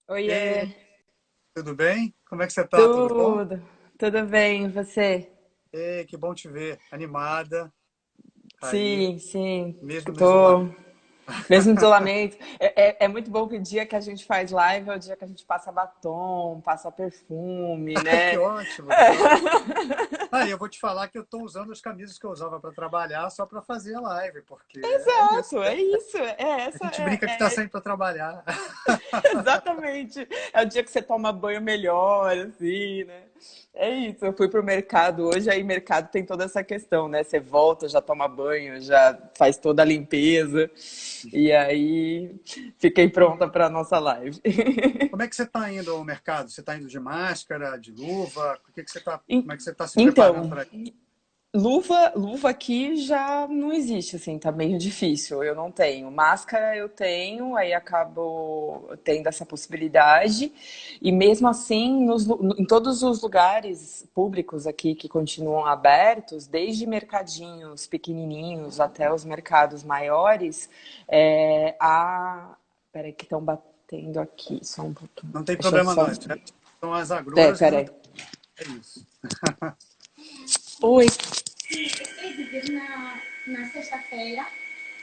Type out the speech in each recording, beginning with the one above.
Ei, Oiê, tudo bem? Como é que você tá? Tudo bom? tudo bem, e você? Ei, que bom te ver. Animada aí, Sim, sim, mesmo no tô. isolamento. Mesmo isolamento. É muito bom que o dia que a gente faz live é o dia que a gente passa batom, passa perfume, Que né? ótimo, que ótimo. E eu vou te falar que eu estou usando as camisas que eu usava para trabalhar só para fazer a live, porque é isso, Exato, né? é isso. A gente brinca que está saindo para trabalhar. Exatamente. É o dia que você toma banho melhor, assim, né? É isso. Eu fui pro mercado hoje, aí mercado tem toda essa questão, né? Você volta, já toma banho, já faz toda a limpeza. E aí fiquei pronta para nossa live. Como é que você está indo ao mercado? Você está indo de máscara, de luva? En- Como é que você está se preparando Então, para isso? luva aqui já não existe, assim, tá meio difícil. Eu não tenho. Máscara eu tenho, aí acabo tendo essa possibilidade. E mesmo assim, em todos os lugares públicos aqui que continuam abertos, desde mercadinhos pequenininhos até os mercados maiores, Peraí, que estão batendo aqui, só um pouquinho. Não tem Deixa eu problema só. não, isso são as agruras e não Peraí. tem. É isso. Oi. Eles viram na sexta-feira.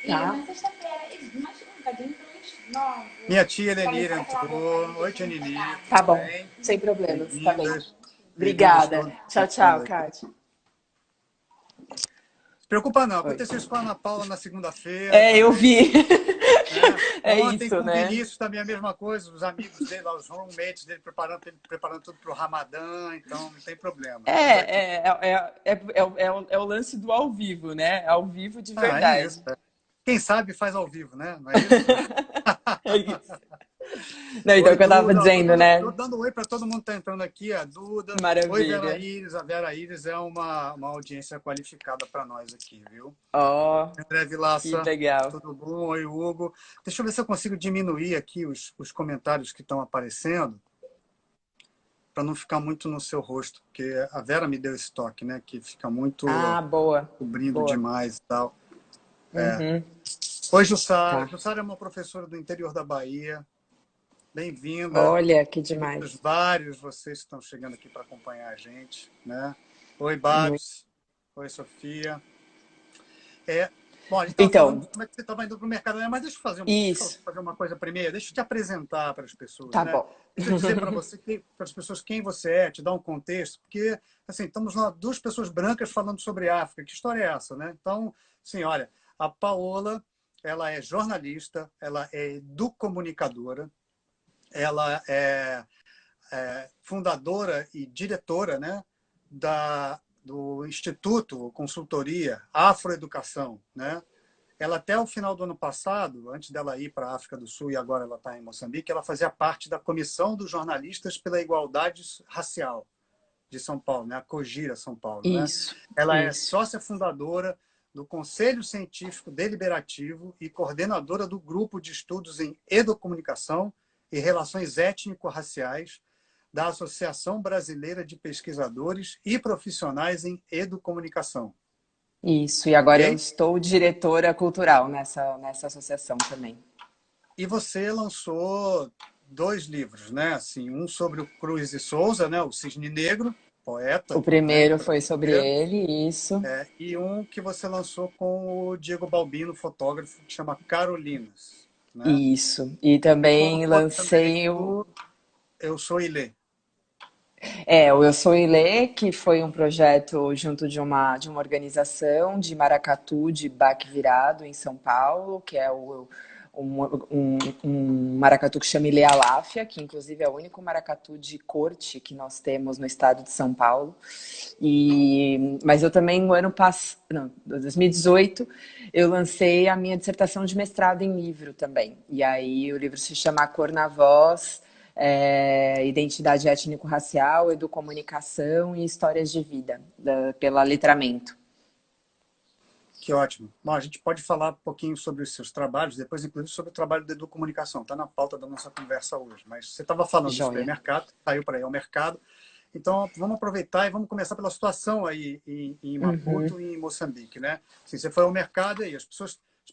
E Tá. na sexta-feira eles viram mais um bocadinho pelos novos. Minha tia Começar Lenira aquela boca entrou. aí Oi, deles tia não Nini, pegar. Tá tudo bom, bem? sem problemas, tá bem. Bem-vindas. Bem-vindas Obrigada. todos que Tchau, estão entrando tchau, aí. Kátia. Se preocupa não, Oi. aconteceu isso com a Ana Paula na segunda-feira É, eu também, vi. né? É Ontem isso, com o né? Vinícius também a mesma coisa, os amigos dele, lá, os roommates dele preparando tudo para o Ramadã, então não tem problema. Estamos aqui. É o lance do ao vivo, né? Ao vivo de É isso. verdade. Quem sabe faz ao vivo, né? Não é isso? É isso. Não, então, Oi, o que eu tava Duda. dizendo, Tô né? dando oi para todo mundo que está entrando aqui. A Duda. Oi, Vera Maravilha. Iris. A Vera Iris é uma audiência qualificada para nós aqui, viu? Ó, André que Vilaça, legal. tudo bom? Oi, Hugo. Deixa eu ver se eu consigo diminuir aqui os comentários que estão aparecendo, para não ficar muito no seu rosto, porque a Vera me deu esse toque, né? Que fica muito Ah, boa. cobrindo Boa. demais e tal. Uhum. Oi, Jussara. Tá. Jussara é uma professora do interior da Bahia. Bem-vinda. Olha, que Bem-vindos demais. vários vocês que estão chegando aqui para acompanhar a gente, né? Oi, Muito. Babs. Oi, Sofia. É, bom, a gente estava falando Então, de como é que você estava indo para o mercado, né? Mas deixa eu isso. fazer uma coisa primeiro, deixa eu te apresentar para as pessoas, Tá né? bom. Deixa eu dizer para você, para as pessoas quem você é, te dar um contexto, porque, assim, estamos lá, duas pessoas brancas falando sobre África, que história é essa, né? Então, assim, olha, a Paola, ela é jornalista, ela é educomunicadora, ela é fundadora e diretora, né, do Instituto Consultoria Afroeducação, né? Ela até o final do ano passado, antes dela ir para a África do Sul e agora ela está em Moçambique, ela fazia parte da Comissão dos Jornalistas pela Igualdade Racial de São Paulo, né? A COGIRA São Paulo, né? Isso. Ela é Isso. sócia fundadora do Conselho Científico Deliberativo e coordenadora do Grupo de Estudos em Educomunicação e Relações Étnico-Raciais da Associação Brasileira de Pesquisadores e Profissionais em Educomunicação. Isso, e agora eu Ok? estou diretora cultural nessa associação também. E você lançou dois livros, né? Assim, um sobre o Cruz de Souza, né? O Cisne Negro, O poeta, né? primeiro foi sobre ele, isso. E um que você lançou com o Diego Balbino, fotógrafo, que chama Carolinas, né? Isso. E E também colocou também lancei o. o Eu Sou Ilê. O Eu Sou Ilê, que foi um projeto junto de uma organização de maracatu de baque virado em São Paulo, que é um maracatu que chama Ilê Aláfia, que inclusive é o único maracatu de corte que nós temos no estado de São Paulo. Mas eu também no ano passado, não, 2018, eu lancei a minha dissertação de mestrado em livro também. E aí o livro se chama A Cor na Voz, Identidade Étnico-Racial, Educomunicação e Histórias de Vida, pela Letramento. Que ótimo. Bom, a gente pode falar um pouquinho sobre os seus trabalhos, depois, inclusive, sobre o trabalho da Educomunicação. Está na pauta da nossa conversa hoje. Mas você estava falando do Joia. supermercado, saiu para ir ao mercado. Então, vamos aproveitar e vamos começar pela situação aí em Maputo e em Moçambique, né? Assim, você foi ao mercado e as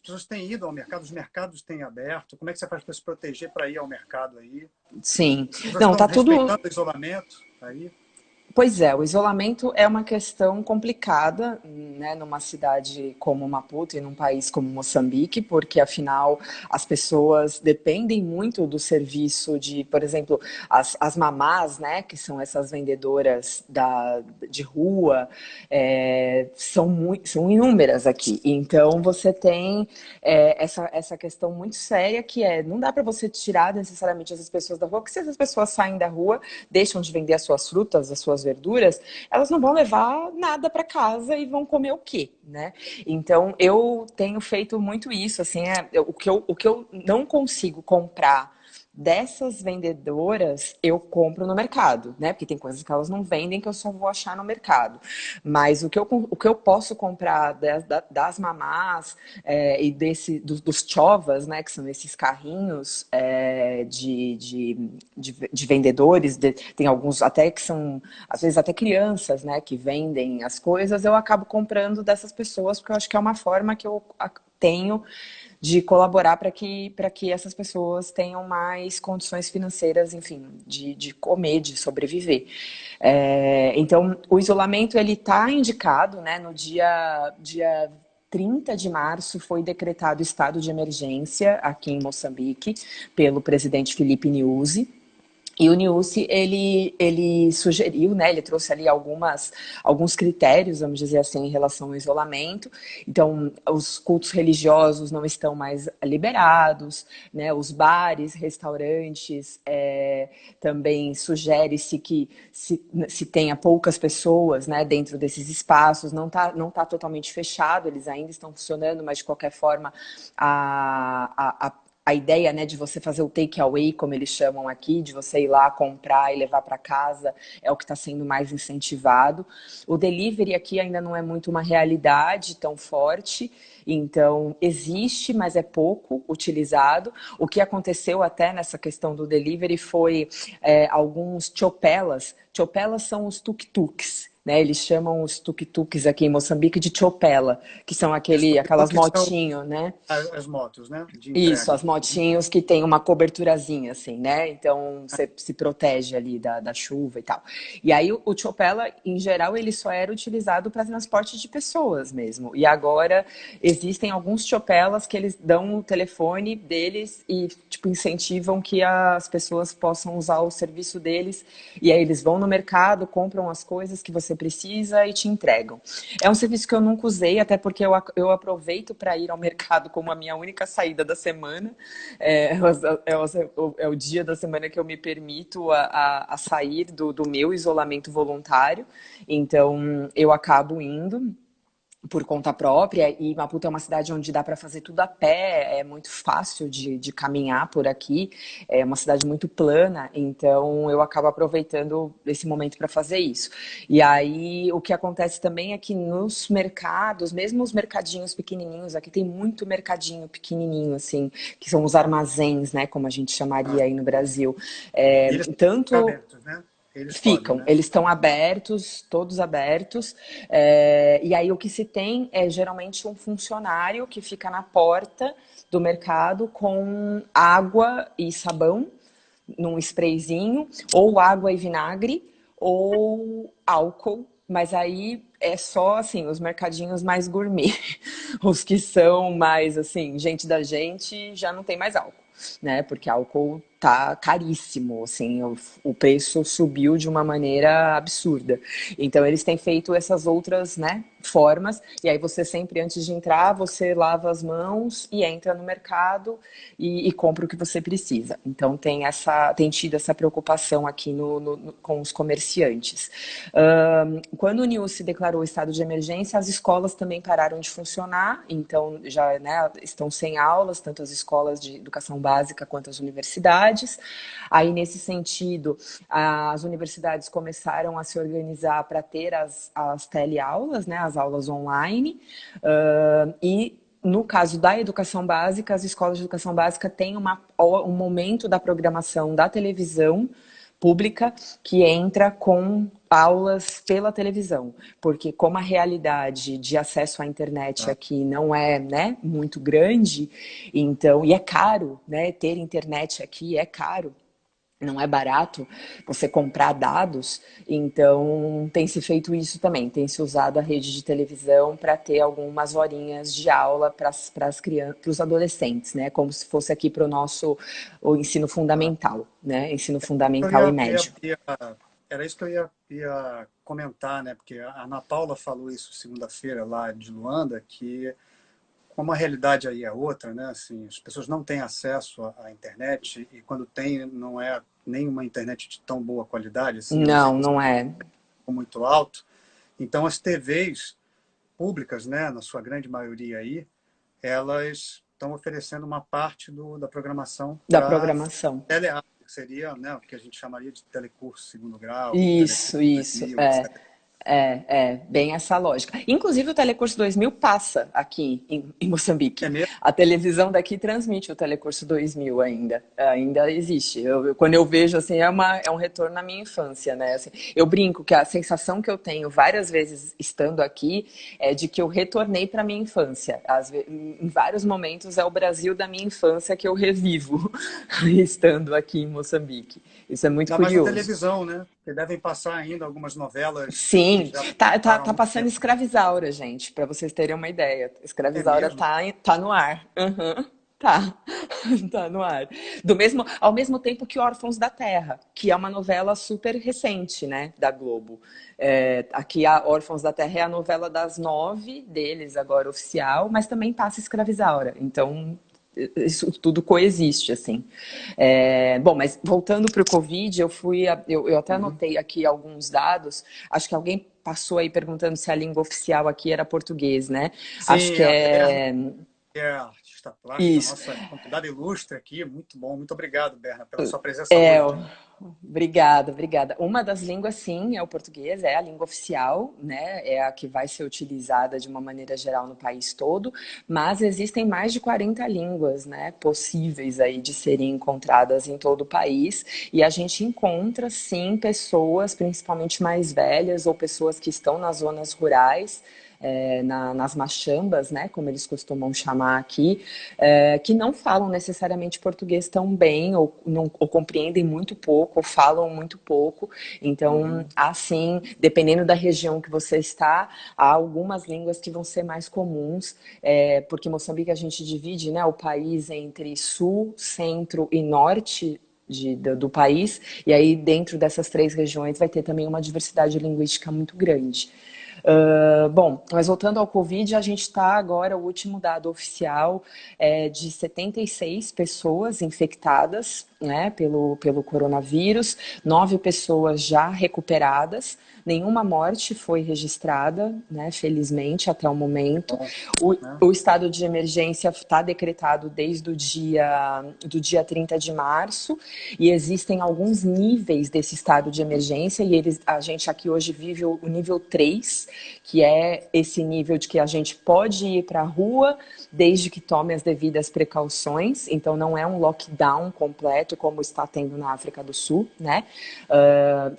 pessoas têm ido ao mercado, os mercados têm aberto. Como é que você faz para se proteger para ir ao mercado aí? Sim. As pessoas Não, estão tá tudo. respeitando o isolamento aí? Pois é, o isolamento é uma questão complicada, né, numa cidade como Maputo e num país como Moçambique, porque afinal as pessoas dependem muito do serviço de, por exemplo, as mamás, né, que são essas vendedoras de rua, são inúmeras aqui. Então você tem essa questão muito séria que não dá para você tirar necessariamente essas pessoas da rua, porque se essas pessoas saem da rua, deixam de vender as suas frutas, as suas verduras, elas não vão levar nada para casa e vão comer o quê, né? Então eu tenho feito muito isso, assim, o que eu não consigo comprar dessas vendedoras eu compro no mercado, né? Porque tem coisas que elas não vendem que eu só vou achar no mercado. Mas o que eu posso comprar das mamás dos chovas, né? Que são esses carrinhos de vendedores, tem alguns até que são, às vezes até crianças, né? Que vendem as coisas, eu acabo comprando dessas pessoas, porque eu acho que é uma forma que eu tenho de colaborar para que essas pessoas tenham mais condições financeiras, enfim, de comer, de sobreviver. Então, o isolamento ele está indicado, né, no dia 30 de março foi decretado estado de emergência aqui em Moçambique pelo presidente Filipe Nyusi. E o Niusi, ele sugeriu, né, ele trouxe ali alguns critérios, vamos dizer assim, em relação ao isolamento. Então, os cultos religiosos não estão mais liberados, né, os bares, restaurantes, também sugere-se que se tenha poucas pessoas, né, dentro desses espaços, não tá totalmente fechado, eles ainda estão funcionando, mas de qualquer forma a ideia, né, de você fazer o take away, como eles chamam aqui, de você ir lá comprar e levar para casa, é o que está sendo mais incentivado. O delivery aqui ainda não é muito uma realidade tão forte, então existe, mas é pouco utilizado. O que aconteceu até nessa questão do delivery foi alguns chopelas. Chopelas são os tuk-tuks. Né, eles chamam os tuk-tuks aqui em Moçambique de chopela, que são aquelas motinhos, né? As motos, né? De Isso, entrega. as motinhos que tem uma coberturazinha, assim, né? Então você se protege ali da chuva e tal. E aí o Chopella, em geral, ele só era utilizado para transporte de pessoas mesmo. E agora existem alguns Chopellas que eles dão o telefone deles e, tipo, incentivam que as pessoas possam usar o serviço deles. E aí eles vão no mercado, compram as coisas que você precisa e te entregam. É um serviço que eu nunca usei, até porque eu aproveito para ir ao mercado como a minha única saída da semana. É o dia da semana que eu me permito a sair do meu isolamento voluntário. Então, eu acabo indo por conta própria, e Maputo é uma cidade onde dá para fazer tudo a pé, é muito fácil de caminhar por aqui, é uma cidade muito plana, então eu acabo aproveitando esse momento para fazer isso. E aí o que acontece também é que nos mercados, mesmo os mercadinhos pequenininhos, aqui tem muito mercadinho pequenininho, assim, que são os armazéns, né, como a gente chamaria aí no Brasil. Eles Tanto estão abertos, né? Eles podem, né? Eles estão abertos, todos abertos, e aí o que se tem é geralmente um funcionário que fica na porta do mercado com água e sabão, num sprayzinho, ou água e vinagre, ou álcool, mas aí é só, assim, os mercadinhos mais gourmet, os que são mais, assim, gente da gente, já não tem mais álcool, né, porque álcool tá caríssimo, assim, o preço subiu de uma maneira absurda. Então eles têm feito essas outras, né, formas, e aí você sempre, antes de entrar, você lava as mãos e entra no mercado e compra o que você precisa. Então tem tido essa preocupação aqui com os comerciantes. Quando o NIU se declarou estado de emergência, as escolas também pararam de funcionar, então já, né, estão sem aulas, tanto as escolas de educação básica quanto as universidades. Aí, nesse sentido, as universidades começaram a se organizar para ter as teleaulas, né, as aulas online, e no caso da educação básica, as escolas de educação básica têm um momento da programação da televisão pública que entra com aulas pela televisão, porque como a realidade de acesso à internet aqui não é, né, muito grande, então, e é caro, né, ter internet aqui é caro, não é barato você comprar dados, então tem se feito isso também, tem se usado a rede de televisão para ter algumas horinhas de aula para as crianças, para os adolescentes, né? Como se fosse aqui para o ensino fundamental, né? Ensino fundamental e médio. Era isso que eu ia comentar, né? Porque a Ana Paula falou isso segunda-feira lá de Luanda, que como a realidade aí é outra, né? Assim, as pessoas não têm acesso à internet e quando tem não é nenhuma internet de tão boa qualidade, assim, não, não é muito alto. Então as TVs públicas, né, na sua grande maioria aí, elas estão oferecendo uma parte da programação da para programação. teleaula, que seria, né, o que a gente chamaria de telecurso segundo grau, Isso, telecurso 2000, etc. Bem essa lógica. Inclusive o Telecurso 2000 passa aqui em Moçambique. É mesmo? A televisão daqui transmite o Telecurso 2000 ainda existe. Quando eu vejo, assim, é um retorno na minha infância, né? Assim, eu brinco que a sensação que eu tenho várias vezes estando aqui é de que eu retornei para minha infância. Em vários momentos é o Brasil da minha infância que eu revivo estando aqui em Moçambique. Isso é muito Ainda mais na curioso. televisão, né? Porque devem passar ainda algumas novelas que Sim, já tá passaram há muito passando tempo. Escravizaura, gente, para vocês terem uma ideia. É Escravizaura mesmo? tá no ar. Uhum, tá, tá no ar. Ao mesmo tempo que Órfãos da Terra, que é uma novela super recente, né, da Globo. Aqui a Órfãos da Terra é a novela das 9 deles, agora oficial, mas também passa Escravizaura. Então, isso tudo coexiste, assim. Bom, mas voltando para o Covid, eu até anotei aqui alguns dados. Acho que alguém passou aí perguntando se a língua oficial aqui era português, né? Acho Sim, que a Berna, é que é a artista plástica, isso. nossa convidada ilustre aqui. Muito bom. Muito obrigado, Berna, pela sua presença É, hoje também. obrigada, obrigada. Uma das línguas, sim, é o português, é a língua oficial, né? É a que vai ser utilizada de uma maneira geral no país todo, mas existem mais de 40 línguas, né, possíveis aí de serem encontradas em todo o país, e a gente encontra, sim, pessoas, principalmente mais velhas ou pessoas que estão nas zonas rurais, nas machambas, né, como eles costumam chamar aqui, que não falam necessariamente português tão bem, ou compreendem muito pouco, ou falam muito pouco. Então, assim, dependendo da região que você está, há algumas línguas que vão ser mais comuns, porque Moçambique a gente divide, né, o país entre sul, centro e norte do país, e aí dentro dessas 3 regiões vai ter também uma diversidade linguística muito grande. Bom, mas voltando ao Covid, a gente está agora, o último dado oficial é de 76 pessoas infectadas, né, pelo coronavírus, 9 pessoas já recuperadas, nenhuma morte foi registrada, né, felizmente, até o momento. Bom, né? O estado de emergência está decretado desde o dia 30 de março, e existem alguns níveis desse estado de emergência, e a gente aqui hoje vive o nível 3, que é esse nível de que a gente pode ir para a rua desde que tome as devidas precauções, então não é um lockdown completo como está tendo na África do Sul, né?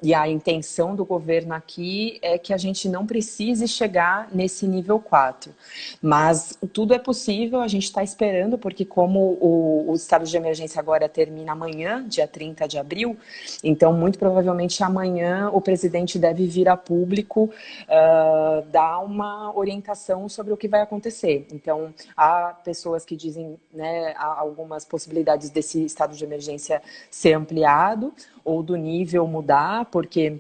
E a intenção do governo aqui é que a gente não precise chegar nesse nível 4, mas tudo é possível, a gente está esperando, porque como o estado de emergência agora termina amanhã, dia 30 de abril, então muito provavelmente amanhã o presidente deve vir a público dar uma orientação sobre o que vai acontecer. Então, há pessoas que dizem, né, há algumas possibilidades desse estado de emergência ser ampliado ou do nível mudar, porque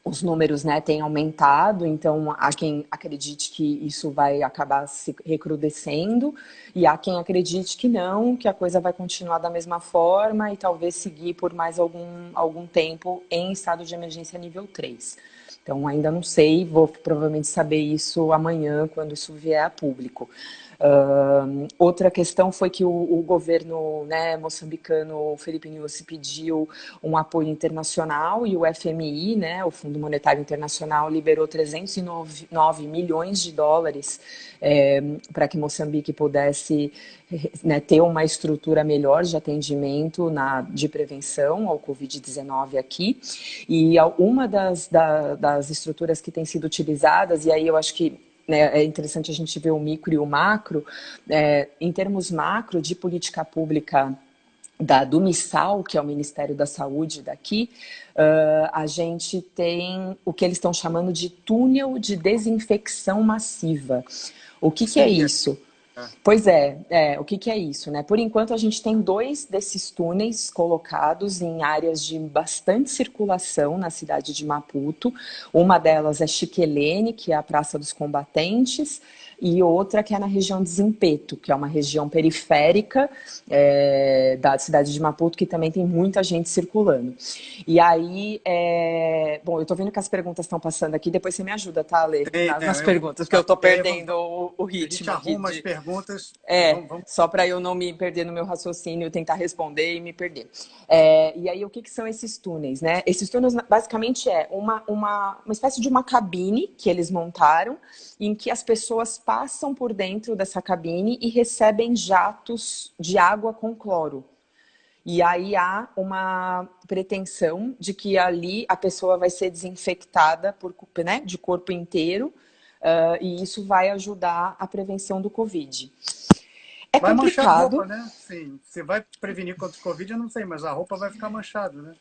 os números, né, têm aumentado, então há quem acredite que isso vai acabar se recrudescendo e há quem acredite que não, que a coisa vai continuar da mesma forma e talvez seguir por mais algum tempo em estado de emergência nível 3. Então, ainda não sei, vou provavelmente saber isso amanhã, quando isso vier a público. Outra questão foi que o governo, né, moçambicano, Felipe Nyusi, pediu um apoio internacional e o FMI, né, o Fundo Monetário Internacional, liberou 309 milhões de dólares para que Moçambique pudesse, né, ter uma estrutura melhor de atendimento de prevenção ao Covid-19 aqui. E uma das estruturas que tem sido utilizadas, e aí eu acho que, né, é interessante a gente ver o micro e o macro, em termos macro de política pública do MISAL, que é o Ministério da Saúde daqui, a gente tem o que eles estão chamando de túnel de desinfecção massiva. O que é isso? Pois o que é isso, né? Por enquanto, a gente tem 2 desses túneis colocados em áreas de bastante circulação na cidade de Maputo. Uma delas é Chiquelene, que é a Praça dos Combatentes, e outra que é na região de Zimpeto, que é uma região periférica da cidade de Maputo, que também tem muita gente circulando. E aí, bom, eu estou vendo que as perguntas estão passando aqui, depois você me ajuda, tá, Ale? Nas perguntas, porque eu estou perdendo o ritmo. A gente arruma as perguntas. Vamos... Só para eu não me perder no meu raciocínio, tentar responder e me perder. E aí, o que são esses túneis, né? Esses túneis, basicamente, uma espécie de uma cabine que eles montaram, em que as pessoas passam por dentro dessa cabine e recebem jatos de água com cloro. E aí há uma pretensão de que ali a pessoa vai ser desinfectada né, de corpo inteiro, e isso vai ajudar a prevenção do Covid. Vai manchar a roupa, né? Sim, você vai prevenir contra o Covid, eu não sei, mas a roupa vai ficar manchada, né?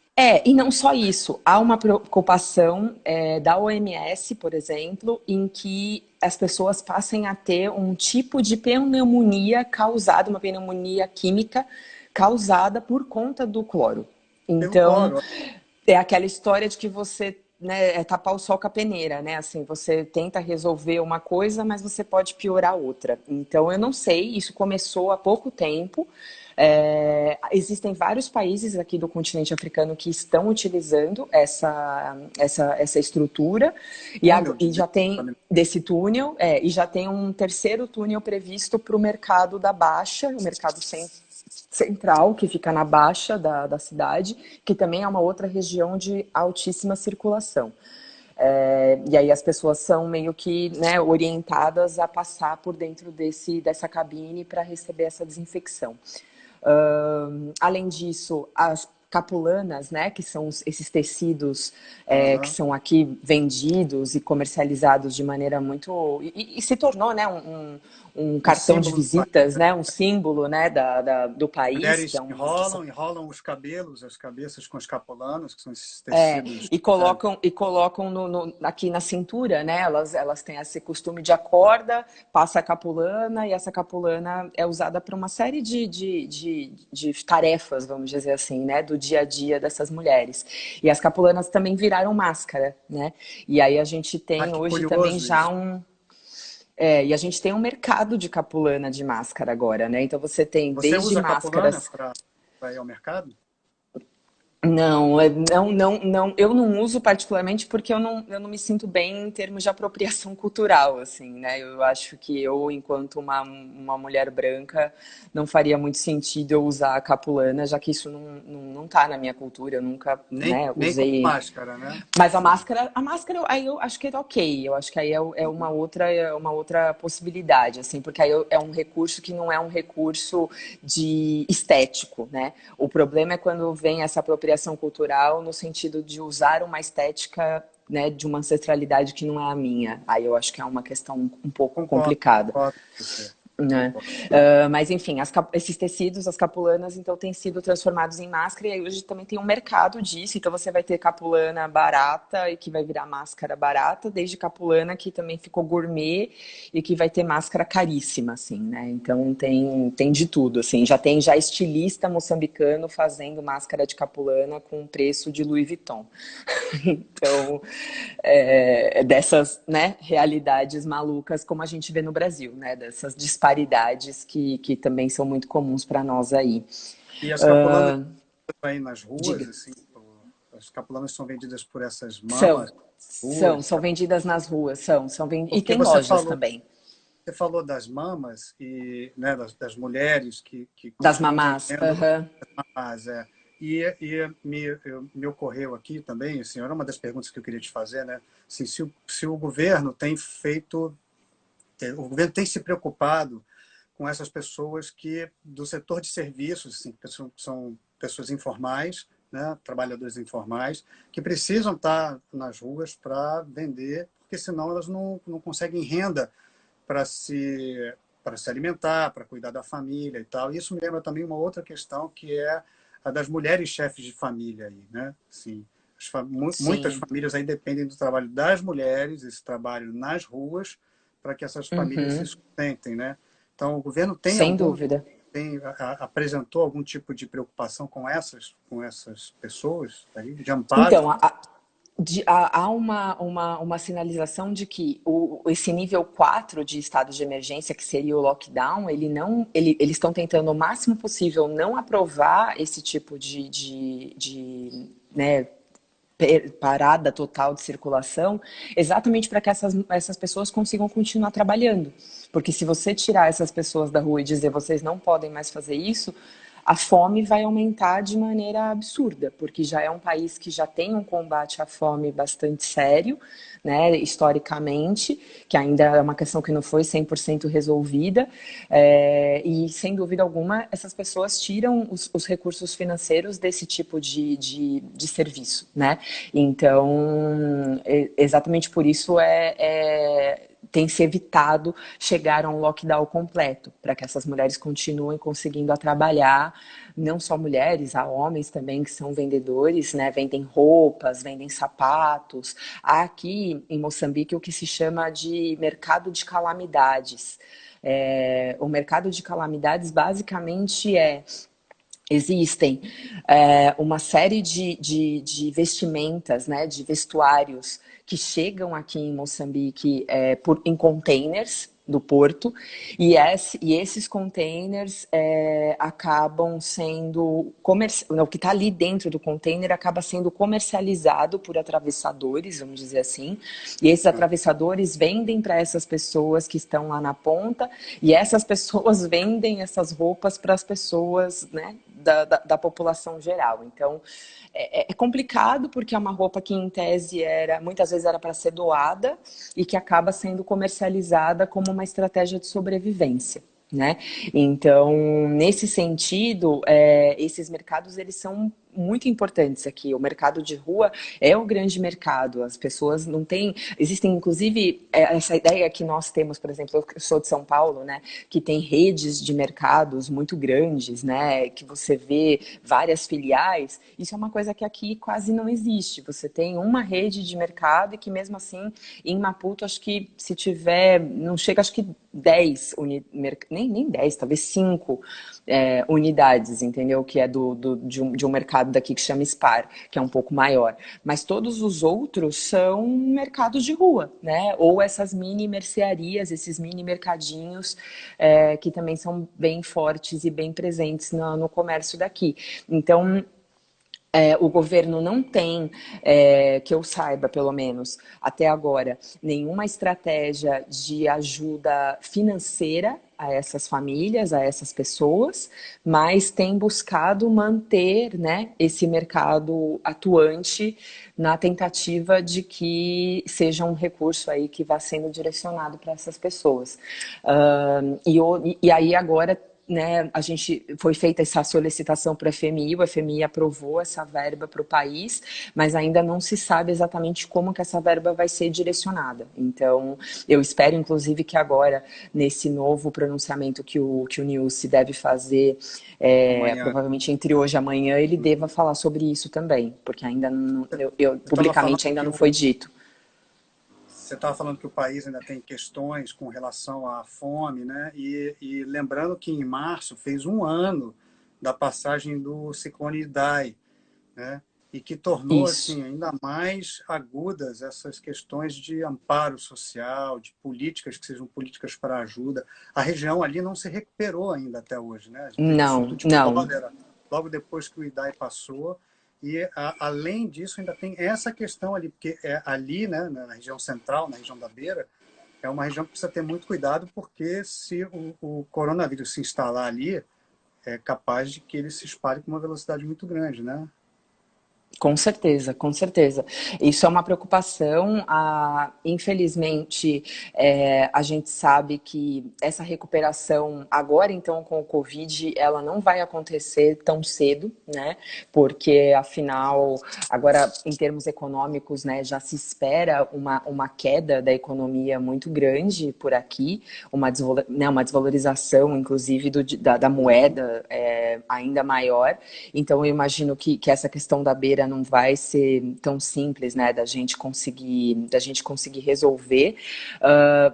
E não só isso. Há uma preocupação da OMS, por exemplo, em que as pessoas passem a ter um tipo de pneumonia causada, uma pneumonia química causada por conta do cloro. Então, cloro. É aquela história de que você... né, tapar o sol com a peneira, né? Assim, você tenta resolver uma coisa, mas você pode piorar outra. Então, eu não sei, isso começou há pouco tempo. Existem vários países aqui do continente africano que estão utilizando essa estrutura e já tem desse túnel, e já tem um terceiro túnel previsto para o mercado da Baixa, o mercado central, que fica na baixa da cidade, que também é uma outra região de altíssima circulação. E aí as pessoas são meio que, né, orientadas a passar por dentro dessa cabine para receber essa desinfecção. Além disso, as capulanas, né, que são esses tecidos que são aqui vendidos e comercializados de maneira muito... E se tornou, né, um cartão de visitas, né, um símbolo, né, do país. Mulheres que enrolam os cabelos, as cabeças com os capulanos, que são esses tecidos. E colocam aqui na cintura, né, elas têm esse costume de acorda, passa a capulana, e essa capulana é usada para uma série de tarefas, vamos dizer assim, né, do dia a dia dessas mulheres. E as capulanas também viraram máscara, né, e aí a gente tem hoje também já e a gente tem um mercado de capulana de máscara agora, né? Então você tem desde usa máscaras... para ir ao mercado? Não, eu não uso particularmente porque eu não me sinto bem em termos de apropriação cultural, assim, né? Eu acho que eu, enquanto uma mulher branca, não faria muito sentido eu usar a capulana, já que isso não tá na minha cultura, eu nunca usei. Nem com máscara, né? Mas a máscara, aí eu acho que é ok, eu acho que aí é uma outra possibilidade, assim, porque aí é um recurso que não é um recurso de estético, né? O problema é quando vem essa apropriação cultural no sentido de usar uma estética, né, de uma ancestralidade que não é a minha. Aí eu acho que é uma questão um pouco complicada. Né? Mas enfim, esses tecidos, as capulanas, então têm sido transformados em máscara, e aí hoje também tem um mercado disso. Então você vai ter capulana barata e que vai virar máscara barata, desde capulana que também ficou gourmet e que vai ter máscara caríssima, assim, né? Então tem de tudo, assim. Já tem estilista moçambicano fazendo máscara de capulana com preço de Louis Vuitton. Então, dessas, né, realidades malucas como a gente vê no Brasil, né? Dessas disparidades que também são muito comuns para nós aí. E as capulanas aí nas ruas, assim, as capulanas são vendidas por essas mamas? São vendidas nas ruas, são vendidas. E tem lojas também. você falou das mamas e, né, das mulheres que Das continuam mamás. vivendo Aham. as mamás, é. E me ocorreu aqui também, assim, era uma das perguntas que eu queria te fazer, né? Assim, se o governo tem feito, o governo tem se preocupado com essas pessoas que do setor de serviços, assim, são pessoas informais, né, trabalhadores informais, que precisam estar nas ruas para vender, porque senão elas não conseguem renda para se alimentar, para cuidar da família e tal. Isso me lembra também uma outra questão que é a das mulheres chefes de família aí, né? Assim, muitas Sim. famílias aí dependem do trabalho das mulheres, esse trabalho nas ruas, para que essas famílias se Uhum. sustentem, né? Então, o governo Sem dúvida. apresentou algum tipo de preocupação com essas pessoas aí, de amparo? Então, há uma sinalização de que esse nível 4 de estado de emergência, que seria o lockdown, eles estão tentando o máximo possível não aprovar esse tipo né, parada total de circulação, exatamente para que essas pessoas consigam continuar trabalhando. Porque se você tirar essas pessoas da rua e dizer vocês não podem mais fazer isso, a fome vai aumentar de maneira absurda, porque já é um país que já tem um combate à fome bastante sério, né, historicamente, que ainda é uma questão que não foi 100% resolvida, e sem dúvida alguma essas pessoas tiram os recursos financeiros desse tipo de serviço, né? Então, exatamente por isso tem se evitado chegar a um lockdown completo, para que essas mulheres continuem conseguindo a trabalhar, não só mulheres, há homens também que são vendedores, né? Vendem roupas, vendem sapatos. Há aqui em Moçambique o que se chama de mercado de calamidades. O mercado de calamidades basicamente existem uma série de vestimentas, né, de vestuários que chegam aqui em Moçambique em containers do porto, e esses containers acabam sendo o que está ali dentro do container acaba sendo comercializado por atravessadores, vamos dizer assim, e esses atravessadores vendem para essas pessoas que estão lá na ponta, e essas pessoas vendem essas roupas para as pessoas, né, da população geral. Então, é complicado porque é uma roupa que, em tese, muitas vezes era para ser doada e que acaba sendo comercializada como uma estratégia de sobrevivência. Né? Então, nesse sentido, esses mercados eles são muito importantes aqui. O mercado de rua é o grande mercado. As pessoas não têm. Existem, inclusive, essa ideia que nós temos, por exemplo, eu sou de São Paulo, né? Que tem redes de mercados muito grandes, né? Que você vê várias filiais. Isso é uma coisa que aqui quase não existe. Você tem uma rede de mercado e que, mesmo assim, em Maputo, acho que se tiver, não chega, acho que 10 nem 10, talvez 5 unidades, entendeu? Que é de um mercado daqui que chama SPAR, que é um pouco maior. Mas todos os outros são mercados de rua, né? Ou essas mini mercearias, esses mini mercadinhos que também são bem fortes e bem presentes no comércio daqui. Então, o governo não tem, que eu saiba, pelo menos até agora, nenhuma estratégia de ajuda financeira a essas famílias, a essas pessoas, mas tem buscado manter, né, esse mercado atuante na tentativa de que seja um recurso aí que vá sendo direcionado para essas pessoas. E aí agora, né, foi feita essa solicitação para o FMI aprovou essa verba para o país, mas ainda não se sabe exatamente como que essa verba vai ser direcionada. Então, eu espero, inclusive, que agora, nesse novo pronunciamento que o Nilce deve fazer, Amanhã. provavelmente entre hoje e amanhã, ele deva falar sobre isso também, porque ainda não, publicamente ainda não foi dito. Você estava falando que o país ainda tem questões com relação à fome, né? E lembrando que em março fez um ano da passagem do ciclone Idai, né? E que tornou Isso. assim ainda mais agudas essas questões de amparo social, de políticas que sejam políticas para ajuda. A região ali não se recuperou ainda até hoje, né? A gente teve um surto Não, de não. cólera logo depois que o Idai passou. E, além disso, ainda tem essa questão ali, porque ali, né, na região central, na região da Beira, é uma região que precisa ter muito cuidado, porque se o coronavírus se instalar ali, é capaz de que ele se espalhe com uma velocidade muito grande, né? Com certeza, com certeza. Isso é uma preocupação. Infelizmente, a gente sabe que essa recuperação agora, então, com o Covid, ela não vai acontecer tão cedo, né? Porque, afinal, agora, em termos econômicos, né, já se espera uma queda da economia muito grande por aqui, uma desvalorização, inclusive, da moeda ainda maior. Então, eu imagino que essa questão da beira não vai ser tão simples, né, da gente conseguir resolver.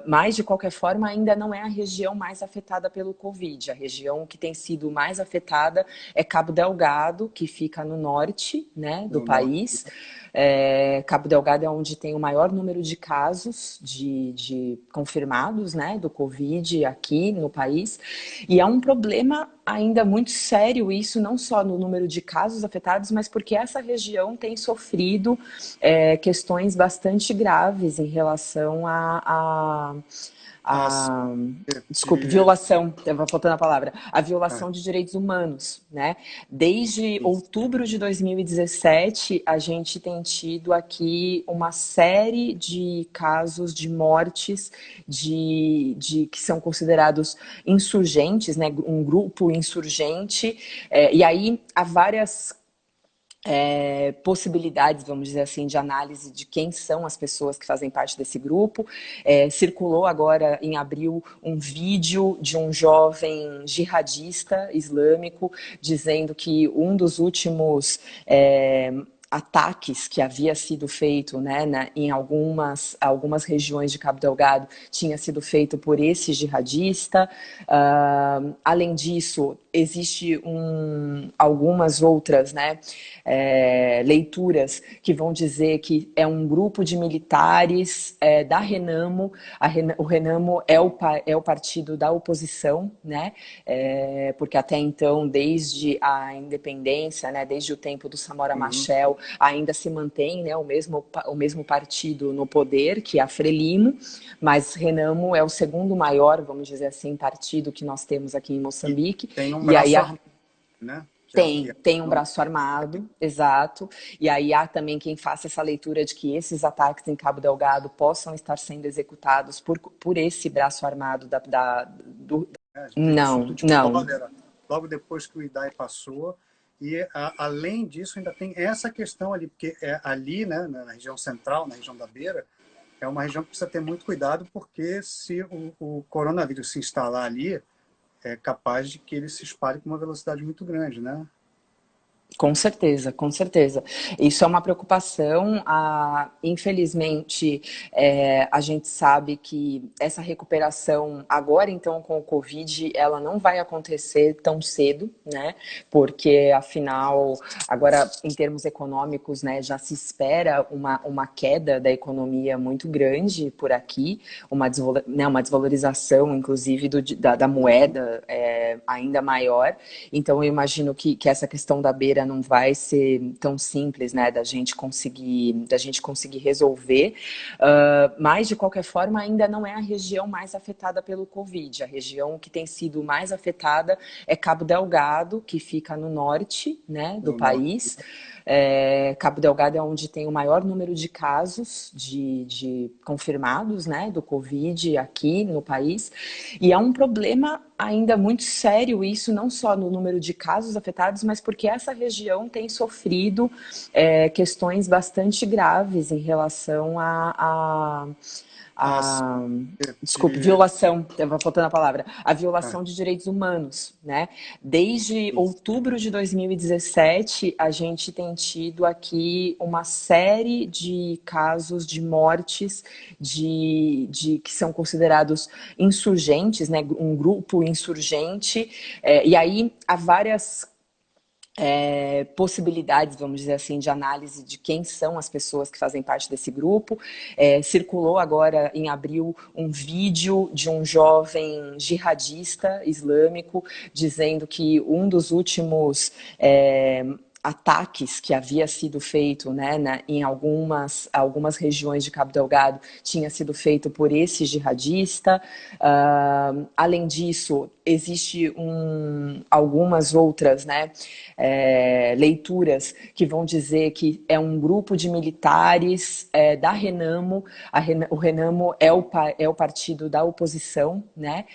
Mas, de qualquer forma, ainda não é a região mais afetada pelo Covid. A região que tem sido mais afetada é Cabo Delgado, que fica no norte, né, do país. Cabo Delgado é onde tem o maior número de casos de confirmados, né, do Covid aqui no país. E é um problema ainda muito sério isso, não só no número de casos afetados, mas porque essa região tem sofrido questões bastante graves em relação desculpe, violação, estava faltando a palavra, a violação de direitos humanos, né? Desde outubro de 2017, a gente tem tido aqui uma série de casos de mortes que são considerados insurgentes, né? Um grupo insurgente, e aí há várias possibilidades, vamos dizer assim, de análise de quem são as pessoas que fazem parte desse grupo. Circulou agora em abril um vídeo de um jovem jihadista islâmico dizendo que um dos últimos ataques que havia sido feito, né, em algumas regiões de Cabo Delgado tinha sido feito por esse jihadista. Além disso, existe algumas outras, né, leituras que vão dizer que é um grupo de militares da Renamo. O Renamo é o partido da oposição, né, porque até então, desde a independência, né, desde o tempo do Samora Machel, ainda se mantém, né, o mesmo partido no poder, que é a Frelimo, mas Renamo é o segundo maior, vamos dizer assim, partido que nós temos aqui em Moçambique. E tem um braço armado, né? Tem um braço armado, exato. E aí há também quem faça essa leitura de que esses ataques em Cabo Delgado possam estar sendo executados por esse braço armado Não. Cólera, logo depois que o Idai passou. E, além disso, ainda tem essa questão ali, porque ali, né, na região central, na região da Beira, é uma região que precisa ter muito cuidado, porque se o coronavírus se instalar ali, é capaz de que ele se espalhe com uma velocidade muito grande, né? Com certeza, com certeza. Isso é uma preocupação. Infelizmente, a gente sabe que essa recuperação agora, então, com o Covid, ela não vai acontecer tão cedo, né? Porque, afinal, agora, em termos econômicos, né, já se espera uma queda da economia muito grande por aqui, uma desvalorização, inclusive, da moeda ainda maior. Então, eu imagino que essa questão da beira não vai ser tão simples, né, da gente conseguir resolver. Mas, de qualquer forma, ainda não é a região mais afetada pelo Covid. A região que tem sido mais afetada é Cabo Delgado, que fica no norte, né, do país. Cabo Delgado é onde tem o maior número de casos de confirmados, né, do Covid aqui no país. E é um problema ainda muito sério isso, não só no número de casos afetados, mas porque essa região tem sofrido questões bastante graves em relação desculpe, violação, estava faltando a palavra, a violação de direitos humanos, né? Desde outubro de 2017, a gente tem tido aqui uma série de casos de mortes que são considerados insurgentes, né? Um grupo insurgente, e aí há várias possibilidades, vamos dizer assim, de análise de quem são as pessoas que fazem parte desse grupo. Circulou agora em abril um vídeo de um jovem jihadista islâmico dizendo que um dos últimos ataques que havia sido feito, né, em algumas regiões de Cabo Delgado tinha sido feito por esse jihadista. Além disso, existe algumas outras, né, leituras que vão dizer que é um grupo de militares da Renamo. O Renamo é o partido da oposição, né,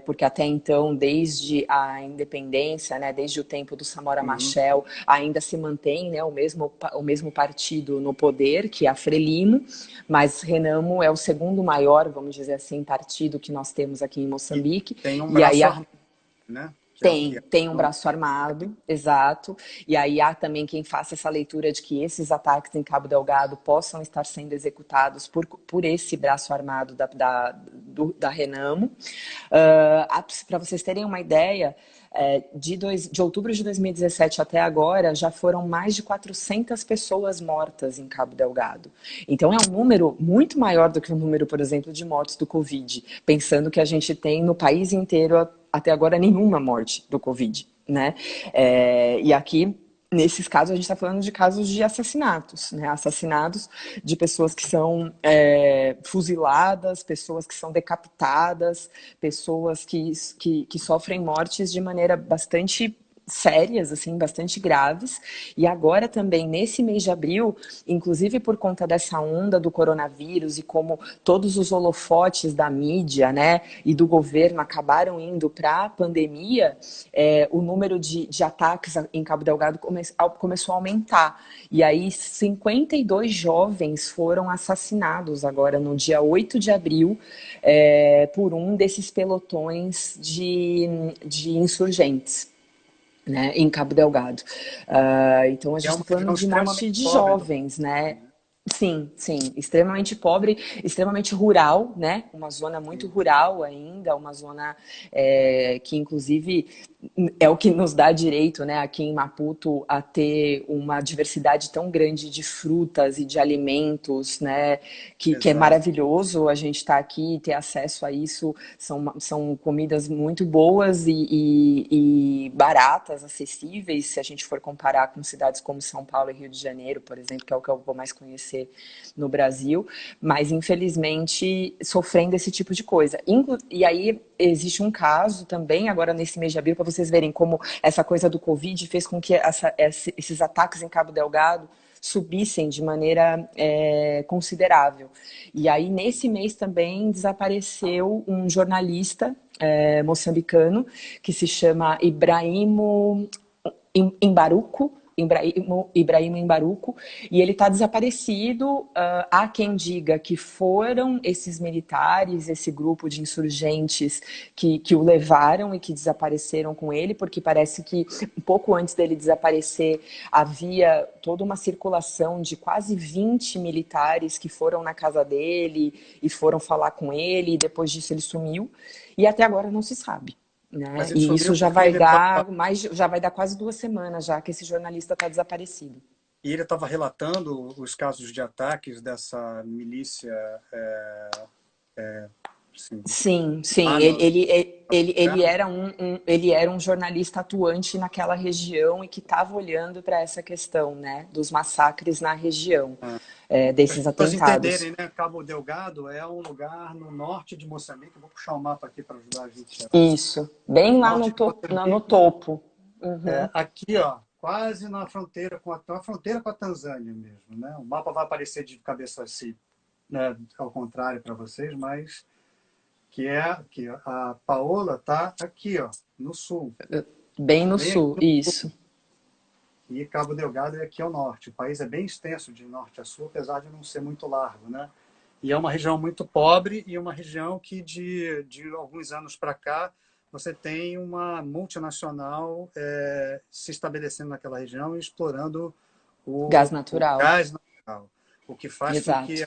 porque até então, desde a independência, né, desde o tempo do Samora Machel, ainda se mantém, né, o mesmo partido no poder, que é a Frelimo, mas Renamo é o segundo maior, vamos dizer assim, partido que nós temos aqui em Moçambique. Tem um braço armado, né? Tem um braço armado, exato. E aí há também quem faça essa leitura de que esses ataques em Cabo Delgado possam estar sendo executados por esse braço armado da Renamo. Para vocês terem uma ideia, de outubro de 2017 até agora, já foram mais de 400 pessoas mortas em Cabo Delgado. Então é um número muito maior do que o número, por exemplo, de mortes do Covid, pensando que a gente tem no país inteiro até agora nenhuma morte do Covid, né? E aqui, nesses casos, a gente está falando de casos de assassinatos, né? Assassinatos de pessoas que são fuziladas, pessoas que são decapitadas, pessoas que sofrem mortes de maneira bastante sérias, assim, bastante graves. E agora também, nesse mês de abril, inclusive por conta dessa onda do coronavírus e como todos os holofotes da mídia, né, e do governo acabaram indo para a pandemia, o número de ataques em Cabo Delgado começou a aumentar. E aí 52 jovens foram assassinados agora no dia 8 de abril por um desses pelotões de insurgentes, né, em Cabo Delgado. Então a gente está falando de morte de jovens, né? Sim, extremamente pobre, extremamente rural, né? Uma zona muito rural ainda, uma zona que inclusive é o que nos dá direito, né, aqui em Maputo, a ter uma diversidade tão grande de frutas e de alimentos, né, que é maravilhoso a gente estar aqui e ter acesso a isso. São comidas muito boas e baratas, acessíveis, se a gente for comparar com cidades como São Paulo e Rio de Janeiro, por exemplo, que é o que eu vou mais conhecer no Brasil, mas infelizmente sofrendo esse tipo de coisa. E aí existe um caso também, agora nesse mês de abril, para vocês verem como essa coisa do Covid fez com que esses ataques em Cabo Delgado subissem de maneira considerável. E aí, nesse mês também, desapareceu um jornalista moçambicano que se chama Ibrahimo Imbaruku, Ibrahim Imbaruku, e ele está desaparecido. Há quem diga que foram esses militares, esse grupo de insurgentes que o levaram e que desapareceram com ele, porque parece que um pouco antes dele desaparecer havia toda uma circulação de quase 20 militares que foram na casa dele e foram falar com ele, e depois disso ele sumiu, e até agora não se sabe. Né? E isso já vai dar quase 2 semanas já que esse jornalista está desaparecido. E ele estava relatando os casos de ataques dessa milícia. Sim. Ele era um jornalista atuante naquela região e que estava olhando para essa questão, né, dos massacres na região, desses atentados. Para entenderem, né, Cabo Delgado é um lugar no norte de Moçambique. Vou puxar o mapa aqui para ajudar a gente. Isso, bem lá no topo. Uhum. Aqui, ó, quase na fronteira com a Tanzânia mesmo, né? O mapa vai aparecer de cabeça assim, né, ao contrário para vocês, mas que a Paola está aqui, ó, no sul. Bem no sul, isso. E Cabo Delgado é aqui ao norte. O país é bem extenso de norte a sul, apesar de não ser muito largo, né? E é uma região muito pobre e uma região que de alguns anos para cá você tem uma multinacional se estabelecendo naquela região e explorando o gás natural. O que faz com que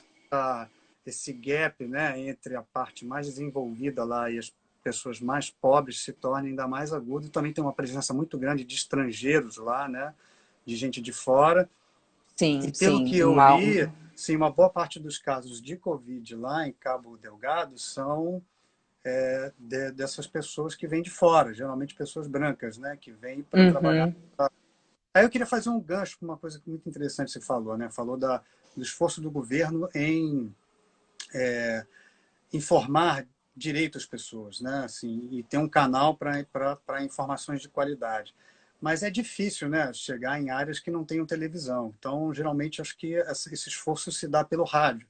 esse gap, né, entre a parte mais desenvolvida lá e as pessoas mais pobres se torne ainda mais agudo. E também tem uma presença muito grande de estrangeiros lá, né, de gente de fora. E pelo que eu li, sim, uma boa parte dos casos de Covid lá em Cabo Delgado são dessas pessoas que vêm de fora, geralmente pessoas brancas, né, que vêm para trabalhar Aí eu queria fazer um gancho com uma coisa muito interessante que você falou, né? Falou do esforço do governo em informar direito às pessoas, né? Assim, e ter um canal para informações de qualidade. Mas é difícil, né, chegar em áreas que não tenham televisão. Então, geralmente, acho que esse esforço se dá pelo rádio,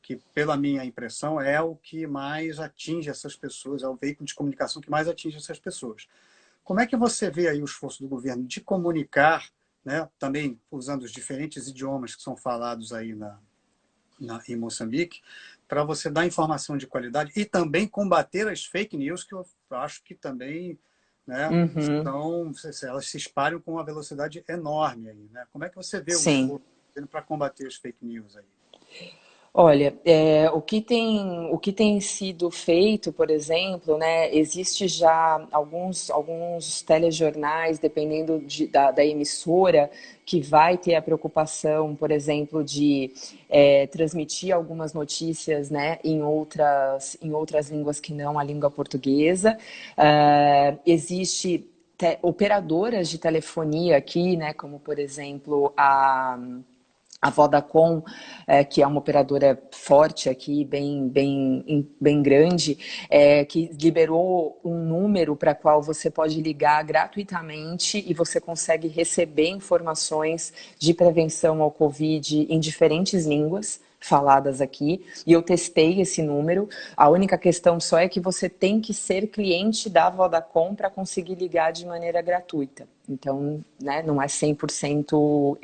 que, pela minha impressão, é o que mais atinge essas pessoas, é o veículo de comunicação que mais atinge essas pessoas. Como é que você vê aí o esforço do governo de comunicar, né, também usando os diferentes idiomas que são falados aí em Moçambique, para você dar informação de qualidade e também combater as fake news, que eu acho que também, né, Uhum, elas se espalham com uma velocidade enorme aí, né? Como é que você vê o sim. esforço para combater as fake news aí? Olha, o que tem sido feito, por exemplo, né, existe já alguns telejornais, dependendo da emissora, que vai ter a preocupação, por exemplo, de transmitir algumas notícias, né, em outras línguas que não a língua portuguesa. Existe operadoras de telefonia aqui, né, como, por exemplo, a Vodacom, que é uma operadora forte aqui, bem grande, que liberou um número para qual você pode ligar gratuitamente e você consegue receber informações de prevenção ao Covid em diferentes línguas faladas aqui, e eu testei esse número. A única questão só é que você tem que ser cliente da Vodacom para conseguir ligar de maneira gratuita. Então, né, não é 100%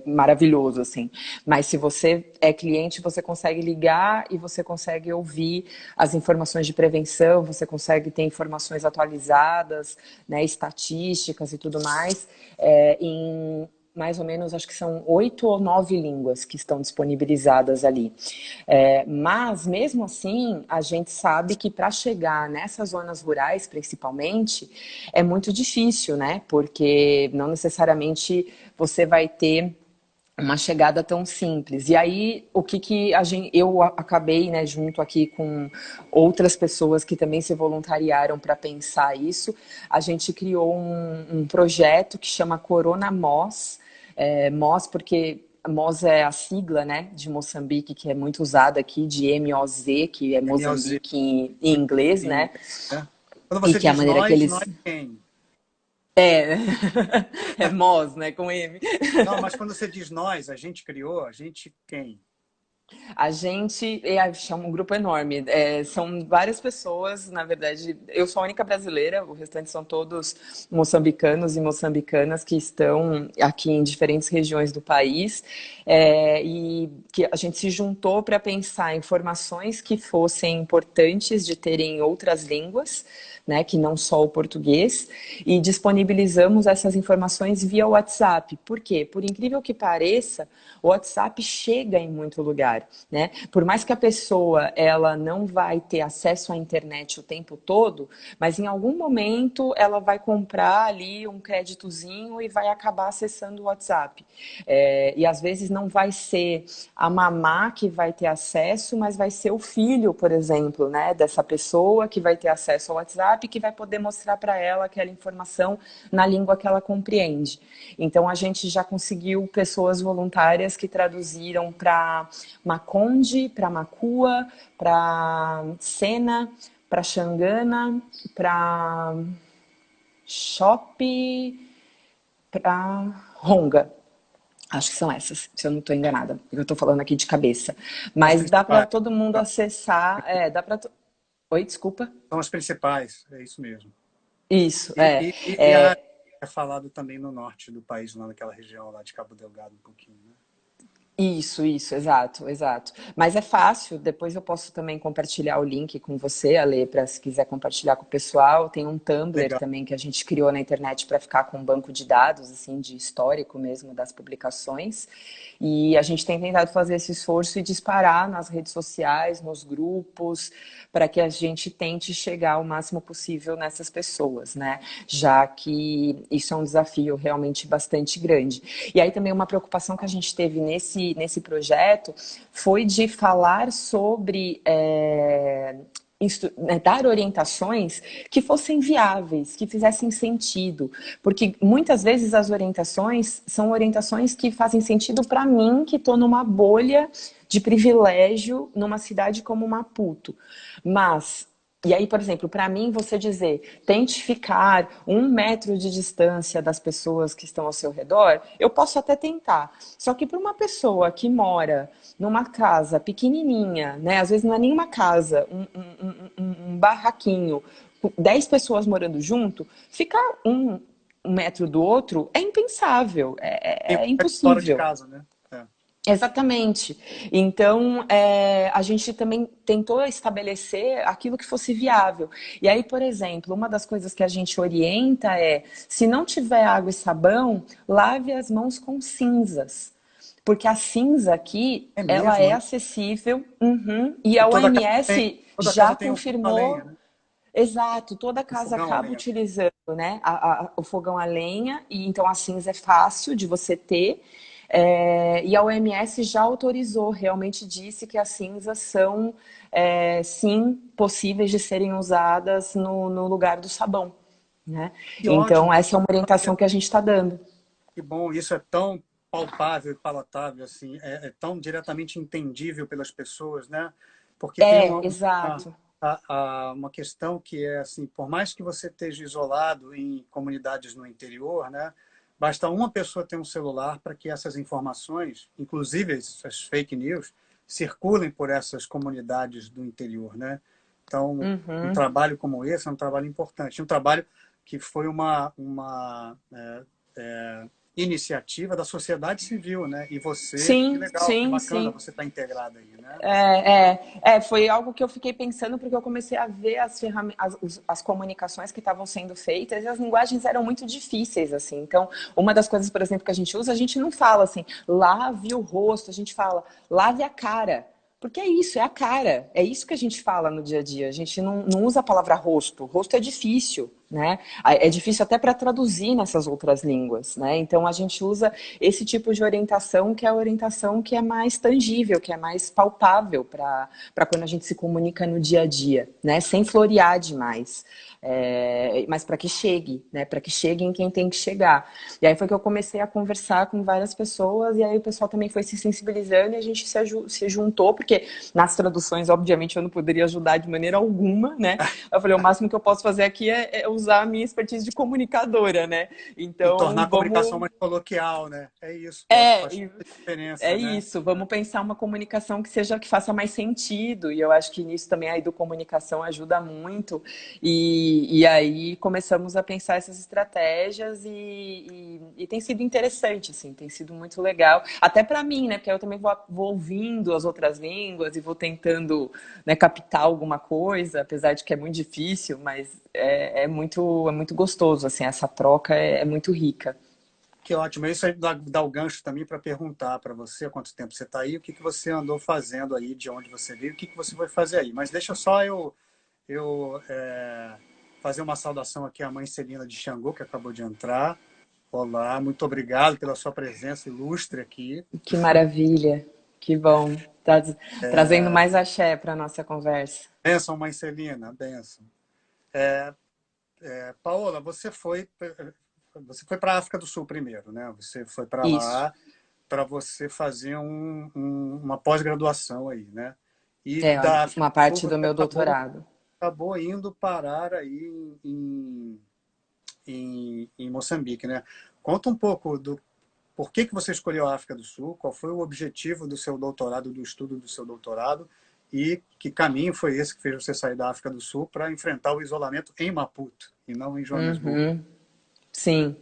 maravilhoso, assim. Mas se você é cliente, você consegue ligar e você consegue ouvir as informações de prevenção, você consegue ter informações atualizadas, né, estatísticas e tudo mais, em mais ou menos, acho que são 8 ou 9 línguas que estão disponibilizadas ali. Mas, mesmo assim, a gente sabe que para chegar nessas zonas rurais, principalmente, é muito difícil, né? Porque não necessariamente você vai ter uma chegada tão simples. E aí, eu acabei, né, junto aqui com outras pessoas que também se voluntariaram para pensar isso, a gente criou um projeto que chama Corona Mos, Mos porque Mos é a sigla, né, de Moçambique, que é muito usada aqui, de M-O-Z, que é MOZ, Moçambique em inglês, em né? inglês, né? Quando E você que é a diz maneira que nós eles... quem? É, é Mos, né, com M. Não, mas quando você diz nós, a gente criou, a gente quem? A gente chama um grupo enorme. São várias pessoas, na verdade. Eu sou a única brasileira, o restante são todos moçambicanos e moçambicanas que estão aqui em diferentes regiões do país. E que a gente se juntou para pensar informações que fossem importantes de terem em outras línguas, né, que não só o português, e disponibilizamos essas informações via WhatsApp. Por quê? Por incrível que pareça, o WhatsApp chega em muito lugar, né? Por mais que a pessoa ela não vai ter acesso à internet o tempo todo, mas em algum momento ela vai comprar ali um créditozinho e vai acabar acessando o WhatsApp. E às vezes não vai ser a mamá que vai ter acesso, mas vai ser o filho, por exemplo, né, dessa pessoa que vai ter acesso ao WhatsApp, que vai poder mostrar para ela aquela informação na língua que ela compreende. Então a gente já conseguiu pessoas voluntárias que traduziram para Maconde, para Macua, para Sena, para Xangana, para Chope, para Ronga. Acho que são essas, se eu não estou enganada. Eu estou falando aqui de cabeça. São as Mas dá para principais. todo mundo acessar. Dá para. Oi, desculpa. São as principais, é isso mesmo. Isso, E é falado também no norte do país, lá naquela região lá de Cabo Delgado, um pouquinho, né? Isso, exato, exato. Mas é fácil, depois eu posso também compartilhar o link com você, Ale, para se quiser compartilhar com o pessoal. Tem um Tumblr Legal. também que a gente criou na internet para ficar com um banco de dados, assim, de histórico mesmo das publicações. E a gente tem tentado fazer esse esforço e disparar nas redes sociais, nos grupos, para que a gente tente chegar o máximo possível nessas pessoas, né? Já que isso é um desafio realmente bastante grande. E aí também uma preocupação que a gente teve nesse projeto foi de falar sobre né, dar orientações que fossem viáveis, que fizessem sentido, porque muitas vezes as orientações são orientações que fazem sentido para mim, que estou numa bolha de privilégio numa cidade como Maputo, mas e aí, por exemplo, para mim, você dizer, tente ficar 1 metro de distância das pessoas que estão ao seu redor, eu posso até tentar. Só que para uma pessoa que mora numa casa pequenininha, né? Às vezes não é nenhuma casa, um barraquinho, com 10 pessoas morando junto, ficar 1 metro do outro é impensável, é Fora de impossível. casa, né? É. Exatamente. Então, a gente também tentou estabelecer aquilo que fosse viável. E aí, por exemplo, uma das coisas que a gente orienta é, se não tiver água e sabão, lave as mãos com cinzas. Porque a cinza aqui, É ela é mesmo, né? acessível, e E a OMS OMS casa já tem um fogão a lenha, confirmou. né? Exato, toda Um casa fogão a acaba lenha. utilizando, né, o fogão a lenha, e então a cinza é fácil de você ter. E a OMS já autorizou, realmente disse que as cinzas são, sim, possíveis de serem usadas no lugar do sabão, né? Que Então, ótimo, essa é uma orientação que a gente está dando. que bom. Isso é tão palpável e palatável, assim, é tão diretamente entendível pelas pessoas, né? Porque tem Exato. uma questão que é assim, por mais que você esteja isolado em comunidades no interior, né? Basta uma pessoa ter um celular para que essas informações, inclusive essas fake news, circulem por essas comunidades do interior, né? Então, um Uhum. trabalho como esse é um trabalho importante, um trabalho que foi uma iniciativa da sociedade civil, né? E você, que Sim, legal, que sim, bacana sim. você estar integrado aí, né? Foi algo que eu fiquei pensando porque eu comecei a ver as comunicações que estavam sendo feitas e as linguagens eram muito difíceis, assim. Então, uma das coisas, por exemplo, que a gente usa, a gente não fala assim, lave o rosto, a gente fala, lave a cara. Porque é isso, é a cara. É isso que a gente fala no dia a dia. A gente não usa a palavra rosto. Rosto é difícil, né? É difícil até para traduzir nessas outras línguas, né? Então a gente usa esse tipo de orientação que é a orientação que é mais tangível, que é mais palpável para quando a gente se comunica no dia a dia, né? Sem florear demais. Mas para que chegue, né? Para que chegue em quem tem que chegar. E aí foi que eu comecei a conversar com várias pessoas e aí o pessoal também foi se sensibilizando e a gente se juntou, porque nas traduções, obviamente, eu não poderia ajudar de maneira alguma, né? Eu falei, o máximo que eu posso fazer aqui é usar a minha expertise de comunicadora, né? E tornar Então, a comunicação vamos... mais coloquial, né? É isso que eu acho que faz toda a É diferença, né? isso, vamos pensar uma comunicação que faça mais sentido, e eu acho que nisso também a educomunicação ajuda muito, e aí começamos a pensar essas estratégias e tem sido interessante, assim, tem sido muito legal, até para mim, né, porque eu também vou ouvindo as outras línguas e vou tentando, né, captar alguma coisa, apesar de que é muito difícil, mas é muito gostoso, assim, essa troca é muito rica. Que ótimo. Isso aí dá o gancho também para perguntar para você há quanto tempo você está aí, o que que você andou fazendo aí, de onde você veio, o que que você vai fazer aí. Mas deixa só eu fazer uma saudação aqui à mãe Celina de Xangô, que acabou de entrar. Olá, muito obrigado pela sua presença ilustre aqui. Que maravilha, que bom. Tá trazendo mais axé para a nossa conversa. Benção, mãe Celina, benção. Paola, você foi para a África do Sul primeiro, né? Você foi para Isso, lá para você fazer uma pós-graduação aí, né? E é da África uma do Sul parte você do meu acabou, doutorado. acabou indo parar aí em Moçambique, né? Conta um pouco do por que você escolheu a África do Sul, qual foi o objetivo do seu doutorado, do estudo do seu doutorado, e que caminho foi esse que fez você sair da África do Sul para enfrentar o isolamento em Maputo e não em Joanesburgo. Uhum, sim.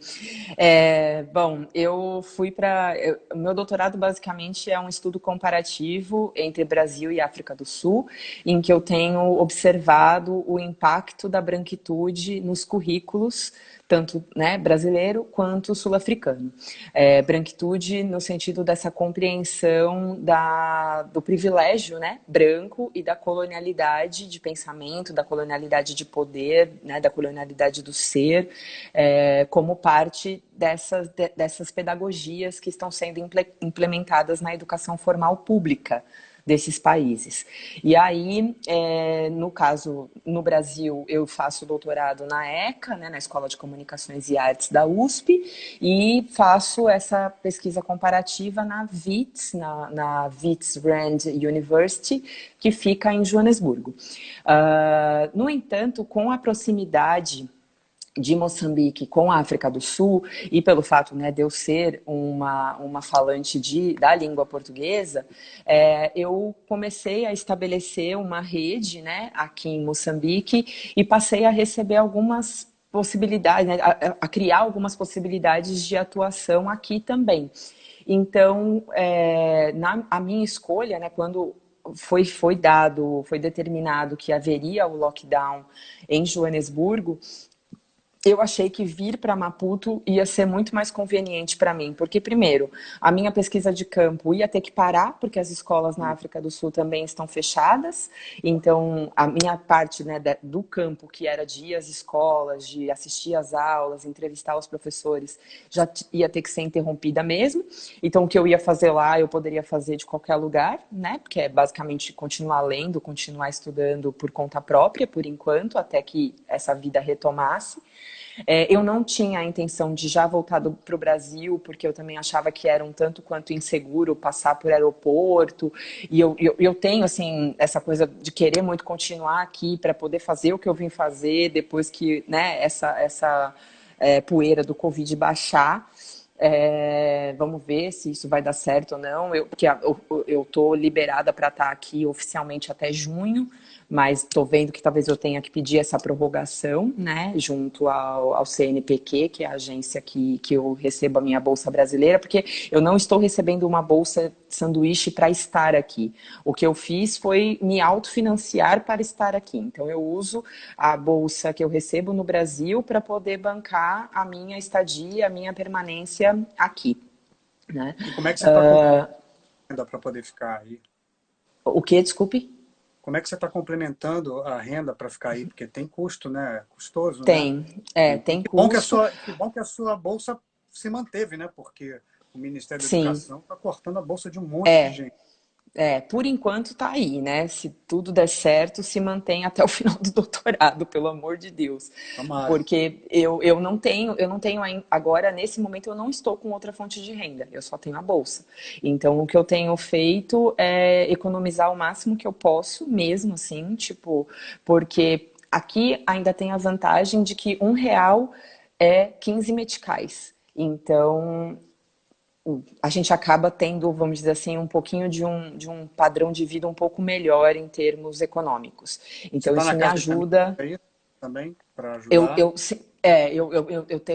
Bom, eu fui para. O meu doutorado basicamente é um estudo comparativo entre Brasil e África do Sul, em que eu tenho observado o impacto da branquitude nos currículos, tanto, né, brasileiro quanto sul-africano. Branquitude no sentido dessa compreensão do privilégio, né, branco e da colonialidade de pensamento, da colonialidade de poder, né, da colonialidade do ser, como parte dessas pedagogias que estão sendo implementadas na educação formal pública, desses países. E aí, no caso, no Brasil, eu faço doutorado na ECA, né, na Escola de Comunicações e Artes da USP, e faço essa pesquisa comparativa na WITS, na WITS Rand University, que fica em Joanesburgo. No entanto, com a proximidade de Moçambique com a África do Sul, e pelo fato, né, de eu ser uma falante da língua portuguesa, eu comecei a estabelecer uma rede, né, aqui em Moçambique, e passei a receber algumas possibilidades, né, a criar algumas possibilidades de atuação aqui também. Então, a minha escolha, né, quando foi determinado que haveria o lockdown em Joanesburgo, eu achei que vir para Maputo ia ser muito mais conveniente para mim, porque, primeiro, a minha pesquisa de campo ia ter que parar, porque as escolas na África do Sul também estão fechadas, então a minha parte, né, do campo, que era de ir às escolas, de assistir às aulas, entrevistar os professores, já ia ter que ser interrompida mesmo, então o que eu ia fazer lá, eu poderia fazer de qualquer lugar, né, porque é basicamente continuar lendo, continuar estudando por conta própria, por enquanto, até que essa vida retomasse. Eu não tinha a intenção de já voltar para o Brasil, porque eu também achava que era um tanto quanto inseguro passar por aeroporto. E eu tenho, assim, essa coisa de querer muito continuar aqui para poder fazer o que eu vim fazer depois que, né, essa poeira do Covid baixar. Vamos ver se isso vai dar certo ou não. Porque eu tô liberada para estar aqui oficialmente até junho, mas estou vendo que talvez eu tenha que pedir essa prorrogação, né, junto ao CNPq, que é a agência que eu recebo a minha bolsa brasileira, porque eu não estou recebendo uma bolsa sanduíche para estar aqui. O que eu fiz foi me autofinanciar para estar aqui. Então, eu uso a bolsa que eu recebo no Brasil para poder bancar a minha estadia, a minha permanência aqui. Né? E como é que você está complementando para poder ficar aí? O que? Desculpe? Como é que você está complementando a renda para ficar aí? Porque tem custo, né? É custoso, tem, né? Tem que bom custo. Que bom que a sua bolsa se manteve, né? Porque o Ministério da Sim. Educação está cortando a bolsa de um monte de gente. Por enquanto tá aí, né? Se tudo der certo, se mantém até o final do doutorado, pelo amor de Deus. Tomara. Porque eu não tenho agora, nesse momento, eu não estou com outra fonte de renda, eu só tenho a bolsa. Então, o que eu tenho feito é economizar o máximo que eu posso, mesmo assim, tipo, porque aqui ainda tem a vantagem de que R$ 1 é 15 meticais. Então, a gente acaba tendo, vamos dizer assim, um pouquinho de um padrão de vida um pouco melhor em termos econômicos. Então, isso me ajuda. Também, para ajudar? Eu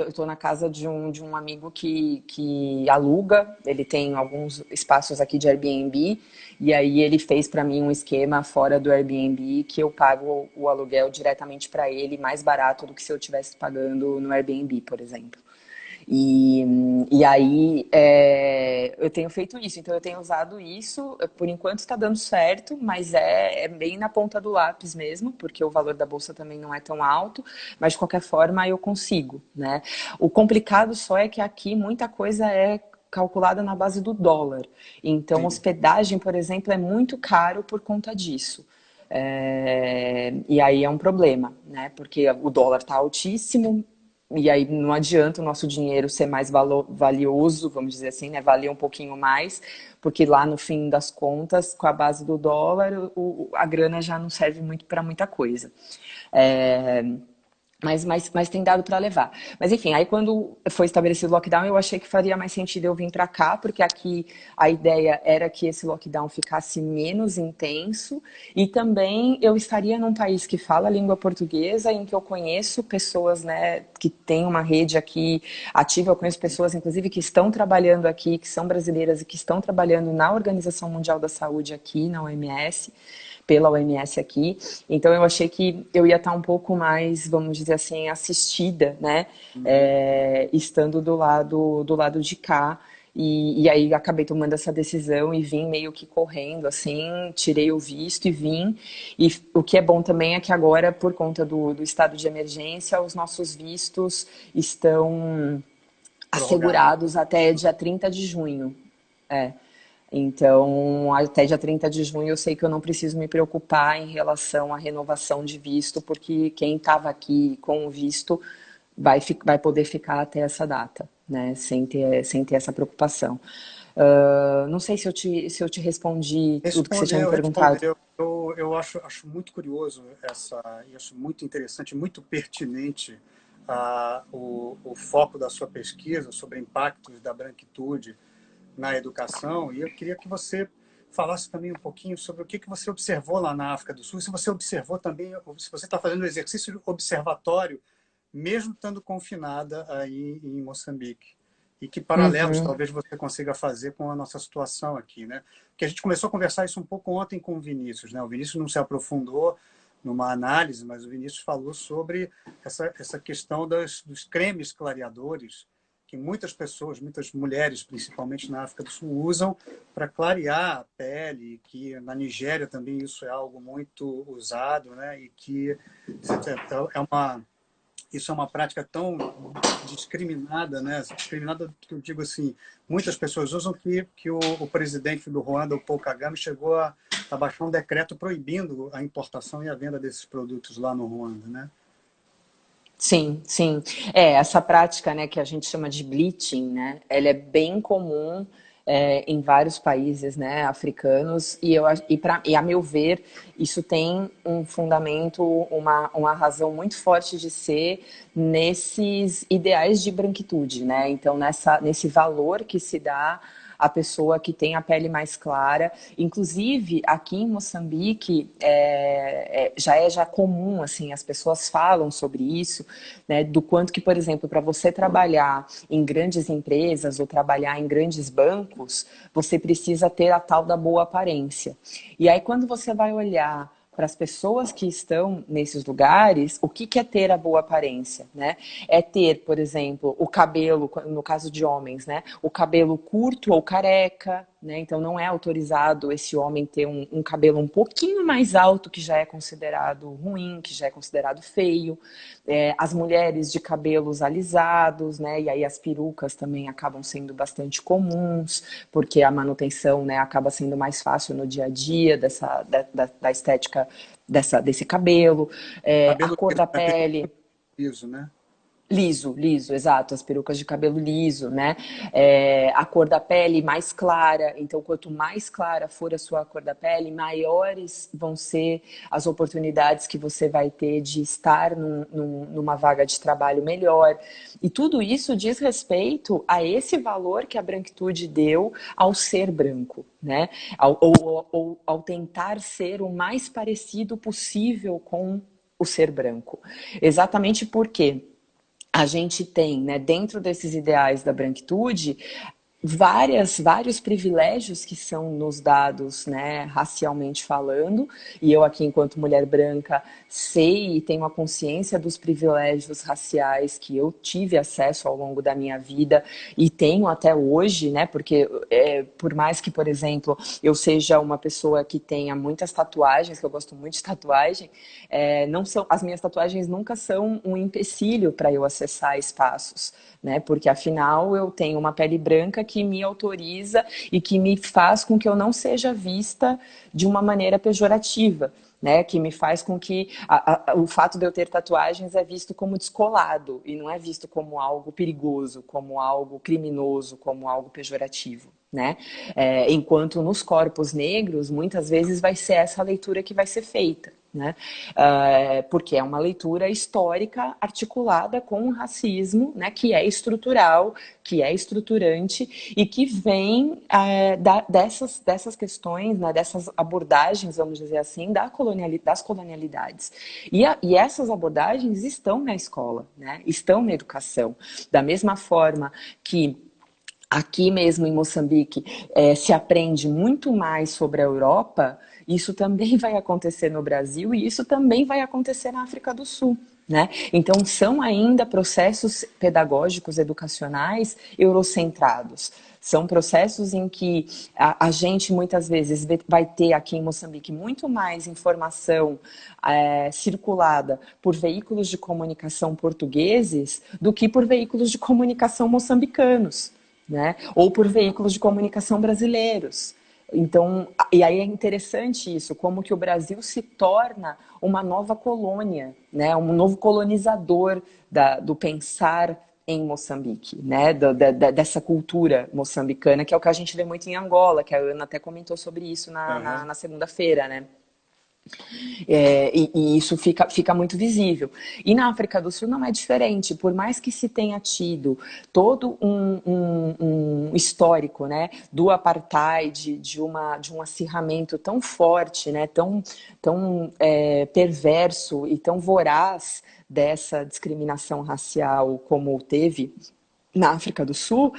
estou na casa de um amigo que aluga, ele tem alguns espaços aqui de Airbnb, e aí ele fez para mim um esquema fora do Airbnb que eu pago o aluguel diretamente para ele, mais barato do que se eu estivesse pagando no Airbnb, por exemplo. E aí eu tenho feito isso, então eu tenho usado isso, por enquanto está dando certo, mas é bem na ponta do lápis mesmo, porque o valor da bolsa também não é tão alto, mas de qualquer forma eu consigo, né? O complicado só é que aqui muita coisa é calculada na base do dólar, então Sim. Hospedagem, por exemplo, é muito caro por conta disso. E aí é um problema, né? Porque o dólar está altíssimo, e aí não adianta o nosso dinheiro ser mais valioso, vamos dizer assim, né? Valer um pouquinho mais, porque lá no fim das contas, com a base do dólar, a grana já não serve muito para muita coisa. Mas tem dado para levar. Mas enfim, aí quando foi estabelecido o lockdown, eu achei que faria mais sentido eu vir para cá, porque aqui a ideia era que esse lockdown ficasse menos intenso e também eu estaria num país que fala a língua portuguesa, em que eu conheço pessoas, né, que têm uma rede aqui ativa, eu conheço pessoas, inclusive, que estão trabalhando aqui, que são brasileiras e que estão trabalhando na Organização Mundial da Saúde aqui, na OMS, pela OMS aqui, então eu achei que eu ia estar um pouco mais, vamos dizer assim, assistida, né, estando do lado de cá, e aí acabei tomando essa decisão e vim meio que correndo, assim, tirei o visto e vim, e o que é bom também é que agora, por conta do estado de emergência, os nossos vistos estão assegurados até dia 30 de junho, Então, até dia 30 de junho eu sei que eu não preciso me preocupar em relação à renovação de visto, porque quem estava aqui com o visto vai poder ficar até essa data, né? Sem ter essa preocupação. Não sei se eu te respondi tudo que você tinha me perguntado. Respondeu. Eu acho muito curioso e acho muito interessante, muito pertinente o foco da sua pesquisa sobre impactos da branquitude na educação. E eu queria que você falasse também um pouquinho sobre o que você observou lá na África do Sul, se você observou também, se você está fazendo um exercício observatório, mesmo estando confinada aí em Moçambique. E que paralelos Uhum. talvez você consiga fazer com a nossa situação aqui, né? Porque a gente começou a conversar isso um pouco ontem com o Vinícius, né? O Vinícius não se aprofundou numa análise, mas o Vinícius falou sobre essa questão dos cremes clareadores que muitas pessoas, muitas mulheres, principalmente na África do Sul, usam para clarear a pele, que na Nigéria também isso é algo muito usado, né? E que isso é uma prática tão discriminada, né? Discriminada que eu digo assim, muitas pessoas usam que o presidente do Ruanda, o Paul Kagame, chegou a baixar um decreto proibindo a importação e a venda desses produtos lá no Ruanda, né? Sim, sim. Essa prática, né, que a gente chama de bleaching, né, ela é bem comum em vários países, né, africanos, e a meu ver, isso tem um fundamento, uma razão muito forte de ser nesses ideais de branquitude, né, então nesse valor que se dá a pessoa que tem a pele mais clara. Inclusive, aqui em Moçambique, já é comum, assim, as pessoas falam sobre isso, né, do quanto que, por exemplo, para você trabalhar em grandes empresas ou trabalhar em grandes bancos, você precisa ter a tal da boa aparência. E aí, quando você vai olhar para as pessoas que estão nesses lugares, o que é ter a boa aparência, né? É ter, por exemplo, o cabelo, no caso de homens, né? O cabelo curto ou careca, né? Então não é autorizado esse homem ter um cabelo um pouquinho mais alto, que já é considerado ruim, que já é considerado feio. As mulheres de cabelos alisados, né? E aí as perucas também acabam sendo bastante comuns, porque a manutenção, né, acaba sendo mais fácil no dia a dia da estética desse cabelo. A Cabelo cor da pele. liso, né? Liso, liso, exato, as perucas de cabelo liso, né? A cor da pele mais clara, então quanto mais clara for a sua cor da pele, maiores vão ser as oportunidades que você vai ter de estar numa vaga de trabalho melhor. E tudo isso diz respeito a esse valor que a branquitude deu ao ser branco, né? Ao tentar ser o mais parecido possível com o ser branco. Exatamente porque a gente tem, né, dentro desses ideais da branquitude, vários privilégios que são nos dados, né, racialmente falando, e eu aqui, enquanto mulher branca, sei e tenho a consciência dos privilégios raciais que eu tive acesso ao longo da minha vida e tenho até hoje, né, porque por mais que, por exemplo, eu seja uma pessoa que tenha muitas tatuagens, que eu gosto muito de tatuagem, não são, as minhas tatuagens nunca são um empecilho para eu acessar espaços, né, porque afinal eu tenho uma pele branca que me autoriza e que me faz com que eu não seja vista de uma maneira pejorativa, né? Que me faz com que o fato de eu ter tatuagens é visto como descolado e não é visto como algo perigoso, como algo criminoso, como algo pejorativo. Né? Enquanto nos corpos negros, muitas vezes vai ser essa leitura que vai ser feita. Né? Porque é uma leitura histórica articulada com o racismo, né? Que é estrutural, que é estruturante e que vem dessas questões, né? Dessas abordagens, vamos dizer assim, das colonialidades. E essas abordagens estão na escola, né? Estão na educação. Da mesma forma que aqui mesmo em Moçambique se aprende muito mais sobre a Europa, isso também vai acontecer no Brasil e isso também vai acontecer na África do Sul. Né? Então, são ainda processos pedagógicos, educacionais, eurocentrados. São processos em que a gente muitas vezes vai ter aqui em Moçambique muito mais informação circulada por veículos de comunicação portugueses do que por veículos de comunicação moçambicanos. né? Ou por veículos de comunicação brasileiros. Então, e aí é interessante isso, como que o Brasil se torna uma nova colônia, né? Um novo colonizador do pensar em Moçambique, né? Dessa cultura moçambicana, que é o que a gente vê muito em Angola, que a Ana até comentou sobre isso Aham. na segunda-feira, né? E isso fica muito visível. E na África do Sul não é diferente, por mais que se tenha tido todo um histórico, né, do apartheid, de um acirramento tão forte, né, tão perverso e tão voraz dessa discriminação racial como teve na África do Sul,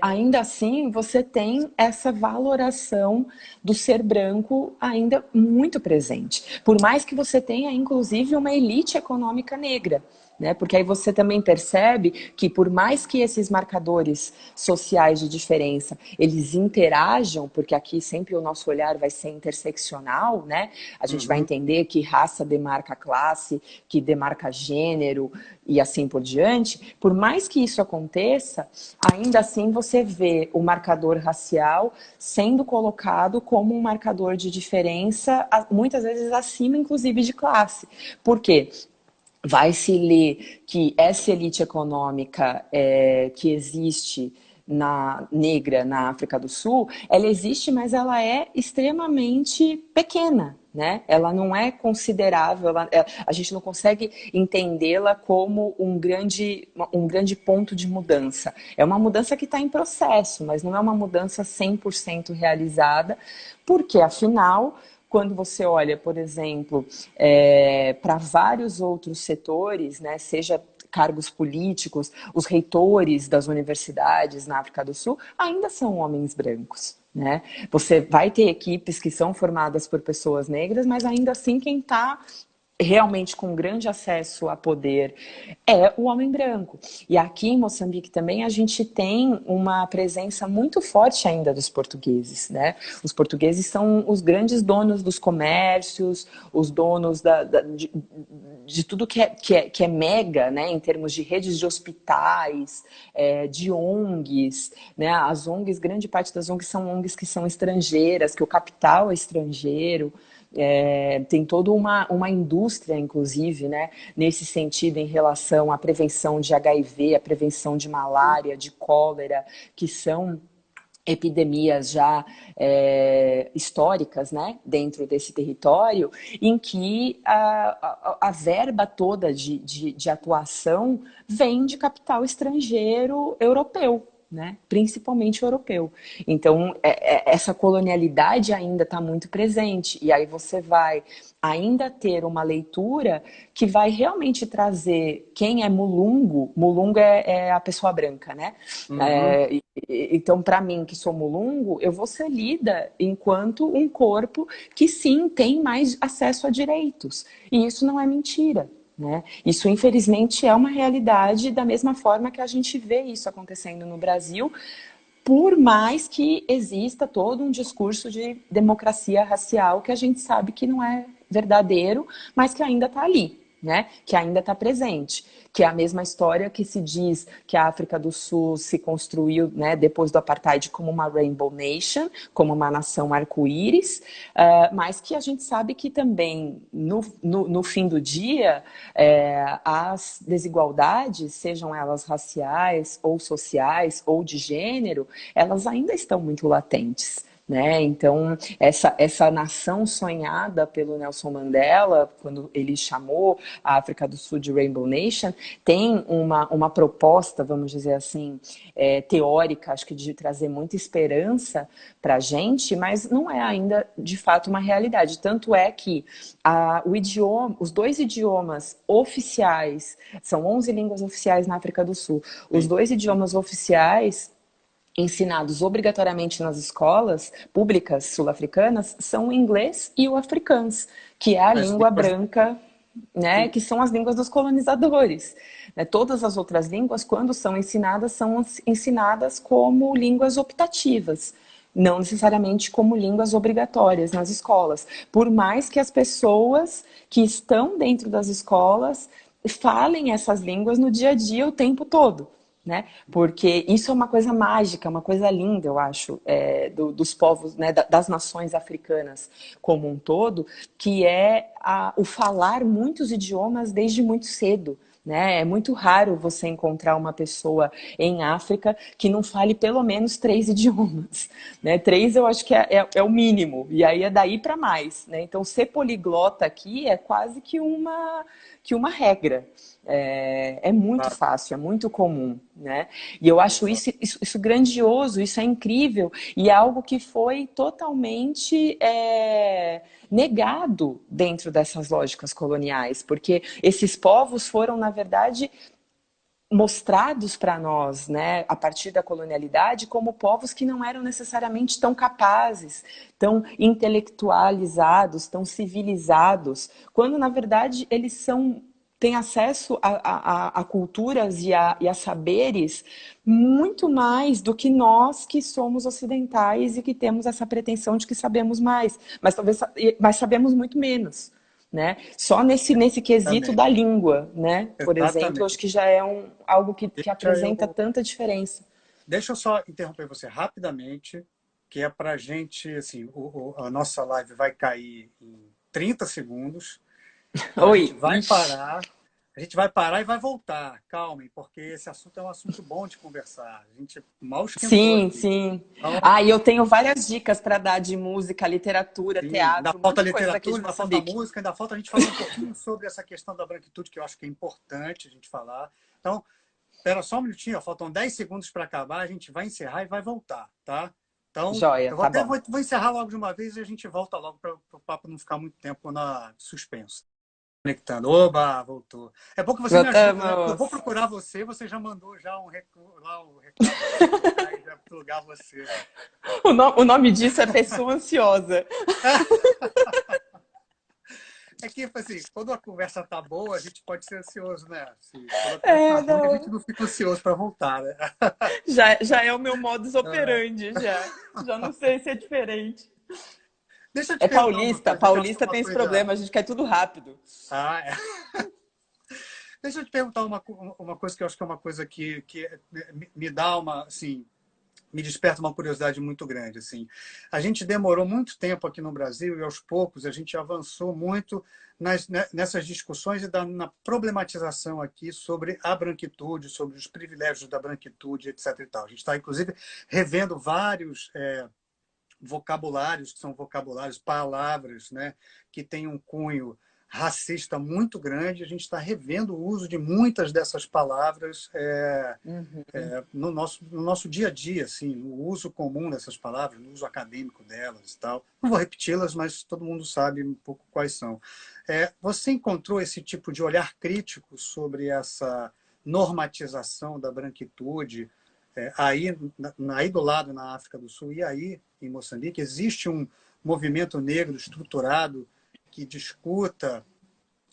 ainda assim você tem essa valoração do ser branco ainda muito presente. Por mais que você tenha, inclusive, uma elite econômica negra. Né? Porque aí você também percebe que por mais que esses marcadores sociais de diferença eles interajam, porque aqui sempre o nosso olhar vai ser interseccional, né? A gente vai Uhum. entender que raça demarca classe, que demarca gênero e assim por diante. Por mais que isso aconteça, ainda assim você vê o marcador racial sendo colocado como um marcador de diferença, muitas vezes acima, inclusive, de classe. Por quê? Vai se ler que essa elite econômica que existe negra na África do Sul, ela existe, mas ela é extremamente pequena. Né? Ela não é considerável, a gente não consegue entendê-la como um grande ponto de mudança. É uma mudança que está em processo, mas não é uma mudança 100% realizada, porque, afinal, quando você olha, por exemplo, para vários outros setores, né, seja cargos políticos, os reitores das universidades na África do Sul ainda são homens brancos. Né? Você vai ter equipes que são formadas por pessoas negras, mas ainda assim quem está realmente com grande acesso a poder é o homem branco. E aqui em Moçambique também a gente tem uma presença muito forte ainda dos portugueses, né? Os portugueses são os grandes donos dos comércios, os donos de tudo que é mega, né? Em termos de redes de hospitais, de ONGs, né? As ONGs, grande parte das ONGs são ONGs que são estrangeiras, que o capital é estrangeiro. Tem toda uma indústria, inclusive, né, nesse sentido, em relação à prevenção de HIV, à prevenção de malária, de cólera, que são epidemias já históricas, né, dentro desse território, em que a verba toda de atuação vem de capital estrangeiro europeu. Né? Principalmente europeu. Então, essa colonialidade ainda está muito presente. E aí você vai ainda ter uma leitura que vai realmente trazer quem é mulungo. Mulungo é a pessoa branca, né? Uhum. Então, para mim, que sou mulungo, eu vou ser lida enquanto um corpo que, sim, tem mais acesso a direitos. E isso não é mentira. Né? Isso, infelizmente, é uma realidade da mesma forma que a gente vê isso acontecendo no Brasil, por mais que exista todo um discurso de democracia racial que a gente sabe que não é verdadeiro, mas que ainda está ali. Né? Que ainda está presente, que é a mesma história que se diz que a África do Sul se construiu, né, depois do apartheid como uma Rainbow Nation, como uma nação arco-íris, mas que a gente sabe que também no fim do dia as desigualdades, sejam elas raciais ou sociais ou de gênero, elas ainda estão muito latentes. Né? Então, essa nação sonhada pelo Nelson Mandela, quando ele chamou a África do Sul de Rainbow Nation, tem uma proposta, vamos dizer assim, teórica, acho que de trazer muita esperança para a gente, mas não é ainda, de fato, uma realidade. Tanto é que os 2 idiomas oficiais, são 11 línguas oficiais na África do Sul, os Sim. 2 idiomas oficiais ensinados obrigatoriamente nas escolas públicas sul-africanas são o inglês e o afrikaans, que é a As língua línguas. branca, né, que são as línguas dos colonizadores. Né? Todas as outras línguas, quando são ensinadas como línguas optativas, não necessariamente como línguas obrigatórias nas escolas, por mais que as pessoas que estão dentro das escolas falem essas línguas no dia a dia o tempo todo. né? Porque isso é uma coisa mágica, uma coisa linda, eu acho, dos povos, né, das nações africanas como um todo, que é o falar muitos idiomas desde muito cedo. Né? É muito raro você encontrar uma pessoa em África que não fale pelo menos 3 idiomas. Né? 3 eu acho que é o mínimo, e aí é daí para mais. Né? Então, ser poliglota aqui é quase que uma regra. É muito Claro. fácil, é muito comum, né? E eu acho isso grandioso, isso é incrível, e é algo que foi totalmente negado dentro dessas lógicas coloniais, porque esses povos foram, na verdade, mostrados para nós, né, a partir da colonialidade, como povos que não eram necessariamente tão capazes, tão intelectualizados, tão civilizados, quando na verdade eles têm acesso a culturas e a saberes muito mais do que nós que somos ocidentais e que temos essa pretensão de que sabemos mais, mas sabemos muito menos. Né? Só nesse quesito Exatamente. da língua, né? Por exemplo, acho Exatamente. que já é algo que Deixa apresenta eu, tanta diferença. deixa eu só interromper você rapidamente, que é para a gente, assim, a nossa live vai cair em 30 segundos, então Oi, ixi. a gente vai parar e vai voltar. Calmem, porque esse assunto é um assunto bom de conversar. A gente mal esquentou Sim, aqui. sim. Então, Ah, e eu tenho várias dicas para dar de música, literatura, sim, ainda teatro, um monte falta de coisa aqui de literatura, ainda falta Moçambique. música, ainda falta a gente falar um pouquinho sobre essa questão da branquitude, que eu acho que é importante a gente falar. Então, espera só um minutinho, ó, faltam 10 segundos para acabar, a gente vai encerrar e vai voltar, tá? Então, Joia, eu tá bom. vou encerrar logo de uma vez e a gente volta logo para o papo não ficar muito tempo na suspenso. Conectando. Oba, voltou. É bom que você me ajuda, né? Porque eu vou Voltamos. procurar você, você já mandou já lá o recado para eu procurar e já plugar você. O nome disso é pessoa ansiosa. É que, assim, quando a conversa tá boa, a gente pode ser ansioso, né? Assim, quando a conversa tá ruim, a gente Não. não fica ansioso para voltar, né? Já é o meu modus operandi, já. Já não sei se é diferente. Deixa eu te É perguntar uma paulista. coisa, que eu acho que é Paulista uma tem esse coisa. problema, a gente quer tudo rápido. Ah, é. Deixa eu te perguntar uma coisa que eu acho que é uma coisa que me dá uma, assim, me desperta uma curiosidade muito grande. Assim. A gente demorou muito tempo aqui no Brasil e, aos poucos, a gente avançou muito nessas discussões e na problematização aqui sobre a branquitude, sobre os privilégios da branquitude, etc. E tal. A gente está, inclusive, revendo vários vocabulários, que são vocabulários, palavras, né, que têm um cunho racista muito grande. A gente está revendo o uso de muitas dessas palavras no nosso dia a dia, assim, no uso comum dessas palavras, no uso acadêmico delas e tal. Não vou repeti-las, mas todo mundo sabe um pouco quais são. Você encontrou esse tipo de olhar crítico sobre essa normatização da branquitude aí do lado na África do Sul e aí em Moçambique? Existe um movimento negro estruturado que discuta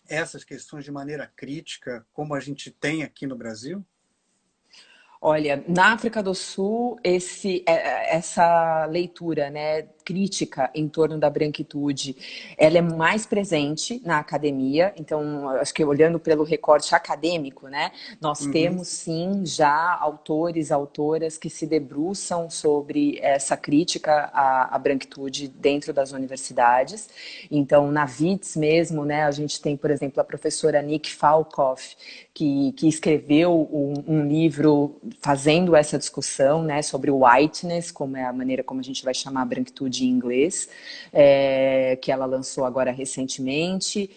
essas questões de maneira crítica, como a gente tem aqui no Brasil? Olha, na África do Sul, essa leitura, né, crítica em torno da branquitude, ela é mais presente na academia. Então, acho que olhando pelo recorte acadêmico, né, nós Uhum. temos sim já autores, autoras que se debruçam sobre essa crítica à branquitude dentro das universidades. Então, na WITS mesmo, né, a gente tem, por exemplo, a professora Nick Falkoff, que escreveu um livro fazendo essa discussão, né, sobre o whiteness, como é a maneira como a gente vai chamar a branquitude em inglês, que ela lançou agora recentemente.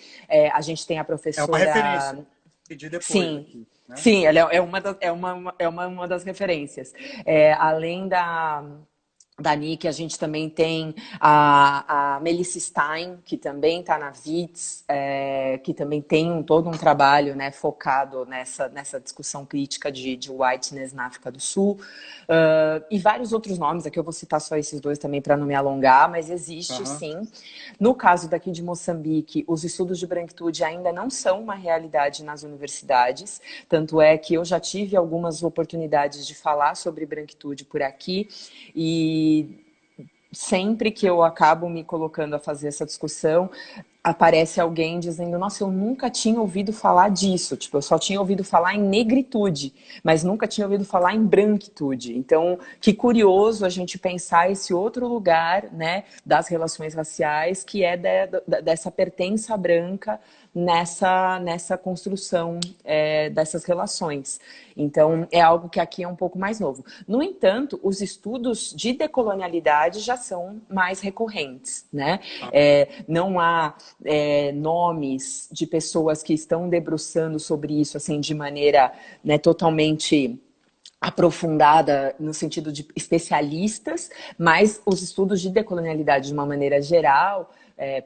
A gente tem a É uma professora... referência. Pedi depois Sim, aqui, né? sim, ela uma das referências. Além da Nick, a gente também tem a Melissa Stein, que também está na WITS, que também tem todo um trabalho, né, focado nessa discussão crítica de whiteness na África do Sul. E vários outros nomes, aqui eu vou citar só esses dois também para não me alongar, mas existe Uhum. sim. No caso daqui de Moçambique, os estudos de branquitude ainda não são uma realidade nas universidades, tanto é que eu já tive algumas oportunidades de falar sobre branquitude por aqui, e sempre que eu acabo me colocando a fazer essa discussão, aparece alguém dizendo, nossa, eu nunca tinha ouvido falar disso, tipo, eu só tinha ouvido falar em negritude, mas nunca tinha ouvido falar em branquitude. Então, que curioso a gente pensar esse outro lugar, né, das relações raciais, que é dessa pertença branca nessa construção dessas relações. Então, é algo que aqui é um pouco mais novo. No entanto, os estudos de decolonialidade já são mais recorrentes, né? Não há nomes de pessoas que estão debruçando sobre isso assim de maneira, né, totalmente aprofundada no sentido de especialistas, mas os estudos de decolonialidade de uma maneira geral,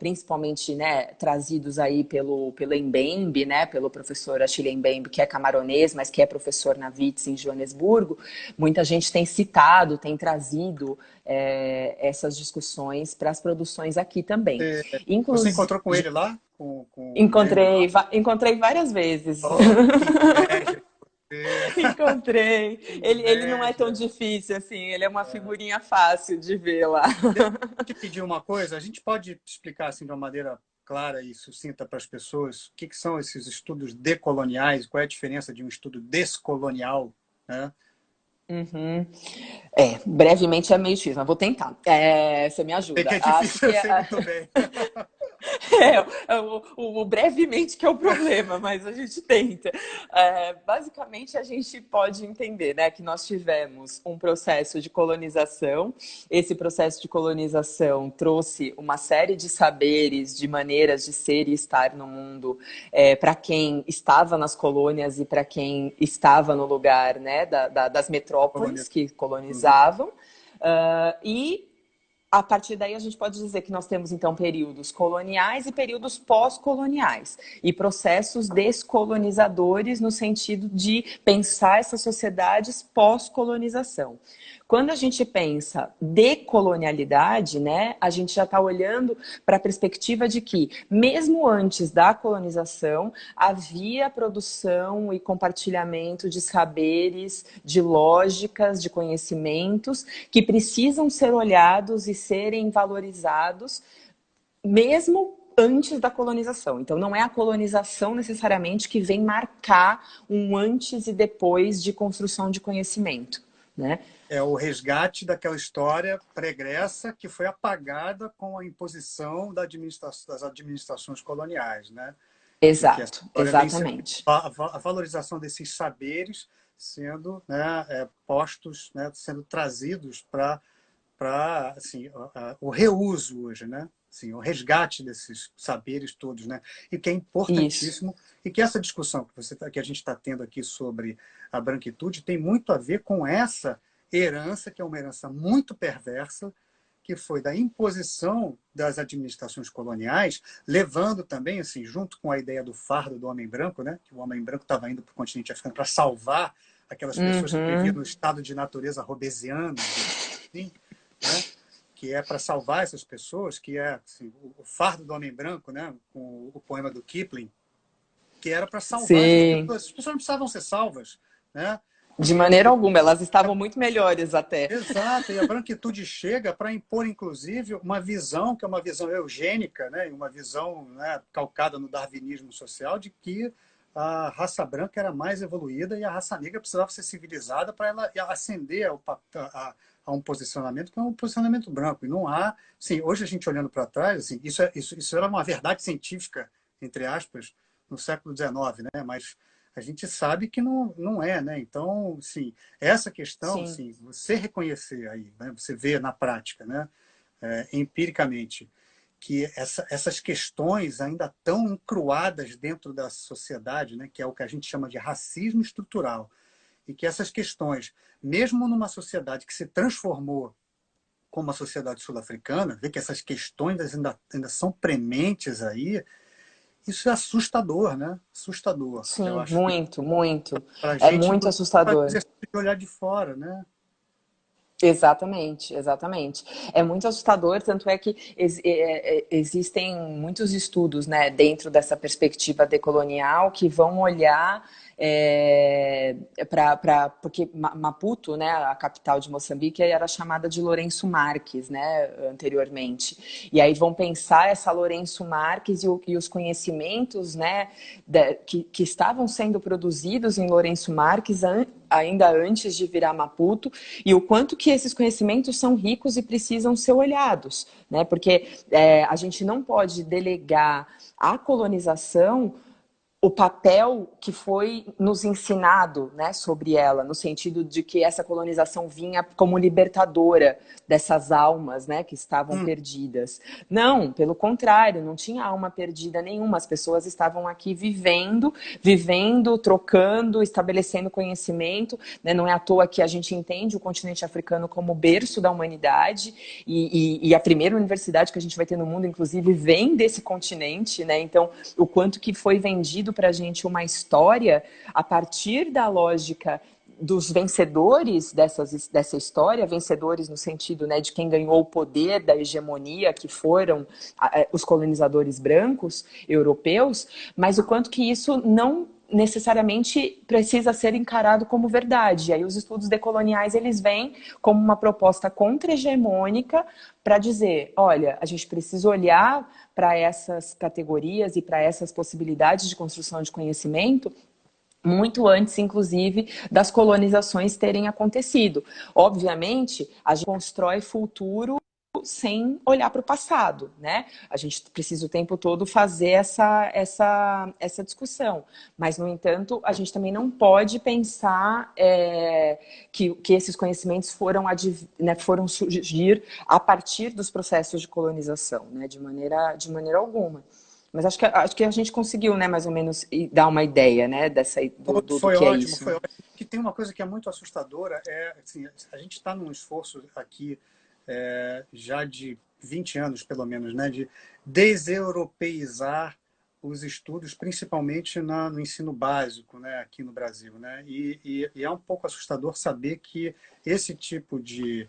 principalmente, né, trazidos aí pelo Mbembe, né, pelo professor Achille Mbembe, que é camaronês, mas que é professor na WITS em Joanesburgo, muita gente tem citado, tem trazido essas discussões para as produções aqui também. Você encontrou com ele lá? Encontrei várias vezes. Oh, que inveja. Encontrei. Ele não é tão difícil assim, ele é uma figurinha fácil de ver lá. Deixa eu te pedir uma coisa, a gente pode explicar assim de uma maneira clara e sucinta para as pessoas o que são esses estudos decoloniais, qual é a diferença de um estudo descolonial, né? Uhum. Brevemente é meio difícil, mas vou tentar. Você me ajuda. É que é difícil, eu sei muito bem. O brevemente que é o problema, mas a gente tenta. Basicamente, a gente pode entender, né, que nós tivemos um processo de colonização. Esse processo de colonização trouxe uma série de saberes, de maneiras de ser e estar no mundo para quem estava nas colônias e para quem estava no lugar, né, das metrópoles que colonizavam. E a partir daí, a gente pode dizer que nós temos, então, períodos coloniais e períodos pós-coloniais. E processos descolonizadores no sentido de pensar essas sociedades pós-colonização. Quando a gente pensa decolonialidade, né, a gente já está olhando para a perspectiva de que, mesmo antes da colonização, havia produção e compartilhamento de saberes, de lógicas, de conhecimentos que precisam ser olhados e serem valorizados, mesmo antes da colonização. Então, não é a colonização necessariamente que vem marcar um antes e depois de construção de conhecimento, né? É o resgate daquela história pregressa que foi apagada com a imposição das administrações coloniais, né? Exato, exatamente. A valorização desses saberes sendo, né, postos, né, sendo trazidos para assim, o reuso hoje, né? Assim, o resgate desses saberes todos, né? E que é importantíssimo. Isso. E que essa discussão que a gente está tendo aqui sobre a branquitude tem muito a ver com essa herança, que é uma herança muito perversa, que foi da imposição das administrações coloniais, levando também, assim, junto com a ideia do fardo do homem branco, né? Que o homem branco estava indo para o continente africano para salvar aquelas pessoas que viviam no estado de natureza robesiano, assim, né? Que é para salvar essas pessoas, que é assim, o fardo do homem branco, né? Com o poema do Kipling, que era para salvar as pessoas não precisavam ser salvas, né? De maneira alguma, elas estavam muito melhores até. Exato, e a branquitude chega para impor, inclusive, uma visão, que é uma visão eugênica, né? Uma visão, né, calcada no darwinismo social, de que a raça branca era mais evoluída e a raça negra precisava ser civilizada para ela ascender a um posicionamento que é um posicionamento branco. E não há... Sim, hoje a gente olhando para trás, assim, isso era uma verdade científica, entre aspas, no século XIX, né? Mas a gente sabe que não é, né? Então, sim, essa questão, sim, você reconhecer aí, né? Você vê na prática, né? Empiricamente, que essas questões ainda estão encruadas dentro da sociedade, né? Que é o que a gente chama de racismo estrutural. E que essas questões, mesmo numa sociedade que se transformou como a sociedade sul-africana, vê que essas questões ainda são prementes aí. Isso é assustador, né? Assustador. Sim, eu acho muito. Pra É gente, muito assustador. de olhar de fora, né? Exatamente, exatamente. É muito assustador, tanto é que existem muitos estudos, né, dentro dessa perspectiva decolonial que vão olhar porque Maputo, né, a capital de Moçambique, era chamada de Lourenço Marques, né, anteriormente. E aí vão pensar essa Lourenço Marques e os conhecimentos, né, que estavam sendo produzidos em Lourenço Marques ainda antes de virar Maputo, e o quanto que esses conhecimentos são ricos e precisam ser olhados, né? Porque a gente não pode delegar à colonização o papel que foi nos ensinado, né, sobre ela, no sentido de que essa colonização vinha como libertadora dessas almas, né, que estavam perdidas. Não, pelo contrário, não tinha alma perdida nenhuma. As pessoas estavam aqui vivendo, trocando, estabelecendo conhecimento, né? Não é à toa que a gente entende o continente africano como berço da humanidade e a primeira universidade que a gente vai ter no mundo, inclusive, vem desse continente, né? Então, o quanto que foi vendido para a gente uma história a partir da lógica dos vencedores dessa história, vencedores no sentido, né, de quem ganhou o poder da hegemonia, que foram os colonizadores brancos europeus, mas o quanto que isso não necessariamente precisa ser encarado como verdade. E aí os estudos decoloniais, eles vêm como uma proposta contra-hegemônica para dizer, olha, a gente precisa olhar para essas categorias e para essas possibilidades de construção de conhecimento muito antes, inclusive, das colonizações terem acontecido. Obviamente, a gente constrói futuro sem olhar para o passado, né? A gente precisa o tempo todo fazer essa discussão. Mas, no entanto, a gente também não pode pensar que esses conhecimentos foram surgir a partir dos processos de colonização, né? De maneira alguma. Mas acho que a gente conseguiu, né, mais ou menos, dar uma ideia, né, do Foi que é ótimo, isso. foi ótimo. Que tem uma coisa que é muito assustadora, assim, a gente está num esforço aqui já de 20 anos, pelo menos, né, de deseuropeizar os estudos, principalmente no ensino básico, né, aqui no Brasil, né, e é um pouco assustador saber que esse tipo de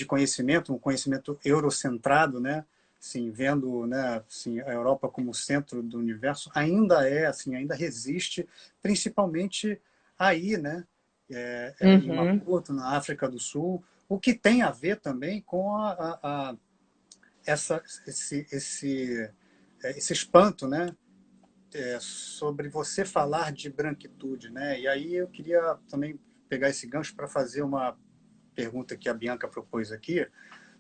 conhecimento, um conhecimento eurocentrado, né, assim, vendo, né, assim, a Europa como centro do universo, ainda resiste, principalmente aí, né, em Maputo, na África do Sul, o que tem a ver também com esse espanto, né, sobre você falar de branquitude, né? E aí eu queria também pegar esse gancho para fazer uma pergunta que a Bianca propôs aqui.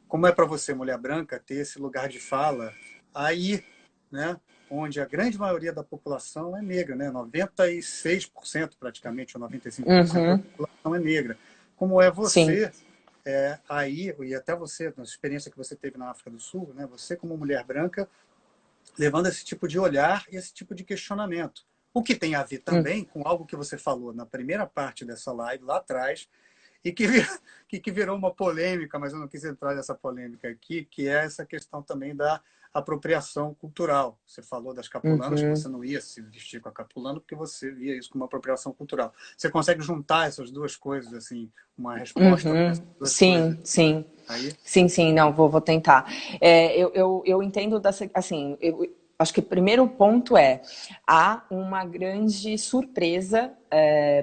Como é para você, mulher branca, ter esse lugar de fala aí, né, onde a grande maioria da população é negra, né? 96% praticamente, ou 95% da população é negra. Como é Sim. você aí, e até você, na experiência que você teve na África do Sul, né, você como mulher branca, levando esse tipo de olhar e esse tipo de questionamento. O que tem a ver também com algo que você falou na primeira parte dessa live, lá atrás, e que virou uma polêmica, mas eu não quis entrar nessa polêmica aqui, que é essa questão também da apropriação cultural. Você falou das capulanas, que você não ia se vestir com a capulana porque você via isso como uma apropriação cultural. Você consegue juntar essas duas coisas, assim, uma resposta para essas duas coisas? Sim. Aí? Sim, não, vou tentar. Eu entendo assim, acho que o primeiro ponto há uma grande surpresa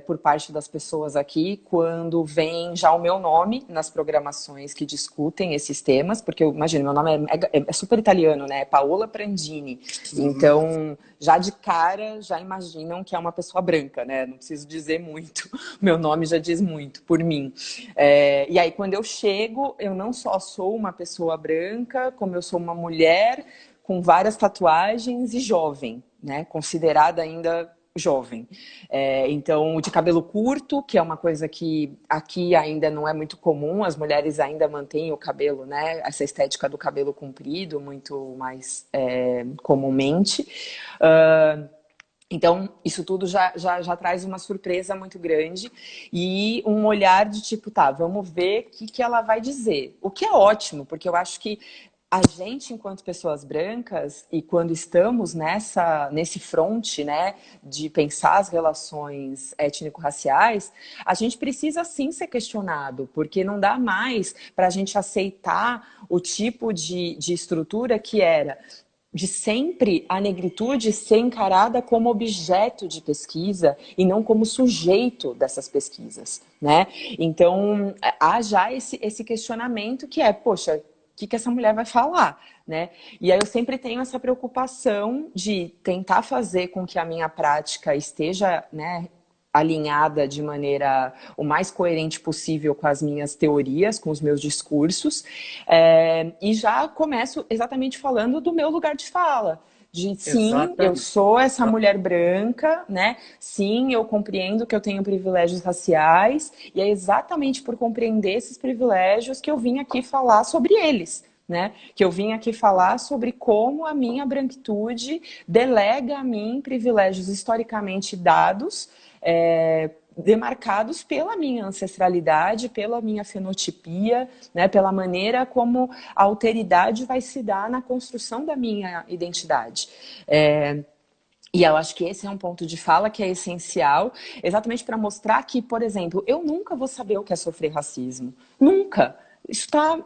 por parte das pessoas aqui quando vem já o meu nome nas programações que discutem esses temas, porque eu imagino, meu nome é super italiano, né? É Paola Prandini. Então, já de cara, já imaginam que é uma pessoa branca, né? Não preciso dizer muito, meu nome já diz muito por mim. E aí, quando eu chego, eu não só sou uma pessoa branca, como eu sou uma mulher com várias tatuagens e jovem, né? Considerada ainda jovem. Então, de cabelo curto, que é uma coisa que aqui ainda não é muito comum, as mulheres ainda mantêm o cabelo, né? Essa estética do cabelo comprido, muito mais comumente. Então, isso tudo já traz uma surpresa muito grande e um olhar de tipo, tá, vamos ver o que ela vai dizer. O que é ótimo, porque eu acho que a gente, enquanto pessoas brancas, e quando estamos nesse fronte, né, de pensar as relações étnico-raciais, a gente precisa sim ser questionado, porque não dá mais para a gente aceitar o tipo de estrutura que era de sempre a negritude ser encarada como objeto de pesquisa e não como sujeito dessas pesquisas, né? Então, há já esse questionamento que é, poxa, o que essa mulher vai falar, né? E aí eu sempre tenho essa preocupação de tentar fazer com que a minha prática esteja, né, alinhada de maneira o mais coerente possível com as minhas teorias, com os meus discursos, e já começo exatamente falando do meu lugar de fala. De sim, eu Exatamente. sou essa mulher branca, né? Sim, eu compreendo que eu tenho privilégios raciais, e é exatamente por compreender esses privilégios que eu vim aqui falar sobre eles. Né? Que eu vim aqui falar sobre como a minha branquitude delega a mim privilégios historicamente dados, demarcados pela minha ancestralidade, pela minha fenotipia, né, pela maneira como a alteridade vai se dar na construção da minha identidade. E eu acho que esse é um ponto de fala que é essencial, exatamente para mostrar que, por exemplo, eu nunca vou saber o que é sofrer racismo. Nunca. Isso está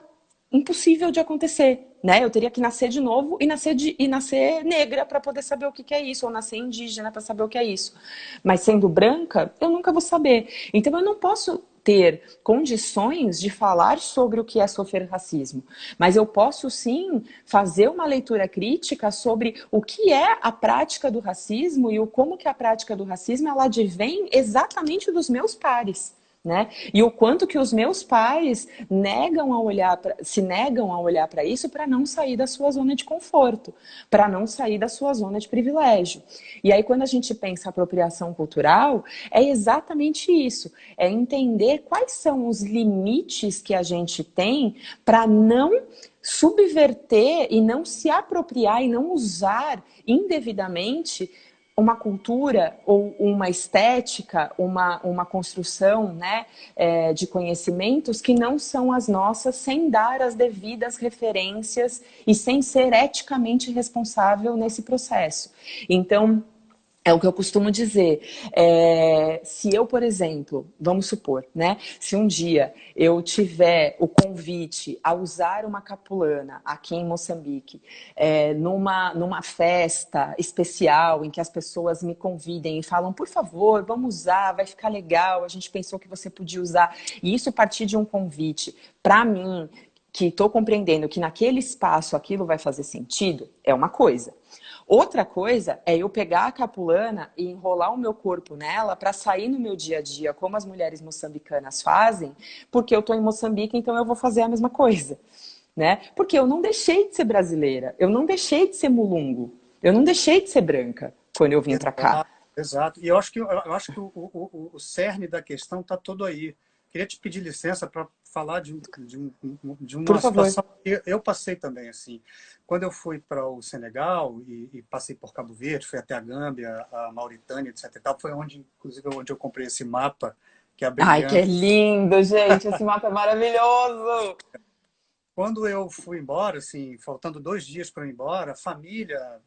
impossível de acontecer, né? Eu teria que nascer de novo e nascer negra para poder saber o que é isso, ou nascer indígena para saber o que é isso. Mas sendo branca, eu nunca vou saber. Então eu não posso ter condições de falar sobre o que é sofrer racismo, mas eu posso sim fazer uma leitura crítica sobre o que é a prática do racismo e o como que a prática do racismo ela advém exatamente dos meus pares. Né? E o quanto que os meus pais se negam a olhar para isso para não sair da sua zona de conforto, para não sair da sua zona de privilégio. E aí, quando a gente pensa apropriação cultural, é exatamente isso: é entender quais são os limites que a gente tem para não subverter e não se apropriar e não usar indevidamente uma cultura ou uma estética, uma construção, né, de conhecimentos que não são as nossas, sem dar as devidas referências e sem ser eticamente responsável nesse processo. Então, é o que eu costumo dizer. Se eu, por exemplo, vamos supor, né? Se um dia eu tiver o convite a usar uma capulana aqui em Moçambique, numa festa especial em que as pessoas me convidem e falam, por favor, vamos usar, vai ficar legal, a gente pensou que você podia usar. E isso partir de um convite para mim, que estou compreendendo que naquele espaço aquilo vai fazer sentido, é uma coisa. Outra coisa é eu pegar a capulana e enrolar o meu corpo nela para sair no meu dia a dia, como as mulheres moçambicanas fazem, porque eu estou em Moçambique, então eu vou fazer a mesma coisa, né? Porque eu não deixei de ser brasileira, eu não deixei de ser mulungo, eu não deixei de ser branca quando eu vim para cá. Exato, exato. E eu acho que o cerne da questão está todo aí. Queria te pedir licença para falar de Por uma favor. situação que eu passei também. Assim. Quando eu fui para o Senegal e passei por Cabo Verde, fui até a Gâmbia, a Mauritânia, etc. E tal, foi onde, inclusive, onde eu comprei esse mapa, que é a Ai, que é Brilhante. lindo, gente, esse mapa é maravilhoso! Quando eu fui embora, assim, faltando 2 dias para ir embora, a família,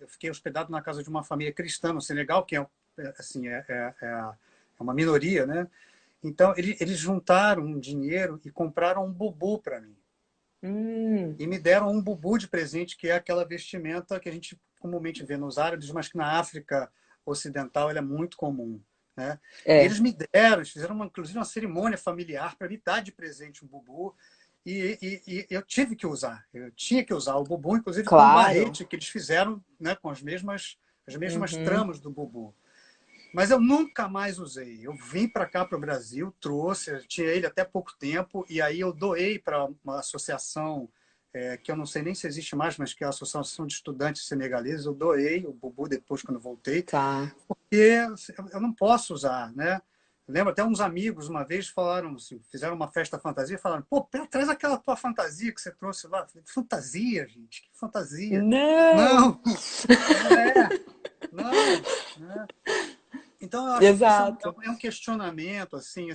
eu fiquei hospedado na casa de uma família cristã no Senegal, que assim, é uma minoria, né? Então, eles juntaram um dinheiro e compraram um bubu para mim. E me deram um bubu de presente, que é aquela vestimenta que a gente comumente vê nos árabes, mas que na África Ocidental ela é muito comum. Né? E eles me deram, eles fizeram inclusive uma cerimônia familiar para me dar de presente um bubu. E eu tive que usar, eu tinha que usar o bubu, inclusive com um Claro. barrete que eles fizeram, né, com as mesmas Uhum. tramas do bubu. Mas eu nunca mais usei. Eu vim para cá, para o Brasil, trouxe, eu tinha ele até pouco tempo, e aí eu doei para uma associação, que eu não sei nem se existe mais, mas que é a Associação de Estudantes Senegaleses. Eu doei o bubu depois, quando eu voltei, Tá. porque eu não posso usar, né? Eu lembro até uns amigos uma vez falaram, assim, fizeram uma festa fantasia, falaram, pô, traz aquela tua fantasia que você trouxe lá. Eu falei, fantasia, gente, que fantasia? Não! Não, não é, não, né? Então, eu acho que isso Exato. é um questionamento, assim,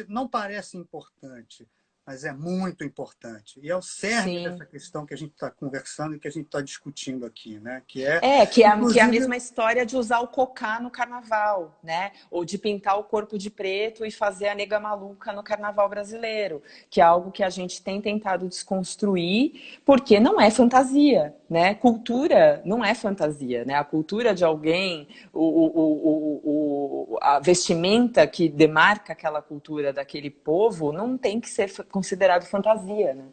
não parece importante, mas é muito importante. E é o cerne Sim. dessa questão que a gente está conversando e que a gente está discutindo aqui, né? Que é, Que é a inclusive, mesma história de usar o cocá no carnaval, né? Ou de pintar o corpo de preto e fazer a nega maluca no carnaval brasileiro, que é algo que a gente tem tentado desconstruir, porque não é fantasia, né? Cultura não é fantasia, né? A cultura de alguém, a vestimenta que demarca aquela cultura daquele povo não tem que ser considerado fantasia, né?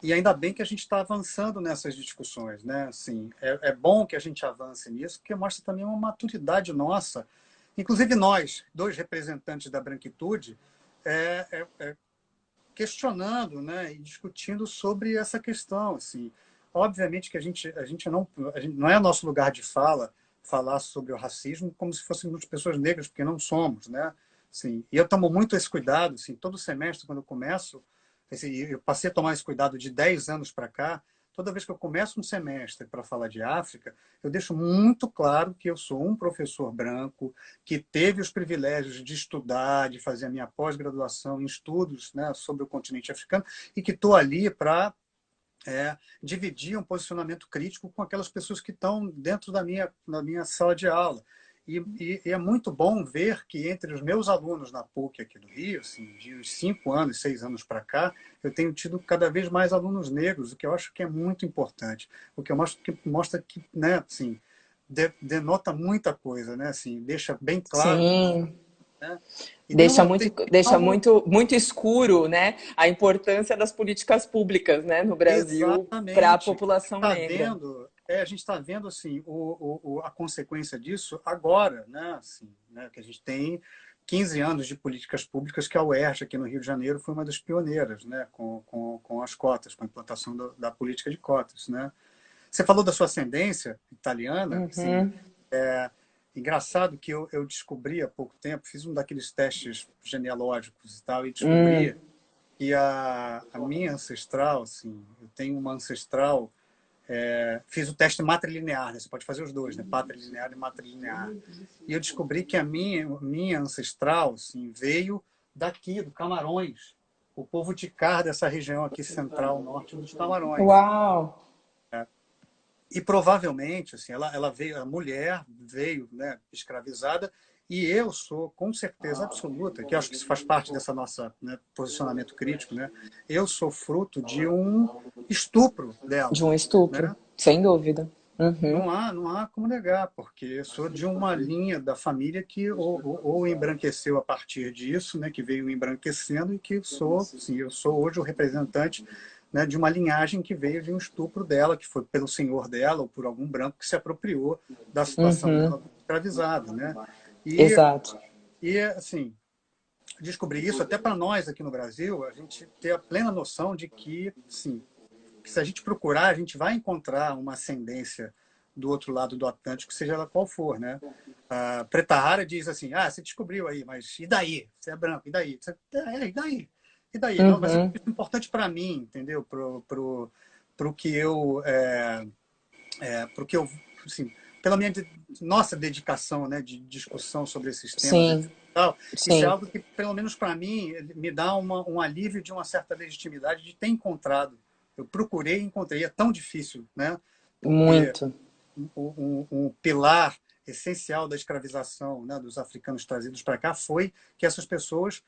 e ainda bem que a gente está avançando nessas discussões, né? Assim, é bom que a gente avance nisso, porque mostra também uma maturidade nossa. Inclusive nós, dois representantes da branquitude, questionando, né, e discutindo sobre essa questão. Assim, obviamente que a gente não é nosso lugar de fala falar sobre o racismo como se fôssemos pessoas negras, porque não somos, né? Assim, e eu tomo muito esse cuidado, assim, todo semestre quando eu começo, assim, eu passei a tomar esse cuidado de 10 anos para cá. Toda vez que eu começo um semestre para falar de África, eu deixo muito claro que eu sou um professor branco, que teve os privilégios de estudar, de fazer a minha pós-graduação em estudos, né, sobre o continente africano, e que estou ali para dividir um posicionamento crítico com aquelas pessoas que estão dentro da minha sala de aula. E é muito bom ver que entre os meus alunos na PUC aqui do Rio, assim, de uns 5 anos, 6 anos para cá, eu tenho tido cada vez mais alunos negros, o que eu acho que é muito importante, o que eu mostra que, né, assim, denota muita coisa, né, assim, deixa bem claro, Sim. né, e Deixa muito, deixa algo muito, muito escuro, né, a importância das políticas públicas, né, no Brasil para a exatamente. população negra. A gente está vendo assim, a consequência disso agora, né? Assim, né? Que a gente tem 15 anos de políticas públicas, que a UERJ, aqui no Rio de Janeiro, foi uma das pioneiras, né? Com as cotas, com a implantação da política de cotas, né? Você falou da sua ascendência italiana, assim, Uhum. engraçado que eu descobri há pouco tempo, fiz um daqueles testes genealógicos e tal, e Hum. descobri que a minha ancestral, assim, eu tenho uma ancestral, fiz o teste matrilinear, né? Você pode fazer os dois, né? Patrilinear e matrilinear. E eu descobri que a minha ancestral, assim, veio daqui, do Camarões. O povo de Car, dessa região aqui central, norte dos Camarões. Uau! E provavelmente, assim, ela veio, a mulher veio, né, escravizada, e eu sou, com certeza absoluta, que acho que isso faz parte dessa nossa, né, posicionamento crítico, né? Eu sou fruto de um estupro dela, De um estupro, né? sem dúvida. Uhum. Não há como negar, porque eu sou de uma linha da família que ou embranqueceu a partir disso, né, que veio embranquecendo, e que eu sou hoje o representante, né, de uma linhagem que veio de um estupro dela, que foi pelo senhor dela ou por algum branco que se apropriou da situação Uhum. dela escravizada, né? E, Exato. assim, descobrir isso até para nós aqui no Brasil, a gente ter a plena noção de que, sim, que se a gente procurar, a gente vai encontrar uma ascendência do outro lado do Atlântico, seja ela qual for, né? A Preta Rara diz assim, você descobriu aí, mas e daí? Você é branco, e daí? E daí? E daí? Não, mas é Uhum. importante para mim, entendeu? Pro que eu, pro que eu, assim, pela nossa dedicação, né, de discussão sobre esses temas, etc. Sim, Tal, isso é sim, algo que, pelo menos para mim, me dá um alívio de uma certa legitimidade de ter encontrado. Eu procurei e encontrei. É tão difícil, né? Porque muito. um pilar essencial da escravização, né, dos africanos trazidos para cá foi que essas pessoas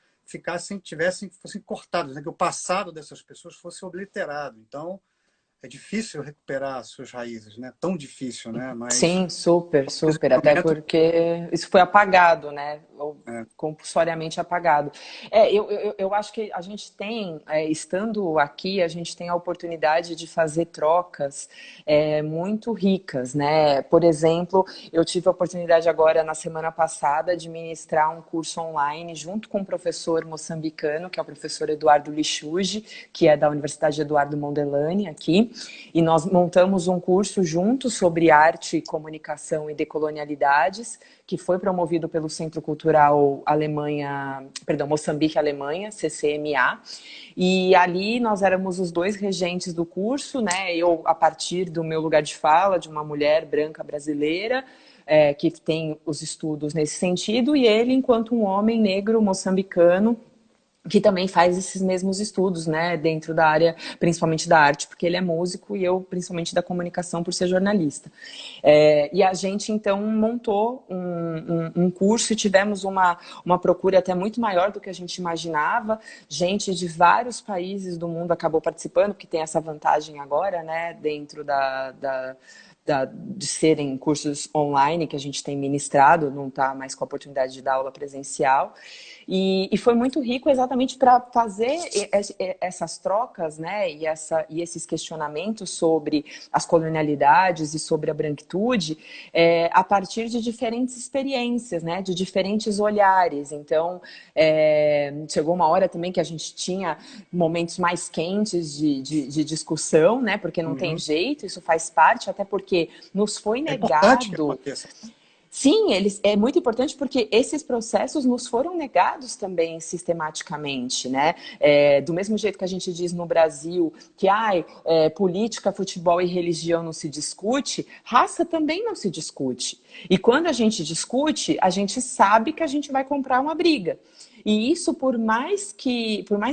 fossem cortadas, né, que o passado dessas pessoas fosse obliterado. Então, é difícil recuperar as suas raízes, né? Tão difícil, né? Mas Sim, super, o super. Até momento, porque isso foi apagado, né? Ou é, compulsoriamente apagado. Eu acho que a gente tem, estando aqui, a gente tem a oportunidade de fazer trocas muito ricas, né? Por exemplo, eu tive a oportunidade agora, na semana passada, de ministrar um curso online junto com um professor moçambicano, que é o professor Eduardo Lichuge, que é da Universidade Eduardo Mondlane, aqui. E nós montamos um curso junto sobre arte, comunicação e decolonialidades, que foi promovido pelo Centro Cultural Moçambique Alemanha, CCMA. E ali nós éramos os dois regentes do curso, né? Eu, a partir do meu lugar de fala, de uma mulher branca brasileira, que tem os estudos nesse sentido, e ele enquanto um homem negro moçambicano, que também faz esses mesmos estudos, né, dentro da área, principalmente da arte, porque ele é músico e eu, principalmente, da comunicação, por ser jornalista. E a gente, então, montou um curso e tivemos uma procura até muito maior do que a gente imaginava. Gente de vários países do mundo acabou participando, porque tem essa vantagem agora, né, dentro de serem cursos online que a gente tem ministrado, não está mais com a oportunidade de dar aula presencial. E foi muito rico exatamente para fazer essas trocas, né, e esses questionamentos sobre as colonialidades e sobre a branquitude a partir de diferentes experiências, né, de diferentes olhares. Então, chegou uma hora também que a gente tinha momentos mais quentes de discussão, né, porque não tem jeito, isso faz parte, até porque nos foi É importante que negado. aconteça. Sim, é muito importante porque esses processos nos foram negados também sistematicamente, né? Do mesmo jeito que a gente diz no Brasil que política, futebol e religião não se discute, raça também não se discute. E quando a gente discute, a gente sabe que a gente vai comprar uma briga. E isso, por mais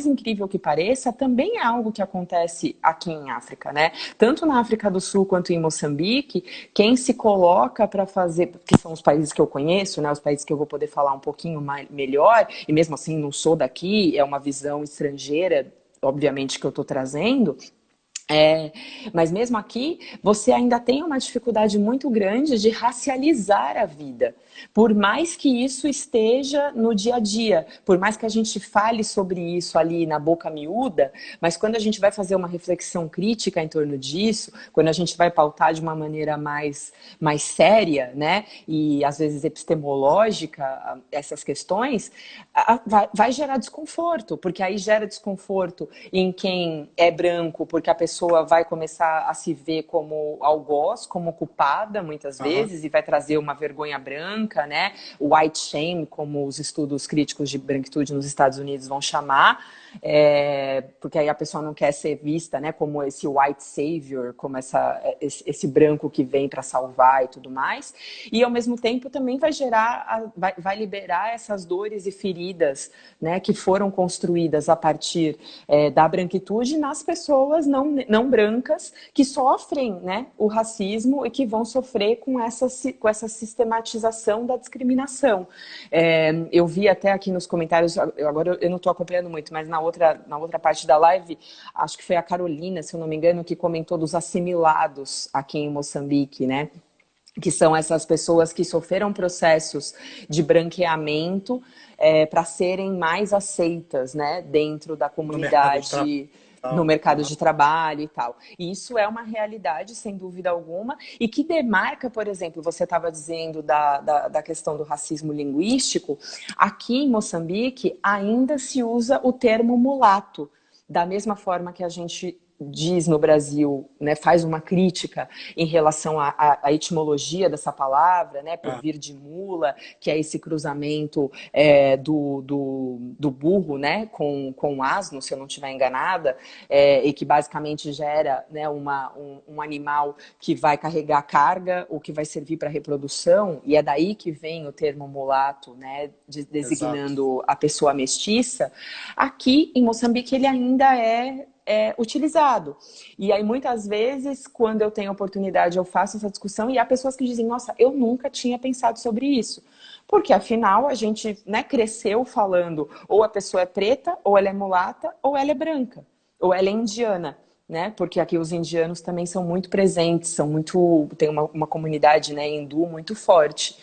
incrível que pareça, também é algo que acontece aqui em África, né? Tanto na África do Sul quanto em Moçambique, quem se coloca para fazer, que são os países que eu conheço, né? Os países que eu vou poder falar um pouquinho melhor, e mesmo assim não sou daqui, é uma visão estrangeira, obviamente, que eu estou trazendo. Mas mesmo aqui, você ainda tem uma dificuldade muito grande de racializar a vida. Por mais que isso esteja no dia a dia, por mais que a gente fale sobre isso ali na boca miúda, mas quando a gente vai fazer uma reflexão crítica em torno disso, quando a gente vai pautar de uma maneira mais séria, né, e às vezes epistemológica essas questões, vai gerar desconforto, porque aí gera desconforto em quem é branco, porque a pessoa vai começar a se ver como algoz, como culpada, muitas vezes, e vai trazer uma vergonha branca, né? White shame, como os estudos críticos de branquitude nos Estados Unidos vão chamar, porque aí a pessoa não quer ser vista, né, como esse white savior, como esse branco que vem para salvar e tudo mais. E ao mesmo tempo também vai liberar essas dores e feridas, né, que foram construídas a partir da branquitude nas pessoas não brancas que sofrem, né, o racismo e que vão sofrer com essa sistematização da discriminação. Eu vi até aqui nos comentários, agora eu não estou acompanhando muito, mas na outra parte da live, acho que foi a Carolina, se eu não me engano, que comentou dos assimilados aqui em Moçambique, né? Que são essas pessoas que sofreram processos de branqueamento para serem mais aceitas, né, dentro da comunidade, no mercado de trabalho e tal. E isso é uma realidade, sem dúvida alguma, e que demarca, por exemplo, você estava dizendo da questão do racismo linguístico, aqui em Moçambique ainda se usa o termo mulato, da mesma forma que a gente diz no Brasil, né, faz uma crítica em relação à etimologia dessa palavra, né, por vir de mula, que é esse cruzamento do burro, né, com asno, se eu não estiver enganada, e que basicamente gera, né, um animal que vai carregar carga ou que vai servir para reprodução, e é daí que vem o termo mulato, né, designando a pessoa mestiça. Aqui em Moçambique ele ainda é utilizado. E aí, muitas vezes, quando eu tenho oportunidade, eu faço essa discussão e há pessoas que dizem, nossa, eu nunca tinha pensado sobre isso. Porque, afinal, a gente, né, cresceu falando ou a pessoa é preta, ou ela é mulata, ou ela é branca, ou ela é indiana. Né? Porque aqui os indianos também são muito presentes, tem uma comunidade, né, hindu muito forte.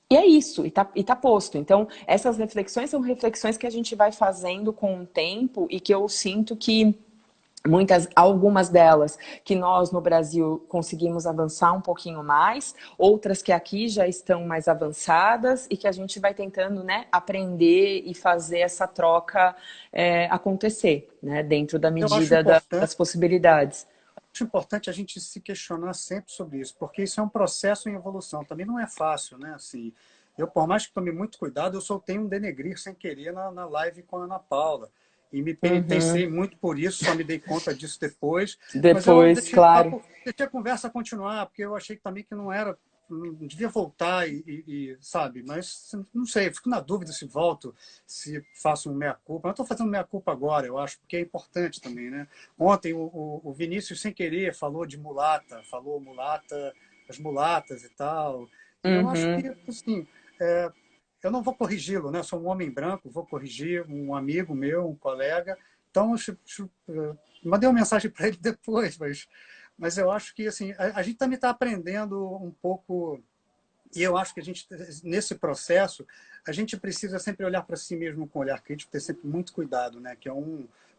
E é isso, e tá posto. Então, essas reflexões são reflexões que a gente vai fazendo com o tempo e que eu sinto que algumas delas que nós no Brasil conseguimos avançar um pouquinho mais, outras que aqui já estão mais avançadas e que a gente vai tentando, né, aprender e fazer essa troca acontecer, né, dentro da medida das possibilidades. Acho importante a gente se questionar sempre sobre isso, porque isso é um processo em evolução. Também não é fácil, né? Assim, eu, por mais que tome muito cuidado, eu soltei um denegrir sem querer na live com a Ana Paula. E me penitenciei muito por isso, só me dei conta disso depois. Mas eu deixei claro. deixei a conversa continuar, porque eu achei também que não era não devia voltar sabe? Mas não sei, eu fico na dúvida se volto, se faço um meia-culpa. Eu estou fazendo meia-culpa agora, eu acho, porque é importante também, né? Ontem o Vinícius, sem querer, falou de mulata, falou mulata, as mulatas e tal. E eu acho Uhum. que, assim, eu não vou corrigi-lo, né? Sou um homem branco, vou corrigir um amigo meu, um colega. Então, mandei uma mensagem para ele depois, mas eu acho que assim, a gente também está aprendendo um pouco, e eu acho que a gente, nesse processo, a gente precisa sempre olhar para si mesmo com olhar crítico, ter sempre muito cuidado, né? Que é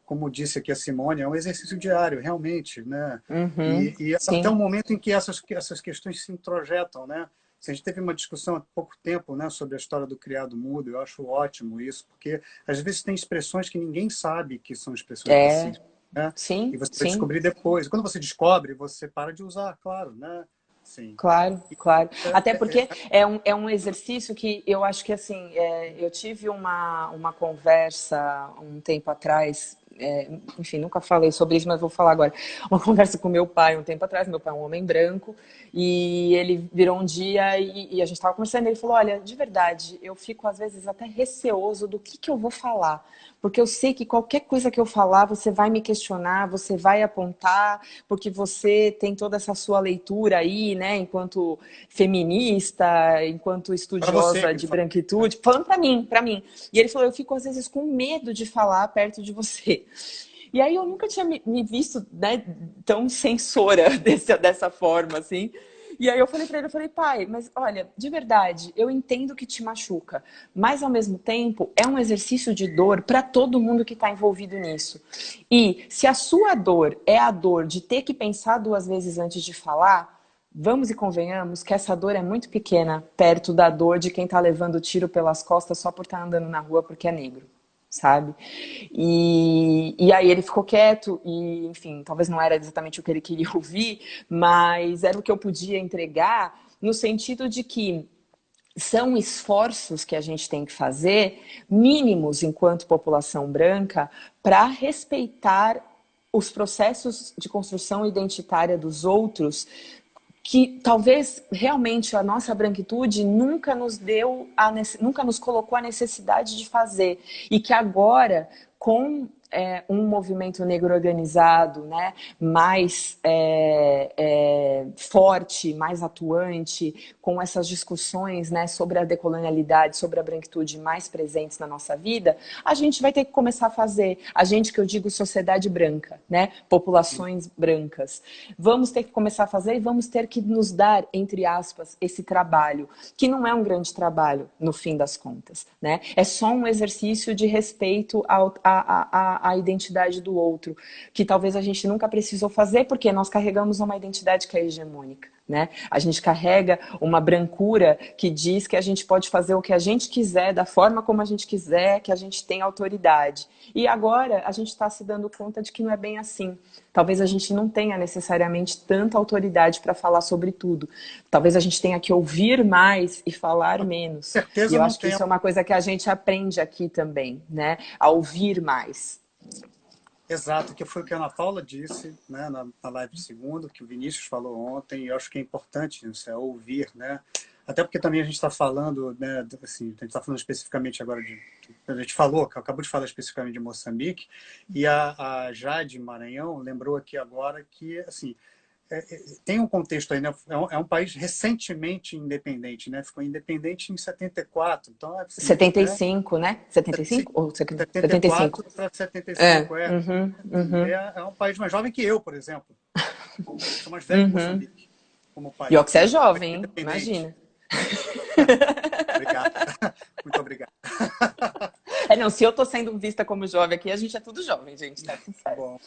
como disse aqui a Simone, é um exercício diário, realmente, né? Uhum. E até o Sim, momento em que essas questões se introjetam, né? A gente teve uma discussão há pouco tempo, né, sobre a história do criado mudo. Eu acho ótimo isso, porque às vezes tem expressões que ninguém sabe que são expressões é, racistas, né? E sim, você vai sim. descobrir depois. Quando você descobre, você para de usar, claro, né? Sim. Claro, claro. Até É, porque é um exercício que eu acho que, assim, eu tive uma conversa um tempo atrás, enfim, nunca falei sobre isso, mas vou falar agora. Uma conversa com meu pai um tempo atrás, meu pai é um homem branco, e ele virou um dia e a gente estava conversando, e ele falou, olha, de verdade, eu fico às vezes até receoso do que eu vou falar, porque eu sei que qualquer coisa que eu falar, você vai me questionar, você vai apontar, porque você tem toda essa sua leitura aí, né, enquanto feminista, enquanto para você estudiosa que ele de fala, né? branquitude, falando para mim, para mim. E ele falou, eu fico às vezes com medo de falar perto de você. E aí eu nunca tinha me visto, né, tão censora dessa forma, assim. E aí eu falei para ele, eu falei, pai, mas olha, de verdade, eu entendo que te machuca, mas ao mesmo tempo é um exercício de dor para todo mundo que está envolvido nisso. E se a sua dor é a dor de ter que pensar duas vezes antes de falar, vamos e convenhamos que essa dor é muito pequena perto da dor de quem está levando tiro pelas costas só por estar andando na rua porque é negro, sabe? E aí ele ficou quieto e, enfim, talvez não era exatamente o que ele queria ouvir, mas era o que eu podia entregar no sentido de que são esforços que a gente tem que fazer, mínimos enquanto população branca, para respeitar os processos de construção identitária dos outros, que talvez realmente a nossa branquitude nunca nos deu, nunca nos colocou a necessidade de fazer, e que agora, com um movimento negro organizado, né, mais forte, mais atuante, com essas discussões, né, sobre a decolonialidade, sobre a branquitude mais presentes na nossa vida, a gente vai ter que começar a fazer, a gente que eu digo sociedade branca, né, populações brancas, vamos ter que começar a fazer e vamos ter que nos dar, entre aspas, esse trabalho, que não é um grande trabalho, no fim das contas, né? É só um exercício de respeito à identidade do outro, que talvez a gente nunca precisou fazer, porque nós carregamos uma identidade que é hegemônica, né? A gente carrega uma brancura que diz que a gente pode fazer o que a gente quiser, da forma como a gente quiser, que a gente tem autoridade. E agora a gente está se dando conta de que não é bem assim. Talvez a gente não tenha necessariamente tanta autoridade para falar sobre tudo. Talvez a gente tenha que ouvir mais e falar Com menos. E certeza eu não acho que tem. isso é uma coisa que a gente aprende aqui também, né? A ouvir mais. Exato, que foi o que a Ana Paula disse, né, na live de segundo, que o Vinícius falou ontem, e eu acho que é importante isso, é ouvir, né? Até porque também a gente está falando, né, assim, a gente está falando especificamente agora a gente falou, acabou de falar especificamente de Moçambique, e a Jade Maranhão lembrou aqui agora que, assim, tem um contexto aí, né? É um país recentemente independente, né? Ficou independente em 74, então, assim, 75, né? 75 ou 75? 74 para É. 75, Uhum, assim, uhum, é um país mais jovem que eu, por exemplo. Sou mais velho que uhum. Moçambique, como E ó país, que você é né? Como país jovem, hein? independente. Imagina. Obrigado. Muito obrigado. Não, se eu tô sendo vista como jovem aqui, a gente é tudo jovem, gente, tá tudo certo. Bom,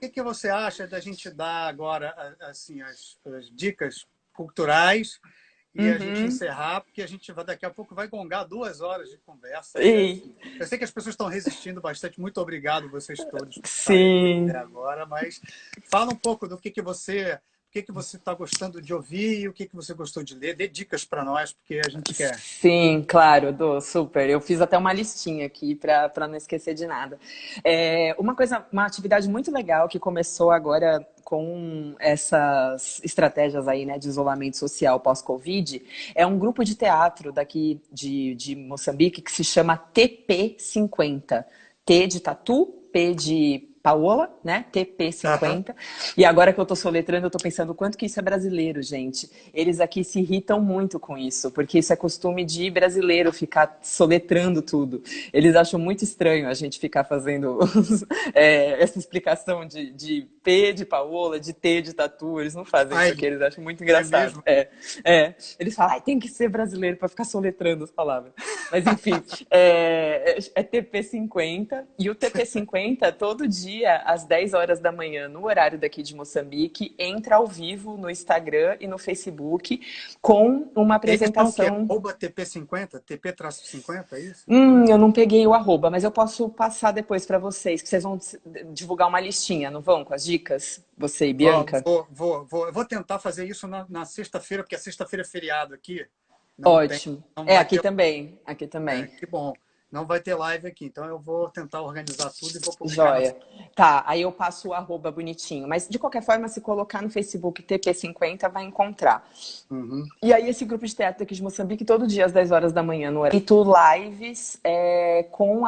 o que você acha da gente dar agora assim, as dicas culturais e a gente Uhum. encerrar, porque a gente daqui a pouco vai gongar 2 horas de conversa. E, Enfim, eu sei que as pessoas estão resistindo bastante. Muito obrigado vocês todos por estarem aqui até sim. agora, mas fala um pouco do que você que que você está gostando de ouvir e o que que você gostou de ler. Dê dicas para nós, porque a gente quer. Sim, claro, dou, super. Eu fiz até uma listinha aqui para não esquecer de nada. Uma atividade muito legal que começou agora com essas estratégias aí, né, de isolamento social pós-Covid, é um grupo de teatro daqui de Moçambique que se chama TP50. T de tatu, P de Paola, né? Aham. TP50. E agora que eu tô soletrando, eu tô pensando o quanto que isso é brasileiro, gente. Eles aqui se irritam muito com isso, porque isso é costume de brasileiro ficar soletrando tudo. Eles acham muito estranho a gente ficar fazendo essa explicação de P de Paola, de T de tatu. Eles não fazem isso Ai, aqui, eles acham muito é engraçado. mesmo? Eles falam, ai, tem que ser brasileiro para ficar soletrando as palavras. Mas enfim, é TP50. E o TP50, todo dia, às 10 horas da manhã, no horário daqui de Moçambique, entra ao vivo no Instagram e no Facebook com uma Eles são o quê? apresentação. Arroba TP50? TP-50, é isso? Eu não peguei o arroba, mas eu posso passar depois para vocês, que vocês vão divulgar uma listinha, não vão? Com as dicas? Você e Bianca? Eu vou tentar fazer isso na sexta-feira, porque a sexta-feira é feriado aqui. Não tem, Ótimo. não É, vai aqui ter. também. Aqui também. Que bom. Não vai ter live aqui, então eu vou tentar organizar tudo e vou publicar na. Joia. Tá, aí eu passo o arroba bonitinho. Mas, de qualquer forma, se colocar no Facebook TP50, vai encontrar. Uhum. E aí, esse grupo de teatro aqui de Moçambique, todo dia às 10 horas da manhã, no horário. E tu lives com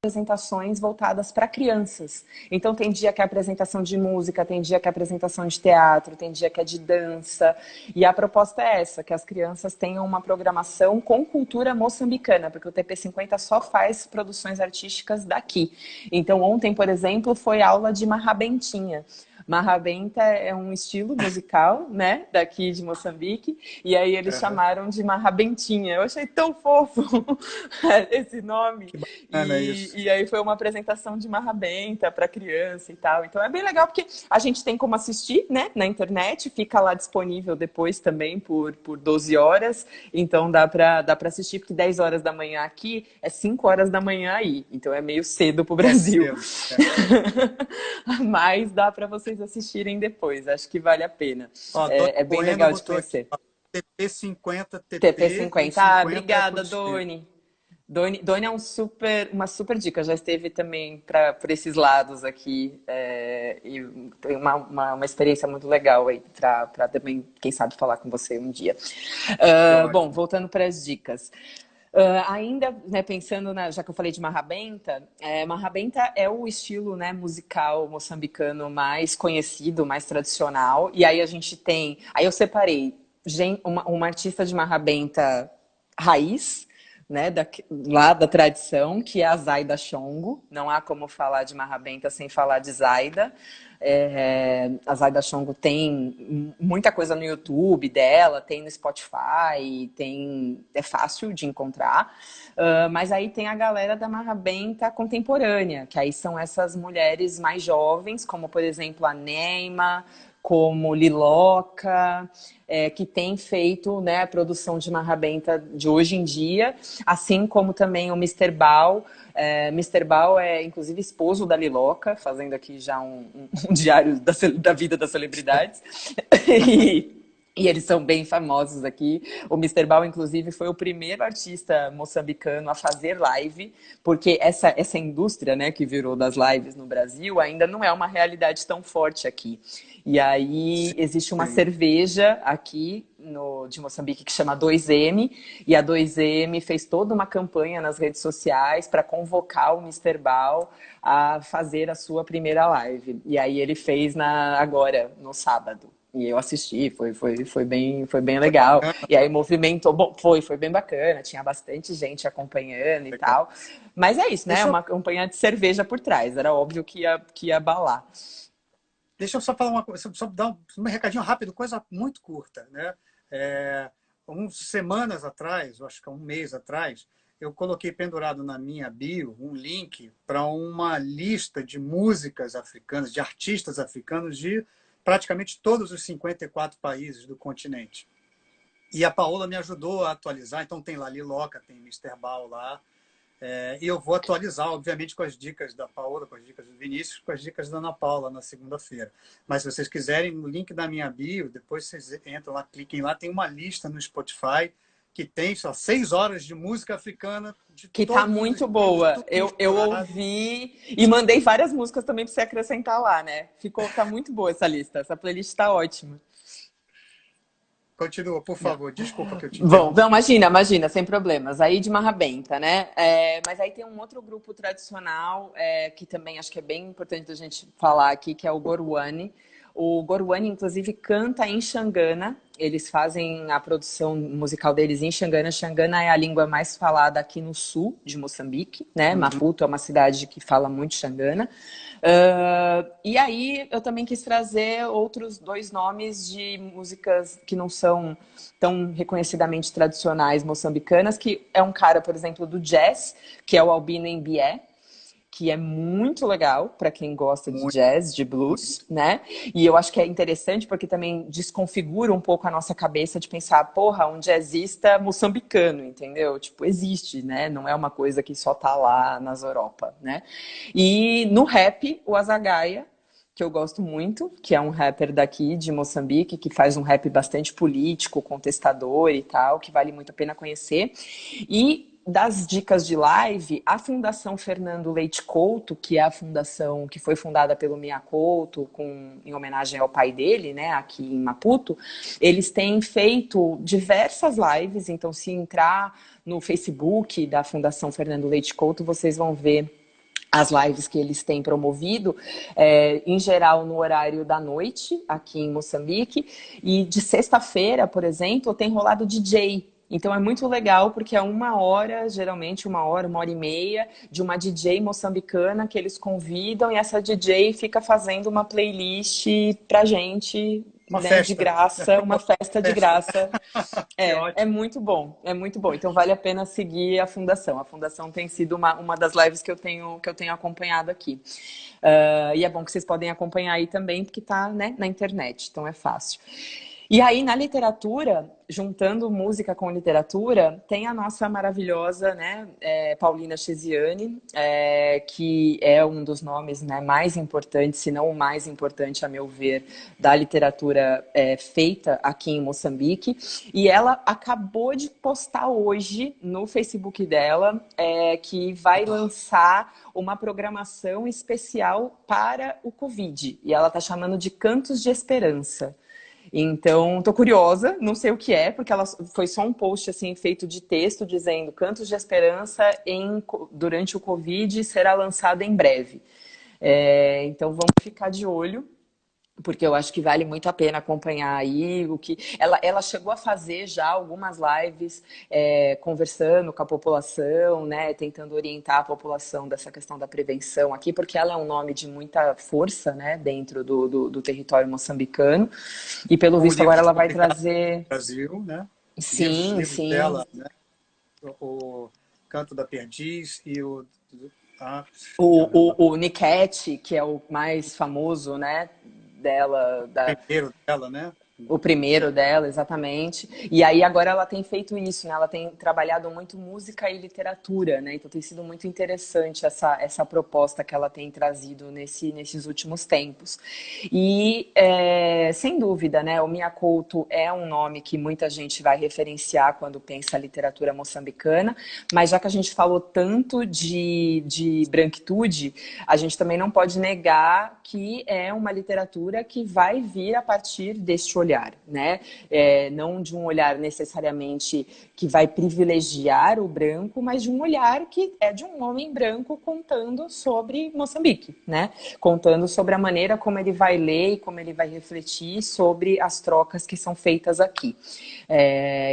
apresentações voltadas para crianças. Então tem dia que é apresentação de música, tem dia que é apresentação de teatro, tem dia que é de dança. E a proposta é essa, que as crianças tenham uma programação com cultura moçambicana, porque o TP50 só faz produções artísticas daqui. Então ontem, por exemplo, foi aula de marrabentinha. Marrabenta é um estilo musical, né, daqui de Moçambique, e aí eles Uhum. chamaram de marrabentinha. Eu achei tão fofo esse nome. Que bacana E, isso. e aí foi uma apresentação de marrabenta para criança e tal. Então é bem legal porque a gente tem como assistir, né, na internet, fica lá disponível depois também por 12 horas. Então dá para assistir, porque 10 horas da manhã aqui é 5 horas da manhã aí. Então é meio cedo pro É Brasil. cedo. Mas dá para vocês assistirem depois. Acho que vale a pena. Ó, Doni É bem Bueno legal de botou aqui, conhecer. ó, TP50, TP e TP50. Ah, 50 é obrigada, positivo. Doni. Doni é uma super dica, já esteve também por esses lados aqui e tem uma experiência muito legal aí para também, quem sabe, falar com você um dia. Que Bom, ótimo. voltando para as dicas. Ainda, né, pensando, já que eu falei de marrabenta, marrabenta é o estilo, né, musical moçambicano mais conhecido, mais tradicional, e aí a gente tem, aí eu separei uma artista de marrabenta raiz, né, lá da tradição, que é a Zaida Chongo. Não há como falar de marrabenta sem falar de Zaida. A Zaida Chongo tem muita coisa no YouTube dela, tem no Spotify, é fácil de encontrar. Mas aí tem a galera da marrabenta contemporânea, que aí são essas mulheres mais jovens, como por exemplo a Neima, como Liloca, que tem feito, né, a produção de marrabenta de hoje em dia, assim como também o Mister Bal. Mister Bal é, inclusive, esposo da Liloca, fazendo aqui já um diário da vida das celebridades. E eles são bem famosos aqui. O Mister Bal, inclusive, foi o primeiro artista moçambicano a fazer live, porque essa indústria, né, que virou das lives no Brasil ainda não é uma realidade tão forte aqui. E aí existe uma Sim. cerveja aqui de Moçambique que chama 2M, e a 2M fez toda uma campanha nas redes sociais para convocar o Mister Bal a fazer a sua primeira live. E aí ele fez agora, no sábado. E eu assisti, foi bem Foi legal. bacana. E aí movimentou, bom, foi bem bacana, tinha bastante gente acompanhando e Legal. tal. Mas é isso, né? Deixa eu, Uma campanha de cerveja por trás, era óbvio que ia abalar. deixa eu só falar uma coisa, só dar um recadinho rápido, coisa muito curta, né? É, semanas atrás, eu acho que há um mês atrás, eu coloquei pendurado na minha bio um link para uma lista de músicas africanas, de artistas africanos de praticamente todos os 54 países do continente. E a Paola me ajudou a atualizar, então tem lá Liloca, tem Mister Bal lá, E eu vou atualizar, obviamente, com as dicas da Paola, com as dicas do Vinícius, com as dicas da Ana Paula na segunda-feira. Mas se vocês quiserem, no link da minha bio, depois vocês entram lá, cliquem lá, tem uma lista no Spotify que tem só 6 horas de música africana de Que tá todos os muito estilos, boa. tudo Eu misturado. ouvi e mandei várias músicas também para você acrescentar lá, né? Tá muito boa essa lista. Essa playlist tá ótima. Continua, por favor. Desculpa que eu te Bom, interrompi. não, imagina, sem problemas. Aí de Marrabenta, né? Mas aí tem um outro grupo tradicional que também acho que é bem importante a gente falar aqui, que é o Gorwani. O Gorwani, inclusive, canta em Xangana. Eles fazem a produção musical deles em Xangana. Xangana é a língua mais falada aqui no sul de Moçambique, né? Maputo é uma cidade que fala muito Xangana. E aí eu também quis trazer outros 2 nomes de músicas que não são tão reconhecidamente tradicionais moçambicanas, que é um cara, por exemplo, do jazz, que é o Albino Mbié, que é muito legal para quem gosta de Muito, jazz, de muito. blues, né? E eu acho que é interessante porque também desconfigura um pouco a nossa cabeça de pensar, porra, um jazzista moçambicano, entendeu? Tipo, existe, né? Não é uma coisa que só tá lá nas Europa, né? E no rap, o Azagaia, que eu gosto muito, que é um rapper daqui de Moçambique, que faz um rap bastante político, contestador e tal, que vale muito a pena conhecer. E das dicas de live, a Fundação Fernando Leite Couto, que é a fundação que foi fundada pelo Mia Couto, em homenagem ao pai dele, né, aqui em Maputo, eles têm feito diversas lives, então se entrar no Facebook da Fundação Fernando Leite Couto, vocês vão ver as lives que eles têm promovido, em geral no horário da noite, aqui em Moçambique, e de sexta-feira, por exemplo, tem rolado DJ. Então é muito legal porque é 1 hora, geralmente 1 hora, 1 hora e meia, de uma DJ moçambicana que eles convidam e essa DJ fica fazendo uma playlist pra gente, Uma né, de festa. graça, uma festa de Festa. graça. Que É ótimo. muito bom, é muito bom. Então vale a pena seguir a Fundação. A Fundação tem sido uma das lives que eu tenho acompanhado aqui. E é bom que vocês podem acompanhar aí também, porque tá, né, na internet, então é fácil. E aí, na literatura, juntando música com literatura, tem a nossa maravilhosa, né, Paulina Chesiane, que é um dos nomes, né, mais importantes, se não o mais importante, a meu ver, da literatura feita aqui em Moçambique. E ela acabou de postar hoje no Facebook dela que vai lançar uma programação especial para o Covid. E ela está chamando de Cantos de Esperança. Então, tô curiosa, não sei o que é, porque ela foi só um post assim feito de texto dizendo Cantos de Esperança durante o Covid será lançado em breve. Então vamos ficar de olho, porque eu acho que vale muito a pena acompanhar aí o que ela chegou a fazer já algumas lives conversando com a população, né, tentando orientar a população dessa questão da prevenção aqui, porque ela é um nome de muita força, né, dentro do território moçambicano e pelo Com visto agora livros ela vai publicados trazer, no Brasil, né? sim, Livros sim, dela, né? O Canto da Perdiz e caramba, o Niket, que é o mais famoso, né, dela, primeiro dela, né? o primeiro dela, exatamente. E aí agora ela tem feito isso, né? Ela tem trabalhado muito música e literatura, né? Então tem sido muito interessante essa proposta que ela tem trazido nesses últimos tempos. E sem dúvida, né? O Mia Couto é um nome que muita gente vai referenciar quando pensa a literatura moçambicana, mas já que a gente falou tanto de branquitude, a gente também não pode negar que é uma literatura que vai vir a partir deste olhar, né? Não de um olhar necessariamente que vai privilegiar o branco, mas de um olhar que é de um homem branco contando sobre Moçambique, né? Contando sobre a maneira como ele vai ler e como ele vai refletir sobre as trocas que são feitas aqui.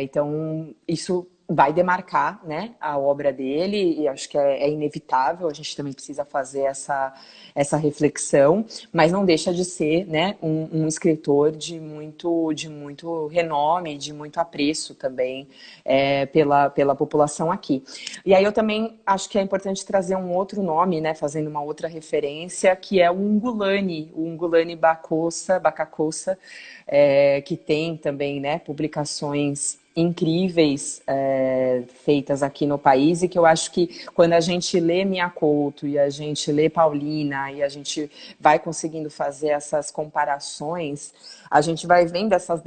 Então, isso vai demarcar, né, a obra dele, e acho que é inevitável, a gente também precisa fazer essa reflexão, mas não deixa de ser, né, um escritor de muito renome, de muito apreço também pela população aqui. E aí eu também acho que é importante trazer um outro nome, né, fazendo uma outra referência, que é o Ungulani Bacacossa, que tem também, né, publicações incríveis feitas aqui no país e que eu acho que quando a gente lê Mia Couto e a gente lê Paulina e a gente vai conseguindo fazer essas comparações, a gente vai vendo essas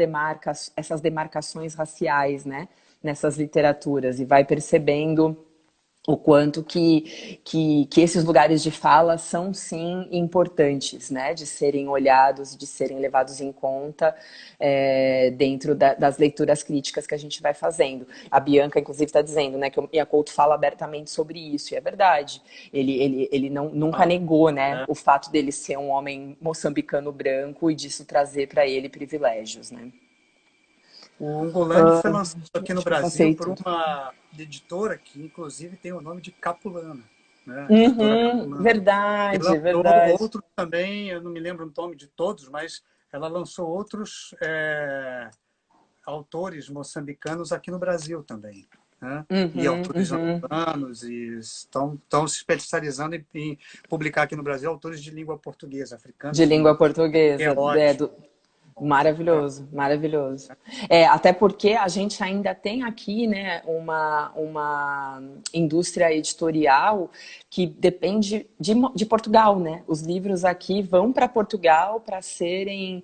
demarcações raciais, né, nessas literaturas e vai percebendo o quanto que esses lugares de fala são, sim, importantes, né? De serem olhados, de serem levados em conta dentro das leituras críticas que a gente vai fazendo. A Bianca, inclusive, está dizendo, né, que o Couto fala abertamente sobre isso, e é verdade. Ele nunca negou, né, o fato dele ser um homem moçambicano branco e disso trazer para ele privilégios, né? O Ungolani foi lançado aqui no Brasil por Tudo. uma editora que, inclusive, tem o nome de Capulana, né? Editora Capulana. E Verdade, lançou verdade. outros também, eu não me lembro o nome de todos, mas ela lançou outros autores moçambicanos aqui no Brasil também. Né? E autores angolanos, e estão se especializando em publicar aqui no Brasil autores de língua portuguesa, africanos De língua também. É portuguesa, ótimo. maravilhoso, maravilhoso. Até porque a gente ainda tem aqui, né, uma indústria editorial que depende de Portugal, né? Os livros aqui vão para Portugal para serem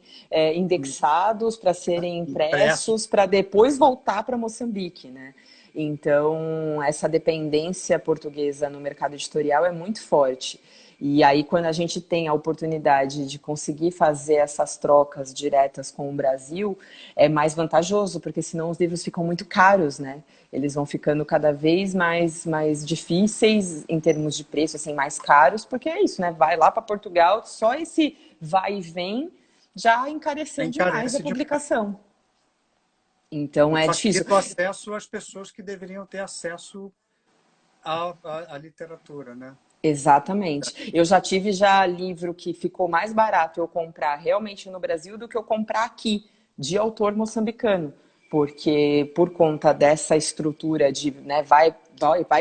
indexados, para serem Impresso. impressos, para depois voltar para Moçambique, né? Então, essa dependência portuguesa no mercado editorial é muito forte. E aí, quando a gente tem a oportunidade de conseguir fazer essas trocas diretas com o Brasil, é mais vantajoso, porque senão os livros ficam muito caros, né? Eles vão ficando cada vez mais difíceis em termos de preço, assim, mais caros, porque é isso, né? Vai lá para Portugal, só esse vai e vem já encareceu demais a Encarece demais. publicação. Então E é difícil. facilita o acesso às pessoas que deveriam ter acesso à literatura, né? Exatamente. Eu já tive livro que ficou mais barato eu comprar realmente no Brasil do que eu comprar aqui, de autor moçambicano. Porque por conta dessa estrutura de, né, vai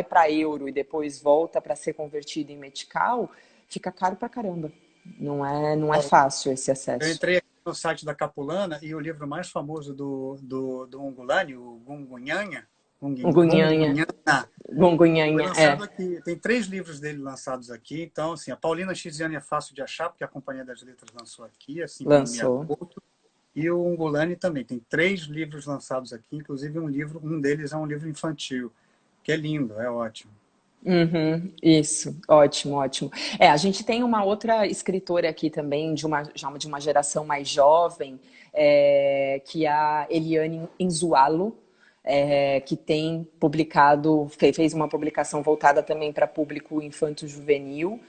para euro e depois volta para ser convertido em metical, fica caro pra caramba. Não é fácil esse Eu acesso. entrei aqui no site da Capulana e o livro mais famoso do Ungulani, o Gungunhanha, Gunhanha, foi Gungunhanha, lançado aqui. Tem 3 livros dele lançados aqui. Então, assim, a Paulina Xiziane é fácil de achar, porque a Companhia das Letras lançou aqui, assim como o lançou. Miyakoto. E o Ungulani também. Tem 3 livros lançados aqui, inclusive um deles é um livro infantil, que é lindo, é ótimo. Isso, ótimo, ótimo. A gente tem uma outra escritora aqui também, de uma geração mais jovem, que é a Eliane Inzualo, que tem publicado, fez uma publicação voltada também para público infanto-juvenil,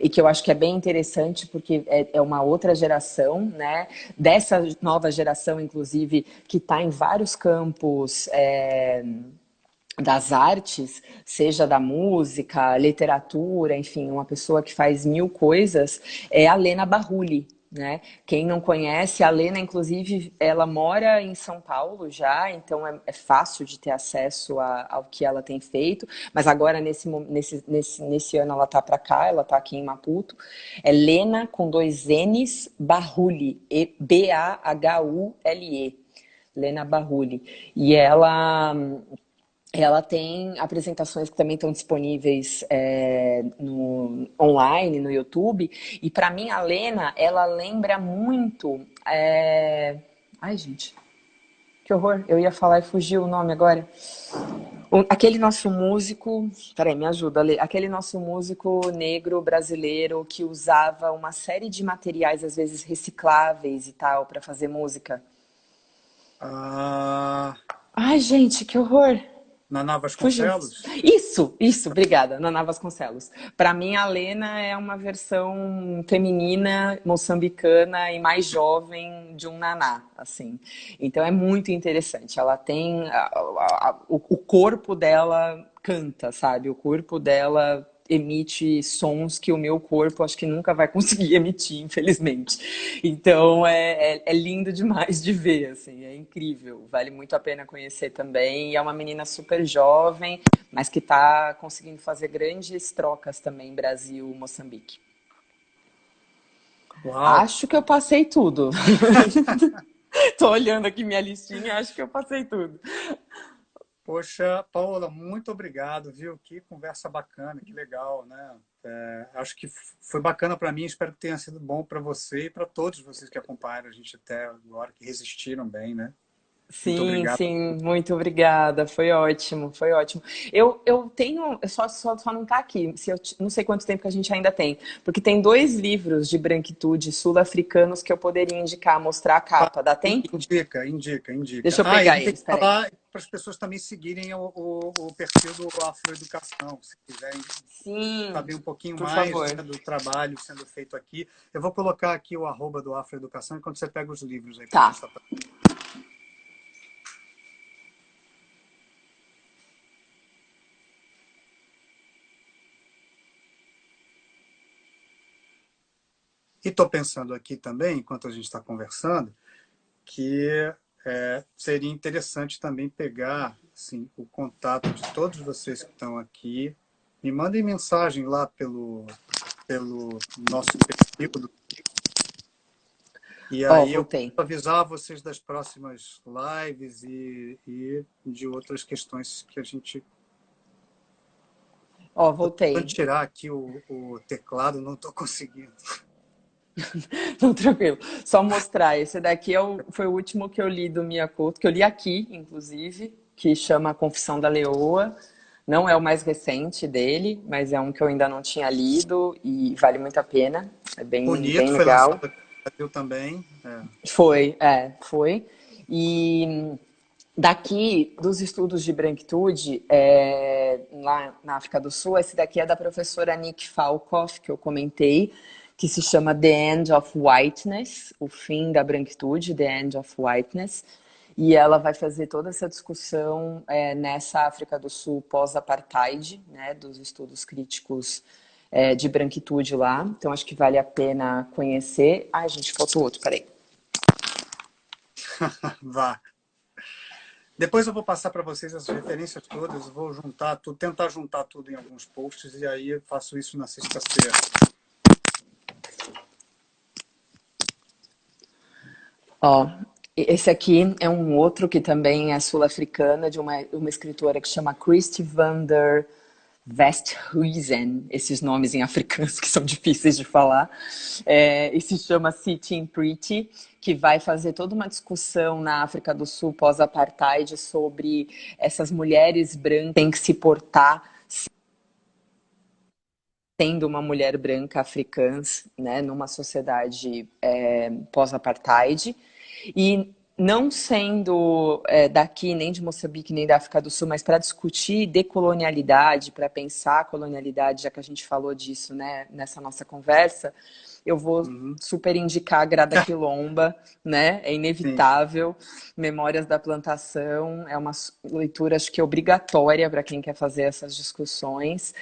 e que eu acho que é bem interessante porque é uma outra geração, né? Dessa nova geração, inclusive, que está em vários campos das artes, seja da música, literatura, enfim, uma pessoa que faz mil coisas, é a Lena Barrulli, né? Quem não conhece, a Lena, inclusive, ela mora em São Paulo já, então é fácil de ter acesso ao que ela tem feito, mas agora, nesse ano, ela tá para cá, ela tá aqui em Maputo. É Lena, com 2 N's, Barrulli, Bahule, Lena Barrulli. E ela tem apresentações que também estão disponíveis online, no YouTube. E para mim, a Lena, ela lembra muito... Ai, gente, que horror. Eu ia falar e fugiu o nome agora. Aquele nosso músico... Peraí, me ajuda, Lê. Aquele nosso músico negro brasileiro que usava uma série de materiais, às vezes recicláveis e tal, para fazer música. Ai, gente, que horror. Naná Fugiu. Vasconcelos? Isso, obrigada, Naná Vasconcelos. Para mim, a Lena é uma versão feminina, moçambicana e mais jovem de um Naná, assim. Então é muito interessante. Ela tem o corpo dela canta, sabe? O corpo dela emite sons que o meu corpo acho que nunca vai conseguir emitir, infelizmente. Então é lindo demais de ver, assim, é incrível, vale muito a pena conhecer também. E é uma menina super jovem, mas que está conseguindo fazer grandes trocas também Brasil, Moçambique. Uau. Acho que eu passei tudo. Tô olhando aqui minha listinha, acho que eu passei tudo. Poxa, Paola, muito obrigado, viu? Que conversa bacana, que legal, né? Acho que foi bacana para mim, espero que tenha sido bom para você e para todos vocês que acompanharam a gente até agora, que resistiram bem, né? Muito Sim, obrigado. sim, muito obrigada. Foi ótimo, foi ótimo. Eu tenho, só não tá aqui, se não sei quanto tempo que a gente ainda tem, porque tem dois livros de branquitude sul-africanos que eu poderia indicar, mostrar a capa. Dá tempo? Indica, indica, indica. Deixa eu Ah, e a pegar gente tem eles, que peraí. falar para as pessoas também seguirem o perfil do Afroeducação, se quiserem Sim, saber um pouquinho por mais, favor. né, do trabalho sendo feito aqui. Eu vou colocar aqui o arroba do Afroeducação enquanto você pega os livros aí para Tá. mostrar para. E estou pensando aqui também, enquanto a gente está conversando, que seria interessante também pegar assim, o contato de todos vocês que estão aqui. Me mandem mensagem lá pelo nosso perfil. E Ó, aí eu posso voltei. avisar vocês das próximas lives e de outras questões que a gente... Ó, Estou tentando voltei. tirar aqui o teclado, não estou conseguindo. Não, tranquilo. Só mostrar. Esse daqui foi o último que eu li do Mia Couto, que eu li aqui, inclusive, que chama A Confissão da Leoa. Não é o mais recente dele, mas é um que eu ainda não tinha lido e vale muito a pena. É bem, Bonito, bem foi lançado legal. aqui no Brasil também. Foi. E daqui, dos estudos de branquitude, lá na África do Sul, esse daqui é da professora Nick Falkoff, que eu comentei, que se chama The End of Whiteness, o fim da branquitude, The End of Whiteness. E ela vai fazer toda essa discussão nessa África do Sul pós-apartheid, né, dos estudos críticos de branquitude lá. Então, acho que vale a pena conhecer. Ai, gente, faltou outro, peraí. Vá. Depois eu vou passar para vocês as referências todas, vou juntar tudo, tentar juntar tudo em alguns posts e aí eu faço isso na sexta-feira. Ó, esse aqui é um outro que também é sul-africana, de uma escritora que chama Christy van der Westhuizen, esses nomes em africanos que são difíceis de falar, e se chama Sitting Pretty, que vai fazer toda uma discussão na África do Sul pós-apartheid sobre essas mulheres brancas que têm que se portar sendo uma mulher branca africana, né, numa sociedade pós-apartheid, e não sendo daqui, nem de Moçambique, nem da África do Sul, mas para discutir decolonialidade, para pensar a colonialidade, já que a gente falou disso, né, nessa nossa conversa, eu vou Uhum. super indicar a Grada Quilomba, né? É Sim. inevitável. Memórias da Plantação é uma leitura, acho que obrigatória para quem quer fazer essas discussões,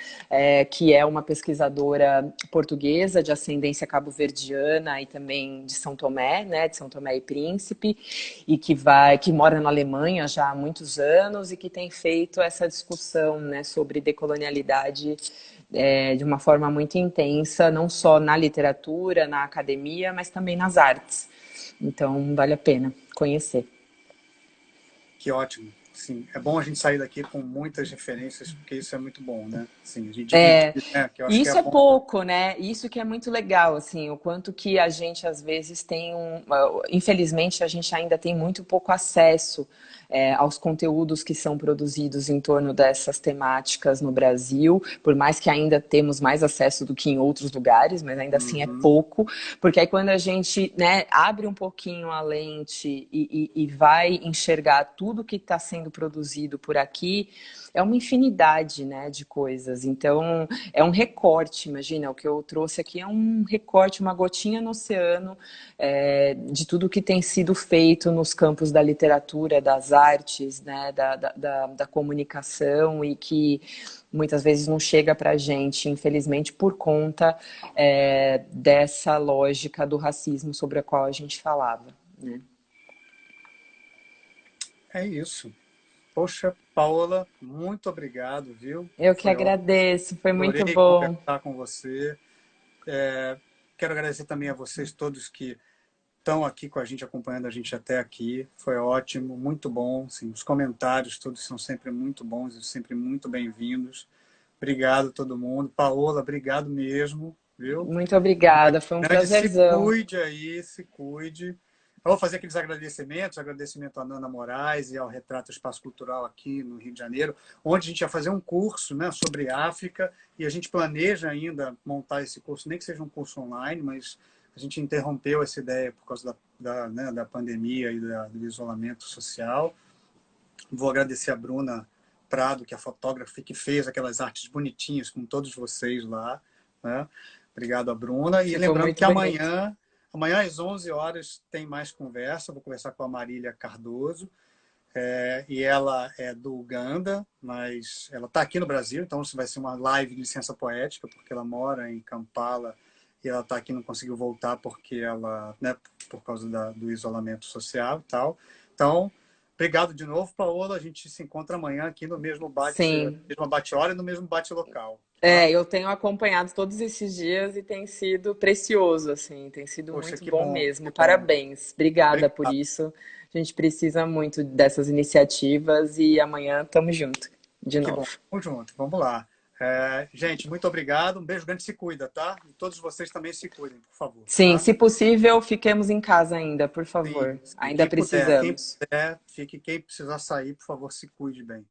que é uma pesquisadora portuguesa de ascendência cabo-verdiana e também de São Tomé, né? De São Tomé e Príncipe, e que mora na Alemanha já há muitos anos e que tem feito essa discussão, né, sobre decolonialidade de uma forma muito intensa, não só na literatura, na academia, mas também nas artes. Então, vale a pena conhecer. Que ótimo. Sim, é bom a gente sair daqui com muitas referências, porque isso é muito bom, né? Sim, a gente dividir, né? Que eu acho E que é isso é bom. pouco, né? Isso que é muito legal, assim, o quanto que a gente às vezes tem infelizmente a gente ainda tem muito pouco acesso aos conteúdos que são produzidos em torno dessas temáticas no Brasil, por mais que ainda temos mais acesso do que em outros lugares, mas ainda assim é Uhum. pouco, porque aí quando a gente, né, abre um pouquinho a lente e vai enxergar tudo que está sendo produzido por aqui, é uma infinidade, né, de coisas. Então, é um recorte, imagina, o que eu trouxe aqui é um recorte, uma gotinha no oceano de tudo que tem sido feito nos campos da literatura, das artes, né, da comunicação e que muitas vezes não chega para a gente, infelizmente, por conta dessa lógica do racismo sobre a qual a gente falava, né? É isso. Poxa, Paola, muito obrigado, viu? Eu que Foi ótimo. agradeço, foi muito Adorei bom. conversar com você. Quero agradecer também a vocês todos que estão aqui com a gente, acompanhando a gente até aqui. Foi ótimo, muito bom. Assim, os comentários todos são sempre muito bons e sempre muito bem-vindos. Obrigado a todo mundo. Paola, obrigado mesmo, viu? Muito obrigada, foi um Se prazerzão. cuide aí, se cuide. Eu vou fazer aqueles agradecimentos, agradecimento à Nana Moraes e ao Retrato Espaço Cultural aqui no Rio de Janeiro, onde a gente vai fazer um curso, né, sobre África, e a gente planeja ainda montar esse curso, nem que seja um curso online, mas a gente interrompeu essa ideia por causa né, da pandemia e do isolamento social. Vou agradecer a Bruna Prado, que é a fotógrafa que fez aquelas artes bonitinhas com todos vocês lá, né? Obrigado a Bruna. E Ficou lembrando muito que bonito. amanhã às 11 horas tem mais conversa. Vou conversar com a Marília Cardoso. E ela é do Uganda, mas ela está aqui no Brasil, então isso vai ser uma live de licença poética, porque ela mora em Kampala e ela está aqui, não conseguiu voltar porque ela, né, por causa do isolamento social e tal. Então, obrigado de novo, Paola. A gente se encontra amanhã aqui no mesmo Sim. bate-hora e no mesmo bate-local. Tá? Eu tenho acompanhado todos esses dias e tem sido precioso, assim, tem sido Poxa, muito que bom bom, mesmo. que bom. Parabéns, obrigada por Obrigado. isso. A gente precisa muito dessas iniciativas e amanhã estamos junto de Que bom. novo. Vamos junto. Vamos lá. Gente, muito obrigado. Um beijo grande. Se cuida, tá? E todos vocês também se cuidem, por favor. Sim, Tá? se possível, fiquemos em casa ainda, por Sim, favor. sim. Ainda precisamos. Quem precisar sair, por favor, se cuide bem.